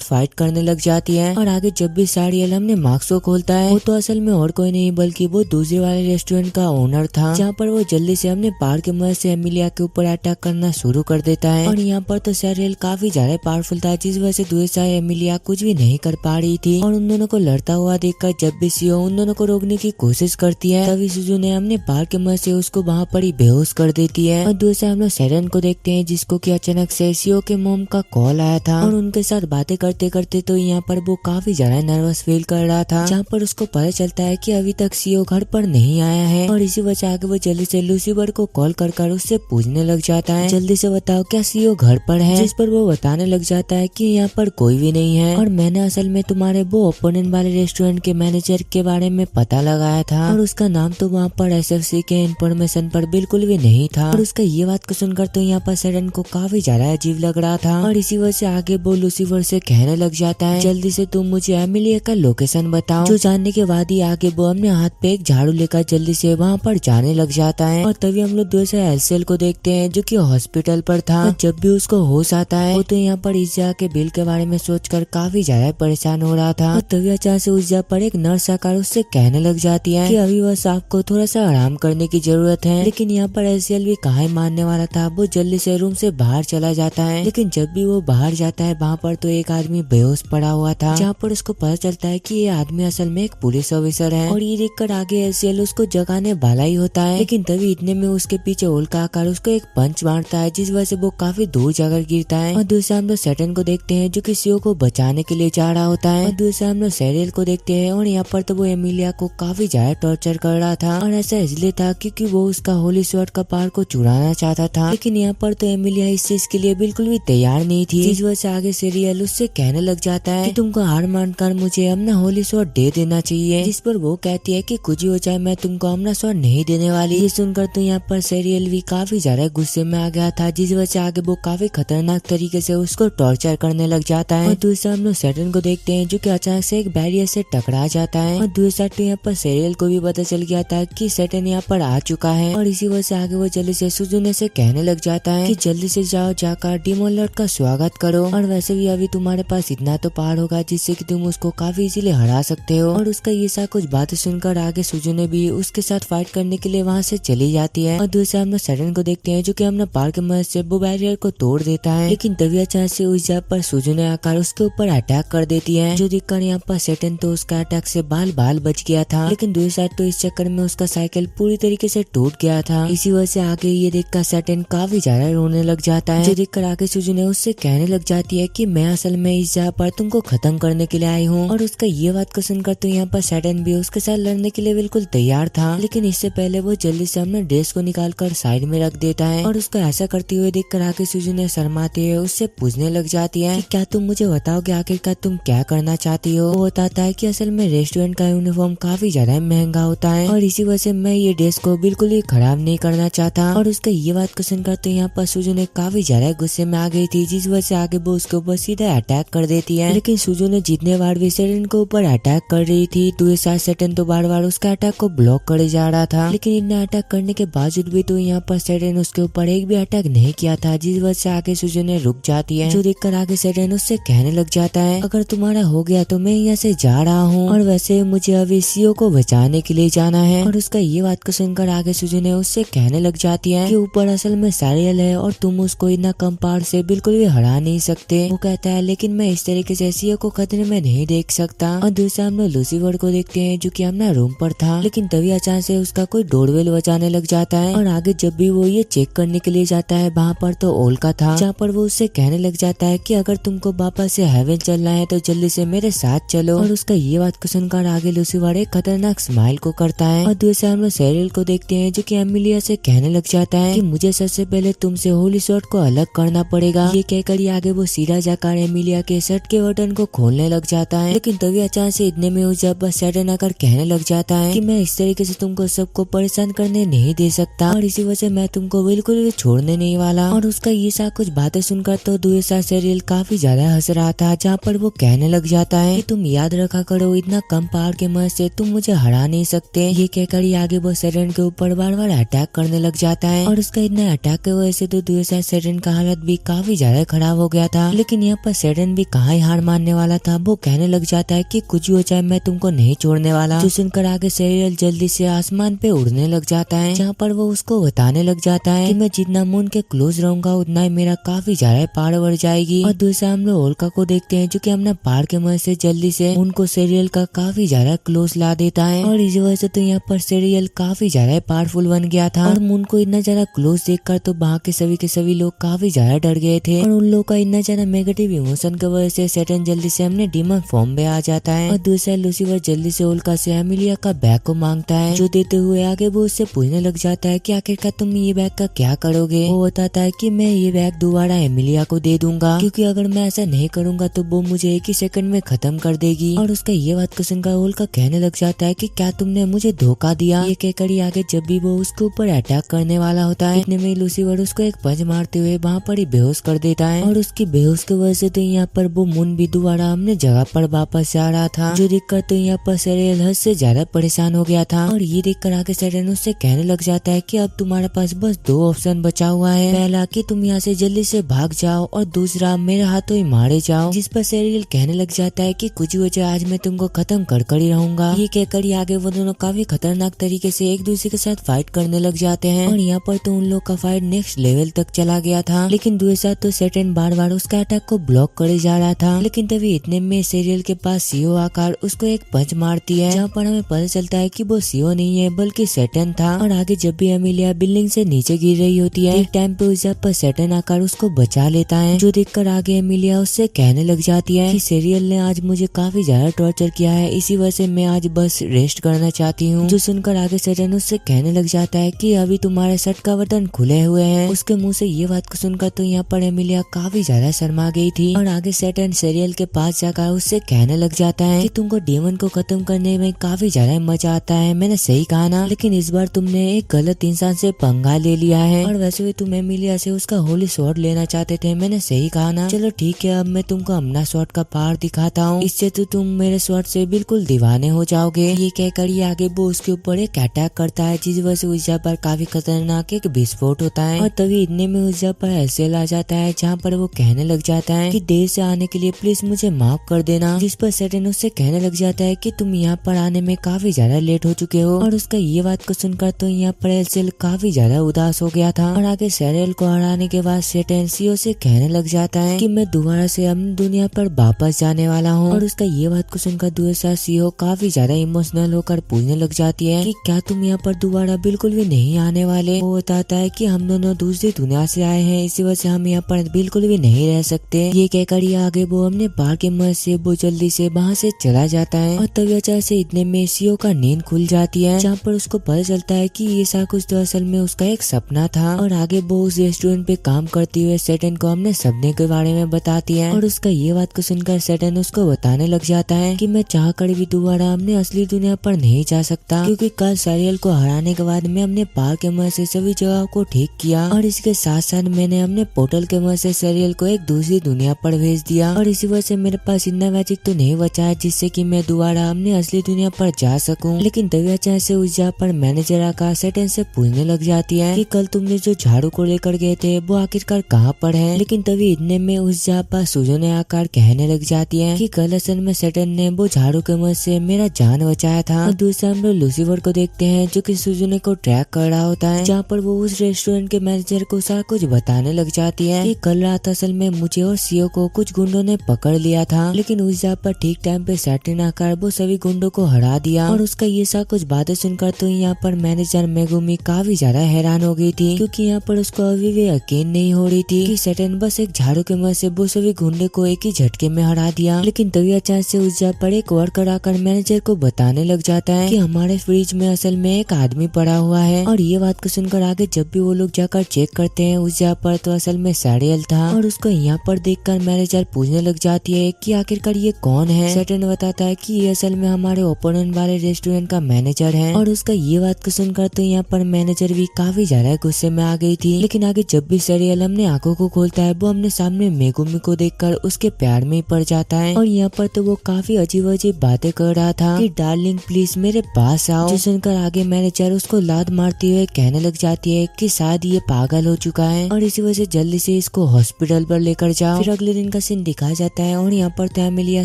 Speaker 1: फाइट करने लग जाती है। और आगे जब भी सारियल हमने मार्क्स को खोलता है वो तो असल में और कोई नहीं बल्कि वो दूसरे वाले रेस्टोरेंट का ओनर था, जहाँ पर वो जल्दी से अपने पार के मदद से एमिलिया के ऊपर अटैक करना शुरू कर देता है। और यहाँ पर तो सारियल काफी ज्यादा पावरफुल था, जिस वजह से दूसरा एमिलिया कुछ भी नहीं कर पा रही थी। और उन दोनों को लड़ता हुआ देखकर जब भी सीओ उन दोनों को रोकने की कोशिश करती है, तभी सुजू ने अपने पार के मदद से उसको वहाँ पर ही बेहोश कर देती है। और दूसरा हम लोग सेरेन को देखते हैं, जिसको कि अचानक से सीओ के मोम का कॉल आया था और उनके साथ बातें करते करते तो यहाँ पर वो काफी ज्यादा नर्वस फील कर रहा था, जहाँ पर उसको पता चलता है कि अभी तक सीओ घर पर नहीं आया है। और इसी वजह से आगे वो जल्दी से लूसीफर को कॉल कर उससे पूछने लग जाता है, जल्दी से बताओ क्या सीओ घर पर है, जिस पर वो बताने लग जाता है कि यहाँ पर कोई भी नहीं है और मैंने असल में तुम्हारे वो ओपोनेंट वाले रेस्टोरेंट के मैनेजर के बारे में पता लगाया था और उसका नाम तो वहाँ पर एसएफसी के इंफॉर्मेशन पर बिल्कुल भी नहीं था। और उसका ये बात को सुनकर तो यहाँ पर सेरेन को काफी ज्यादा अजीब लग रहा था और इसी वजह से आगे वो लूसीफर से कहने लग जाता है, जल्दी से तुम मुझे एमिलिया का लोकेशन बताओ। जो जानने के बाद ही आगे वो अपने हाथ पे एक झाड़ू लेकर जल्दी से वहाँ पर जाने लग जाता है। और तभी हम लोग दूसरे एलसीएल को देखते हैं, जो कि हॉस्पिटल पर था। और जब भी उसको होश आता है वो तो यहाँ पर इज्जा के बिल के बारे में सोचकर काफी ज्यादा परेशान हो रहा था। और तभी अचानक से इज्जा पर एक नर्स आकर उससे कहने लग जाती है कि अभी बस आपको थोड़ा सा आराम करने की जरूरत है। लेकिन यहाँ पर एलसीएल भी कहाँ मानने वाला था, वो जल्दी से रूम से बाहर चला जाता है। लेकिन जब भी वो बाहर जाता है वहाँ पर तो एक आदमी बेहोश पड़ा हुआ था, जहाँ पर उसको पता चलता है कि ये आदमी असल में एक पुलिस ऑफिसर है। और ये देखकर आगे एलसीएल उसको जगाने वाला ही होता है, लेकिन तभी इतने में उसके पीछे उल्का आकर उसको एक पंच मारता है, जिस वजह से वो काफी दूर जाकर गिरता है। और दूसरा हम लोग सैटर्न को देखते हैं, जो कि सीओ को बचाने के लिए जा रहा होता है। और दूसरा हम लोग सैरियल को देखते हैं और यहाँ पर तो वो एमिलिया को काफी ज्यादा टॉर्चर कर रहा था और ऐसा इसलिए था क्योंकि वो उसका होली स्वॉर्ड का पार को चुराना चाहता था। लेकिन यहाँ पर तो एमिलिया इस चीज के लिए बिल्कुल भी तैयार नहीं थी, जिस वजह से आगे सीरियल उससे कहने लग जाता है कि तुमको हार मानकर मुझे अपना होली स्वॉर्ड दे देना चाहिए, जिस पर वो कहती है कि कुछ ही हो जाए मैं तुमको अपना स्वॉर्ड नहीं देने वाली। ये सुनकर तो यहाँ पर सीरियल भी काफी ज्यादा गुस्से में आ गया था, जिस वजह से आगे वो काफी खतरनाक तरीके से उसको टॉर्चर करने लग जाता है। और दूसरा हम लोग सैटर्न को देखते हैं, जो कि अचानक से एक बैरियर से टकरा जाता है। और दूसरा तो यहाँ पर सीरियल को भी पता चल गया था कि सैटर्न यहाँ पर आ चुका है और इसी वजह से आगे वो जल्दी से सुजुने से कहने लग जाता है कि जल्दी से जाओ जाकर डीमन लॉर्ड का स्वागत करो। और वैसे भी अभी तुम्हारे पास इतना तो पार होगा जिससे कि तुम उसको काफी इजीली हरा सकते हो। और उसका ये सा कुछ बातें सुनकर आगे सुजुने भी उसके साथ फाइट करने के लिए वहाँ से चली जाती है। और दूसरा हम लोग सैटर्न को देखते हैं, जो कि हमने पार के मदद से वो बैरियर को तोड़ देता है। लेकिन तभी अचानक से उस जगह पर सुजुने आकर उसके ऊपर अटैक कर देती है, जो देखकर यहाँ पर सैटर्न तो उसका अटैक से बाल बाल बच गया था। लेकिन दूसरी साइड तो इस चक्कर में उसका साइकिल पूरी तरीके से टूट गया था। इसी वजह से आगे ये देखकर सैटर्न काफी ज्यादा रोने लग जाता है, जो देखकर आगे सुजुने उससे कहने लग जाती है कि मैं असल में इस जगह पर तुमको खत्म करने के लिए आई हूँ। और उसका ये बात को सुनकर तो यहाँ पर सैटर्न भी उसके साथ लड़ने के लिए बिल्कुल तैयार था। लेकिन इससे पहले वो जल्दी से अपने ड्रेस को निकाल कर साइड में रख देता है और उसको ऐसा करते हुए देखकर आगे सुजुने शर्माते हुए उससे पूछने लग जाती है कि क्या तुम मुझे बताओगे आखिरकार तुम क्या करना चाहती हो। वो बताता है कि असल में रेस्टोरेंट का यूनिफॉर्म काफी ज्यादा महंगा होता है और इसी वजह से मैं ये ड्रेस को बिल्कुल भी खराब नहीं करना चाहता। और उसका ये बात को सुनकर तो यहाँ पर सुजुने काफी ज्यादा गुस्से में आ गई थी, जिस वजह से आगे वो उसके ऊपर सीधा अटैक कर देती है। लेकिन सुजुने जितने बार भी सैटर्न के ऊपर अटैक कर रही थी तो ये साथ सैटर्न तो बार बार उसका अटैक को ब्लॉक करे जा रहा था। लेकिन इतना अटैक करने के बावजूद भी तो यहाँ पर सैटर्न उसके ऊपर एक भी अटैक नहीं किया था, जिस वजह से आगे सुजुने रुक जाती है। जो देखकर आगे सैटर्न उससे कहने लग जाता है अगर तुम्हारा हो गया तो मैं यहाँ से जा रहा हूँ और वैसे मुझे अभी सीओ को बचाने के लिए जाना है। और उसका ये बात को सुनकर आगे सुजुने उससे कहने लग जाती है कि ऊपर असल में सारियल है और तुम उसको इतना कम पार से बिल्कुल भी हरा नहीं सकते। वो कहता है लेकिन मैं इस तरीके से सीओ को खतरे में नहीं देख सकता। और दूसरा हम लोग लूसीफर को देखते हैं, जो कि अपना रूम पर था। लेकिन तभी अचानक से उसका कोई डोरबेल बजाने लग जाता है और आगे जब भी वो ये चेक करने के लिए जाता है वहाँ पर तो ओल्का था, जहाँ पर वो उससे कहने लग जाता है कि अगर तुमको वापस से हेवन चलना है तो जल्दी से मेरे साथ चलो। और उसका ये बात को सुनकर आगे लूसीफर एक खतरनाक स्माइल को करता है। और दूसरा हम लोग सैरियल को देखते हैं, जो कि एमिलिया से कहने लग जाता है कि मुझे सबसे पहले तुमसे होली स्वॉर्ड को अलग करना पड़ेगा। ये कहकर आगे वो सीधा जाकर एमिलिया के शर्ट के बटन को खोलने लग जाता है। लेकिन तभी अचानक से इतने में उस जब सैटर्न आकर कहने लग जाता है कि मैं इस तरीके से तुमको सबको परेशान करने नहीं दे सकता और इसी वजह से मैं तुमको बिल्कुल भी छोड़ने नहीं वाला। और उसका ये सा कुछ बातें सुनकर तो दूसरा सीरियल काफी ज्यादा हंस रहा था, जहाँ पर वो कहने लग जाता है कि तुम याद रखा करो, इतना कम पावर के मदद से तुम मुझे हरा नहीं सकते। ये कहकर ही आगे वो सेरेन के ऊपर बार बार अटैक करने लग जाता है और उसका इतना अटैक की वजह से तो दूसरा सेरेन का हालत भी काफी ज्यादा खराब हो गया था। लेकिन यहाँ पर सेरेन भी कहाँ ही हार मानने वाला था, वो कहने लग जाता है कि कुछ भी हो जाए मैं तुमको नहीं छोड़ने वाला। जो सुनकर आगे सीरियल जल्दी से आसमान पे उड़ने लग जाता है, जहाँ पर वो उसको बताने लग जाता है कि मैं जितना मून के क्लोज रहूंगा उतना ही मेरा काफी ज्यादा पावर बढ़ जाएगी। और दूसरा हम लोग ओल्का को देखते हैं जो कि अपना पावर के मदद से जल्दी से उनको सीरियल का काफी ज्यादा क्लोज ला देता है और इस वजह से तो यहाँ पर सीरियल काफी ज्यादा पावरफुल बन गया था। और मून को इतना ज्यादा क्लोज देखकर तो वहाँ के सभी लोग काफी ज्यादा डर गए थे और उन लोग का इतना ज्यादा नेगेटिव इमोशन की वजह से सैटर्न जल्दी से अपने डीमन फॉर्म में आ जाता है। और दूसरा लूसीफर जल्दी से ओल्का से एमिलिया का बैग को मांगता है, जो देते हुए आगे वो उससे पूछने लग जाता है कि आखिरकार तुम ये बैग का क्या करोगे। वो बताता है कि मैं ये बैग दोबारा एमिलिया को दे दूंगा, क्योंकि अगर मैं ऐसा नहीं करूंगा तो वो मुझे एक ही सेकंड में खत्म कर देगी। और उसका ये बात को सुनकर ओल्का कहने लग जाता है कि क्या तुमने मुझे धोखा दिया। ये कहकर ही आगे जब भी वो उसके ऊपर अटैक करने वाला होता है, इतने में लूसीफर उसको एक पंच मारते हुए वहाँ पर ही बेहोश कर देता है। और उसकी बेहोश की वजह से तो यहाँ पर वो मून भी दोबारा अपने जगह पर वापस जा रहा था, जो देखकर तो यहाँ पर सीरियल हद से ज्यादा परेशान हो गया था। और ये देखकर आगे सैटर्न उससे कहने लग जाता है कि अब तुम्हारे पास बस 2 ऑप्शन बचा हुआ है, पहला कि तुम यहाँ से जल्दी से भाग जाओ और दूसरा मेरे हाथों ही मारे जाओ। जिस पर सीरियल कहने लग जाता है कि कुछ वजह आज मैं तुमको खत्म कर ही रहूंगा। ये कहकर ही आगे वो दोनों काफी खतरनाक तरीके से एक दूसरे के साथ फाइट करने लग जाते हैं। और यहाँ पर तो उन लोग का फाइट नेक्स्ट लेवल तक चला गया था, लेकिन दूसरा तो सैटर्न बार बार उसका अटैक को ब्लॉक करे जा रहा था। लेकिन तभी इतने में सीरियल के पास सीओ आकर उसको एक पंच मारती है, जहाँ पर हमें पता चलता है कि वो सीओ नहीं है बल्कि सैटर्न था। और आगे जब भी एमिलिया बिल्डिंग से नीचे गिर रही होती है, एक टाइम पे उस पर सैटर्न आकर उसको बचा लेता है, जो देखकर आगे एमिलिया उससे कहने लग जाती है कि सीरियल ने आज मुझे काफी ज्यादा टॉर्चर किया है, इसी वजह से मैं आज बस रेस्ट करना चाहती हूँ। जो सुनकर आगे सैटर्न उससे कहने लग जाता है कि अभी तुम्हारे शर्ट का बटन खुले हुए हैं। उसके मुंह से ये बात को सुनकर तो यहाँ पर एमिलिया काफी ज्यादा शर्मा गई थी। और आगे सैटर्न सीरियल के पास जाकर उससे कहने लग जाता है कि तुमको डेमन को खत्म करने में काफी ज्यादा मजा आता है, मैंने सही कहा ना, लेकिन इस बार तुमने एक गलत इंसान से पंगा ले लिया है। और वैसे भी तुम एमिलिया से उसका होली स्वॉर्ड लेना चाहते थे, मैंने सही कहा ना। चलो ठीक है, अब मैं तुमको अपना स्वॉर्ड का पावर दिखाता हूँ, इससे तो तुम मेरे स्वॉर्ड से बिल्कुल दीवाने हो जाओगे। ये कहकर ही आगे वो उसके ऊपर एक अटैक करता है, जिस वजह से उस जगह पर काफी खतरनाक एक विस्फोट होता है। और तभी इतने में उस जगह पर एसेल आ जाता है, जहाँ पर वो कहने लग जाता है कि देर से आने के लिए प्लीज मुझे माफ कर देना। जिस पर सैटर्न उससे कहने लग जाता है कि तुम यहाँ पर आने में काफी ज्यादा लेट हो चुके हो। और उसका ये बात को सुनकर तो यहाँ पर एसेल काफी ज्यादा उदास हो गया था। और आगे सैटर्न को हराने के बाद सैटर्न सीओ से कहने लग जाता है कि मैं दोबारा से अपनी दुनिया पर वापस जाने वाला हूँ। और उसका ये बात को सुनकर दूसरा सीओ काफी ज्यादा इमोशनल होकर पूछने लग जाती है कि क्या तुम यहाँ पर दोबारा बिल्कुल भी नहीं आने वाले। वो बताता है कि हम दोनों दूसरी दुनिया से आए हैं, इसी वजह से हम यहाँ पर बिल्कुल भी नहीं रह सकते। ये कहकर ही आगे वो अपने बार के मदद से वो जल्दी से वहाँ से चला जाता है। और तभी अचानक से इतने में सीओ का नींद खुल जाती है, जहाँ पर उसको पता चलता है कि ये सारा कुछ तो असल में उसका एक सपना था। और आगे वो उस रेस्टोरेंट पे काम करते हुए सैटर्न को अपने सपने के बारे में बताती है। और उसका ये बात को सुनकर सैटर्न उसको बताने लग जाता है कि मैं चाह कर भी दोबारा अपने असली दुनिया पर नहीं जा सकता, क्योंकि कल सीरियल को हराने के बाद मैं अपने पार के मदद से सभी जगह को ठीक किया। और इसके साथ साथ मैंने अपने पोर्टल के मदद से सीरियल को एक दूसरी दुनिया पर भेज दिया। और इसी वजह से मेरे पास इतना मैजिक तो नहीं बचा है जिससे कि मैं दोबारा अपनी असली दुनिया पर जा सकूं। लेकिन तभी अचानक से उस जगह पर मैनेजर आकर सैटर्न से पूछने लग जाती है कि कल तुमने जो झाड़ू को लेकर गए थे वो आखिरकार कहाँ पर है। लेकिन तभी इतने में उस जगह पर सुजो ने आकर कहने लग जाती है कि कल असल में सैटर्न ने वो झाड़ू के मदद से मेरा जान बचाया था। और दूसरा हम लोग लूसीफर को देखते हैं जो कि सुजुने को ट्रैक कर रहा होता है, जहाँ पर वो उस रेस्टोरेंट के मैनेजर को सारा कुछ बताने लग जाती है कि कल रात असल में मुझे और सीओ को कुछ गुंडों ने पकड़ लिया था, लेकिन उस जगह पर ठीक टाइम पे सैटर्न आकर वो सभी गुंडों को हरा दिया। और उसका ये सब कुछ बातें सुनकर तो यहाँ पर मैनेजर मेगुमी काफी ज्यादा हैरान हो गई थी, क्योंकि यहाँ पर उसको अभी भी यकीन नहीं हो रही थी कि सैटर्न बस एक झाड़ू के मदद से वो सभी गुंडे को एक ही झटके में हरा दिया। लेकिन तभी अचानक से उस जगह पर एक वर्कर आकर मैनेजर को बताने लग जाता है कि हमारे फ्रिज में असल में एक आदमी पड़ा हुआ है। और ये बात को सुनकर आगे जब भी वो लोग जाकर चेक करते हैं उस जगह पर तो असल में सीरियल था। और उसको यहाँ पर देखकर मैनेजर पूछने लग जाती है कि आखिरकार ये कौन है। सैटर्न बताता है कि ये असल में हमारे ओपोनेंट वाले रेस्टोरेंट का मैनेजर है। और उसका ये बात को सुनकर तो यहाँ पर मैनेजर भी काफी ज्यादा गुस्से में आ गई थी। लेकिन आगे जब भी सीरियल अपने आंखों को खोलता है वो अपने सामने मेगुमी को देखकर उसके प्यार में ही पड़ जाता है। और यहाँ पर तो वो काफी अजीब अजीब बातें कर रहा था कि डार्लिंग प्लीज मेरे पास आओ। जो सुनकर आगे मैनेजर उसको लात मारती हुए कहने लग जाती है कि शायद ये पागल हो चुका है और इसी वजह से जल्दी से इसको हॉस्पिटल पर लेकर जाओ। फिर अगले दिन का सीन दिखाया जाता है और यहाँ पर तो एमिलिया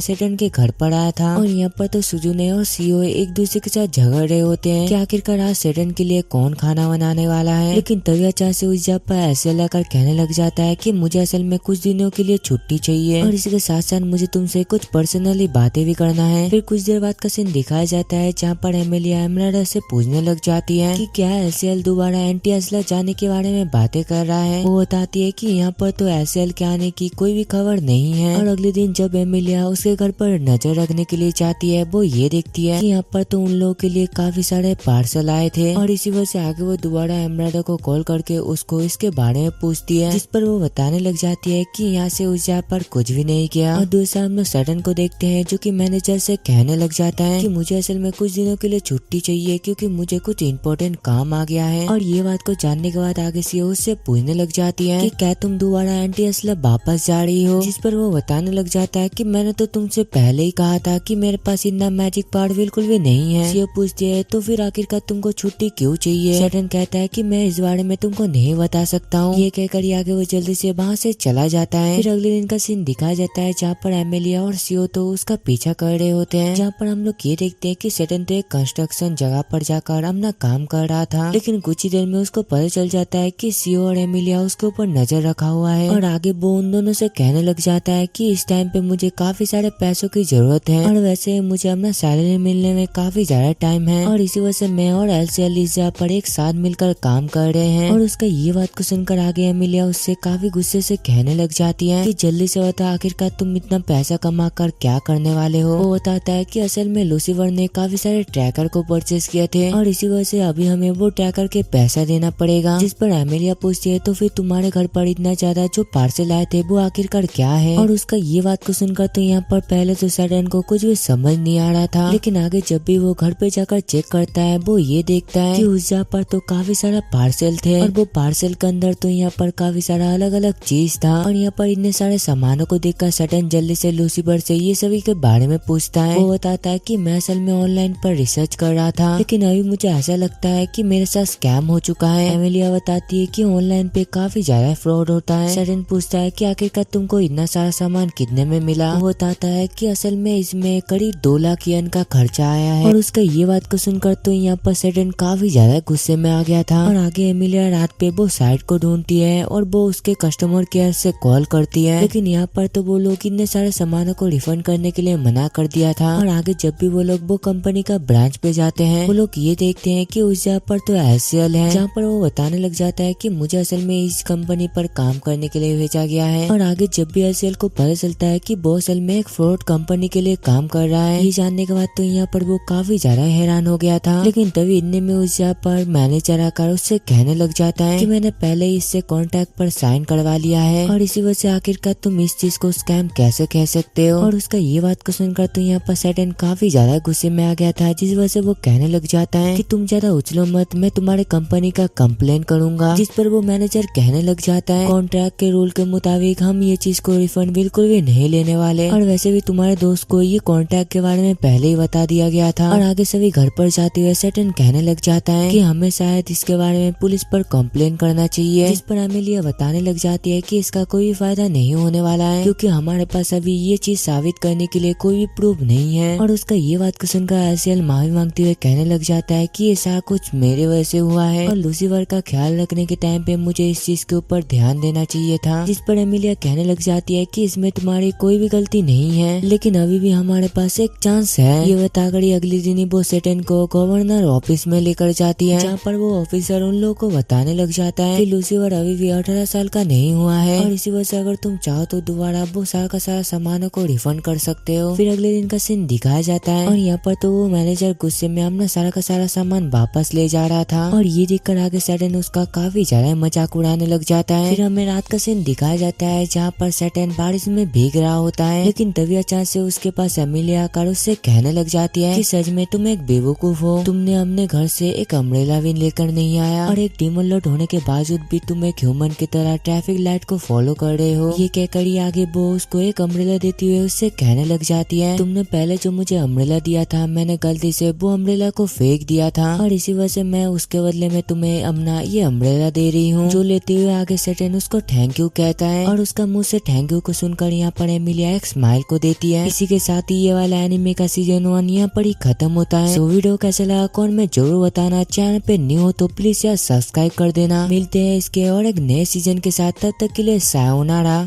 Speaker 1: सेटन के घर पर आया था और यहाँ पर तो सुजुने और सीओ एक दूसरे के साथ झगड़ रहे होते हैं कि आखिरकार आज सेटन के लिए कौन खाना बनाने वाला है। लेकिन तभी अचानक से उस जगह पर ऐसे लाकर कहने लग जाता है कि मुझे असल में कुछ दिनों के लिए छुट्टी चाहिए और इसी के साथ साथ मुझे तुमसे कुछ पर्सनली बातें भी करना है। फिर कुछ देर बाद का सीन दिखाया जाता है जहाँ पर एमिलिया एमराल्डा से पूछने लग जाती है कि क्या एलसीएल दोबारा एंटी असला जाने के बारे में बातें कर रहा है। वो बताती है कि यहाँ पर तो एलसीएल के आने की कोई भी खबर नहीं है। और अगले दिन जब एमिलिया उसके घर पर नजर रखने के लिए जाती है वो ये देखती है कि यहाँ पर तो उन लोगों के लिए काफी सारे पार्सल आए थे और इसी वजह से आगे वो दोबारा एमराल्डा को कॉल करके उसको इसके बारे में पूछती है, जिस पर वो बताने लग जाती है कि यहाँ से उस जगह पर कुछ भी नहीं किया। और दूसरा हम लोग सेटन को देखते हैं जो कि मैनेजर से कहने लग जाता है कि मुझे असल में कुछ दिनों के लिए छुट्टी चाहिए क्योंकि मुझे कुछ इम्पोर्टेंट काम आ गया है। और ये बात को जानने के बाद आगे से उससे पूछने लग जाती है कि क्या तुम दोबारा एंटी असला वापस जा रही हो, जिस पर वो बताने लग जाता है कि मैंने तो तुमसे पहले ही कहा था कि मेरे पास इतना मैजिक पावर बिल्कुल भी नहीं है। ये पूछती है तो फिर आखिरकार तुमको छुट्टी क्यों चाहिए। सेटन कहता है कि मैं इस बारे में तुमको नहीं बता सकता हूँ। ये कहकर आगे वो जल्दी से वहाँ से चला जाता है। फिर अगले दिन का सीन दिखाया जाता है जहाँ पर एमिलिया और सीओ तो उसका पीछा कर रहे होते हैं, जहाँ पर हम लोग ये देखते हैं कि सेटन तो एक कंस्ट्रक्शन जगह पर जाकर अपना काम कर रहा था। लेकिन कुछ ही देर में उसको पता चल जाता है कि सीओ और एमिलिया उसके ऊपर नजर रखा हुआ है और आगे वो उन दोनों से कहने लग जाता है कि इस टाइम पे मुझे काफी सारे पैसों की जरूरत है और वैसे मुझे अपना सैलरी मिलने में काफी ज्यादा टाइम है और इसी वजह से मैं और एलसीएल इस जगह पर एक साथ मिलकर काम कर रहे हैं। और उसका ये बात को सुनकर आगे एमिलिया उससे काफी गुस्से से कहने लग जाती है कि जल्दी से बता आखिरकार तुम इतना पैसा कमा कर क्या करने वाले हो। वो बताता है कि असल में लूसीफर ने काफी सारे ट्रैकर को परचेज किए थे और इसी वजह से अभी हमें वो ट्रैकर के पैसा देना पड़ेगा। जिस पर एमिलिया पूछती है तो फिर तुम्हारे घर पर इतना ज्यादा जो पार्सल आए थे वो आखिरकार क्या है। और उसका ये बात को सुनकर तो यहाँ पर पहले तो सेटन को कुछ भी समझ नहीं आ रहा था, लेकिन आगे जब भी वो घर पे जाकर चेक करता है वो ये देखता है कि उस जगह पर तो काफी सारा पार्सल थे और वो पार्सल के अंदर तो यहाँ पर काफी सारा अलग अलग चीज था। और यहाँ पर इतने सारे सामानों को देखकर सेटन जल्दी से लूसीफर से ये सभी के बारे में पूछता है। वो बताता है कि मैं असल में ऑनलाइन पर रिसर्च कर रहा था, लेकिन अभी मुझे ऐसा लगता है कि मेरे साथ स्कैम हो चुका है। एमिलिया बताती है कि ऑनलाइन पे काफी ज्यादा फ्रॉड होता है। सेटन पूछता है कि आखिरकार तुमको इतना सारा सामान कितने में मिला। वो बताता है कि असल में इसमें करीब 2 लाख येन का खर्चा आया है। और उसका ये बात को सुनकर तो यहाँ पर सेटन काफी ज्यादा गुस्से में आ गया था। और आगे एमिलिया रात पे वो साइट को ढूंढती है और वो उसके कस्टमर केयर से कॉल करती है, लेकिन यहाँ पर तो वो लोग इतने सारे सामानों को रिफंड करने के लिए मना कर दिया था। और आगे जब भी वो लोग वो कंपनी का ब्रांच पे जाते हैं वो लोग ये देखते हैं कि उस जगह पर तो एलसीएल है, जहाँ पर वो बताने लग जाता है कि मुझे असल में इस कंपनी पर काम करने के लिए भेजा गया है। और आगे जब भी एलसीएल को पता चलता है कि वो असल में एक फ्रॉड कंपनी के लिए काम कर रहा है, ये जानने के बाद तो यहाँ पर वो काफी ज्यादा हैरान हो गया था। लेकिन तभी इतने में उस जगह पर मैनेजर आकर उससे कहने लग जाता है कि मैंने पहले ही इससे कॉन्ट्रैक्ट पर साइन करवा लिया है और इसी वजह से आखिरकार तुम इस चीज को स्कैम कैसे कह सकते हो। और उसका ये बात को सुनकर तो यहाँ पर सेटन काफी ज्यादा गुस्से में आ गया था, जिस वजह से वो कहने लग जाता है कि तुम ज्यादा उछलो मत, मैं तुम्हारे कंपनी का कंप्लेन करूंगा। जिस पर वो मैनेजर कहने लग जाता है कॉन्ट्रैक्ट के रूल के मुताबिक हम ये चीज को रिफंड बिल्कुल भी नहीं लेने वाले और वैसे भी तुम्हारे दोस्त को ये कॉन्ट्रैक्ट के बारे में पहले ही बता दिया गया था। और आगे सभी घर पर जाते हुए सेटन कहने लग जाता है कि हमें शायद इसके बारे में पुलिस पर कंप्लेन करना चाहिए। जिस पर एमिलिया बताने लग जाती है कि इसका कोई फायदा नहीं होने वाला है क्योंकि हमारे पास अभी ये चीज साबित करने के लिए कोई भी प्रूफ नहीं है। और उसका ये बात को सुनकर एलसीएल माफी मांगते हुए कहने लग जाता है कि ये सारा कुछ मेरे वजह से हुआ है और लूसीफर का ख्याल रखने के टाइम पे मुझे इस चीज के ऊपर ध्यान देना चाहिए था। जिस पर एमिलिया कहने लग जाती है कि इसमें तुम्हारी कोई भी गलती नहीं है, लेकिन अभी भी हमारे पास एक चांस है। ये बताकर अगले दिन ही वो सेटन को गवर्नर ऑफिस में लेकर जाती है, जहाँ पर वो ऑफिसर उन लोगों को बताने लग जाता है कि लूसीफर अभी भी 18 साल का नहीं हुआ है और इसी वजह से अगर तुम चाहो तो दोबारा वो सारा का सारा सामानों को रिफंड कर सकते हो। फिर अगले दिन का सीन दिखाया जाता है और यहाँ पर तो वो मैनेजर गुस्से में अपना सारा का सारा सामान वापस ले जा रहा था और ये देखकर आगे सेटन उसका काफी ज्यादा मजाक उड़ाने लग जाता है। फिर हमें रात का सीन दिखाया जाता है जहाँ पर सेटन बारिश में भीग रहा होता है, लेकिन तभी अचानक से उसके पास एमिलिया आकर उससे कहने लग जाती है कि सच में तुम एक बेवकूफ हो, तुमने अपने घर से एक अम्ब्रेला भी लेकर नहीं आया और एक डीमन लॉर्ड होने के बावजूद भी तुम एक ह्यूमन की तरह ट्रैफिक लाइट को फॉलो कर रहे हो। ये कहकर ही आगे वो उसको एक अम्ब्रेला देती हुए उससे कहने लग जाती है, तुमने पहले जो मुझे अम्ब्रेला दिया था मैंने गलती से वो अम्ब्रेला को फेंक दिया था और इसी वजह से मैं उसके बदले में तुम्हें अपना ये अम्ब्रेला दे रही हूँ। जो लेते हुए आगे सैटर्न उसको थैंक यू कहता है और उसका मुंह से थैंक यू को सुनकर यहाँ पर एमिलिया एक स्माइल को देती है। इसी के साथ ही ये वाला एनिमे का सीजन 1 यहाँ पर ही खत्म होता है। सो वीडियो कैसा लगा कमेंट में जरूर बताना। चैनल पे न्यू हो तो प्लीज यार सब्सक्राइब कर देना। मिलते हैं इसके और एक नए सीजन के साथ, तब तक के लिए सायोनारा।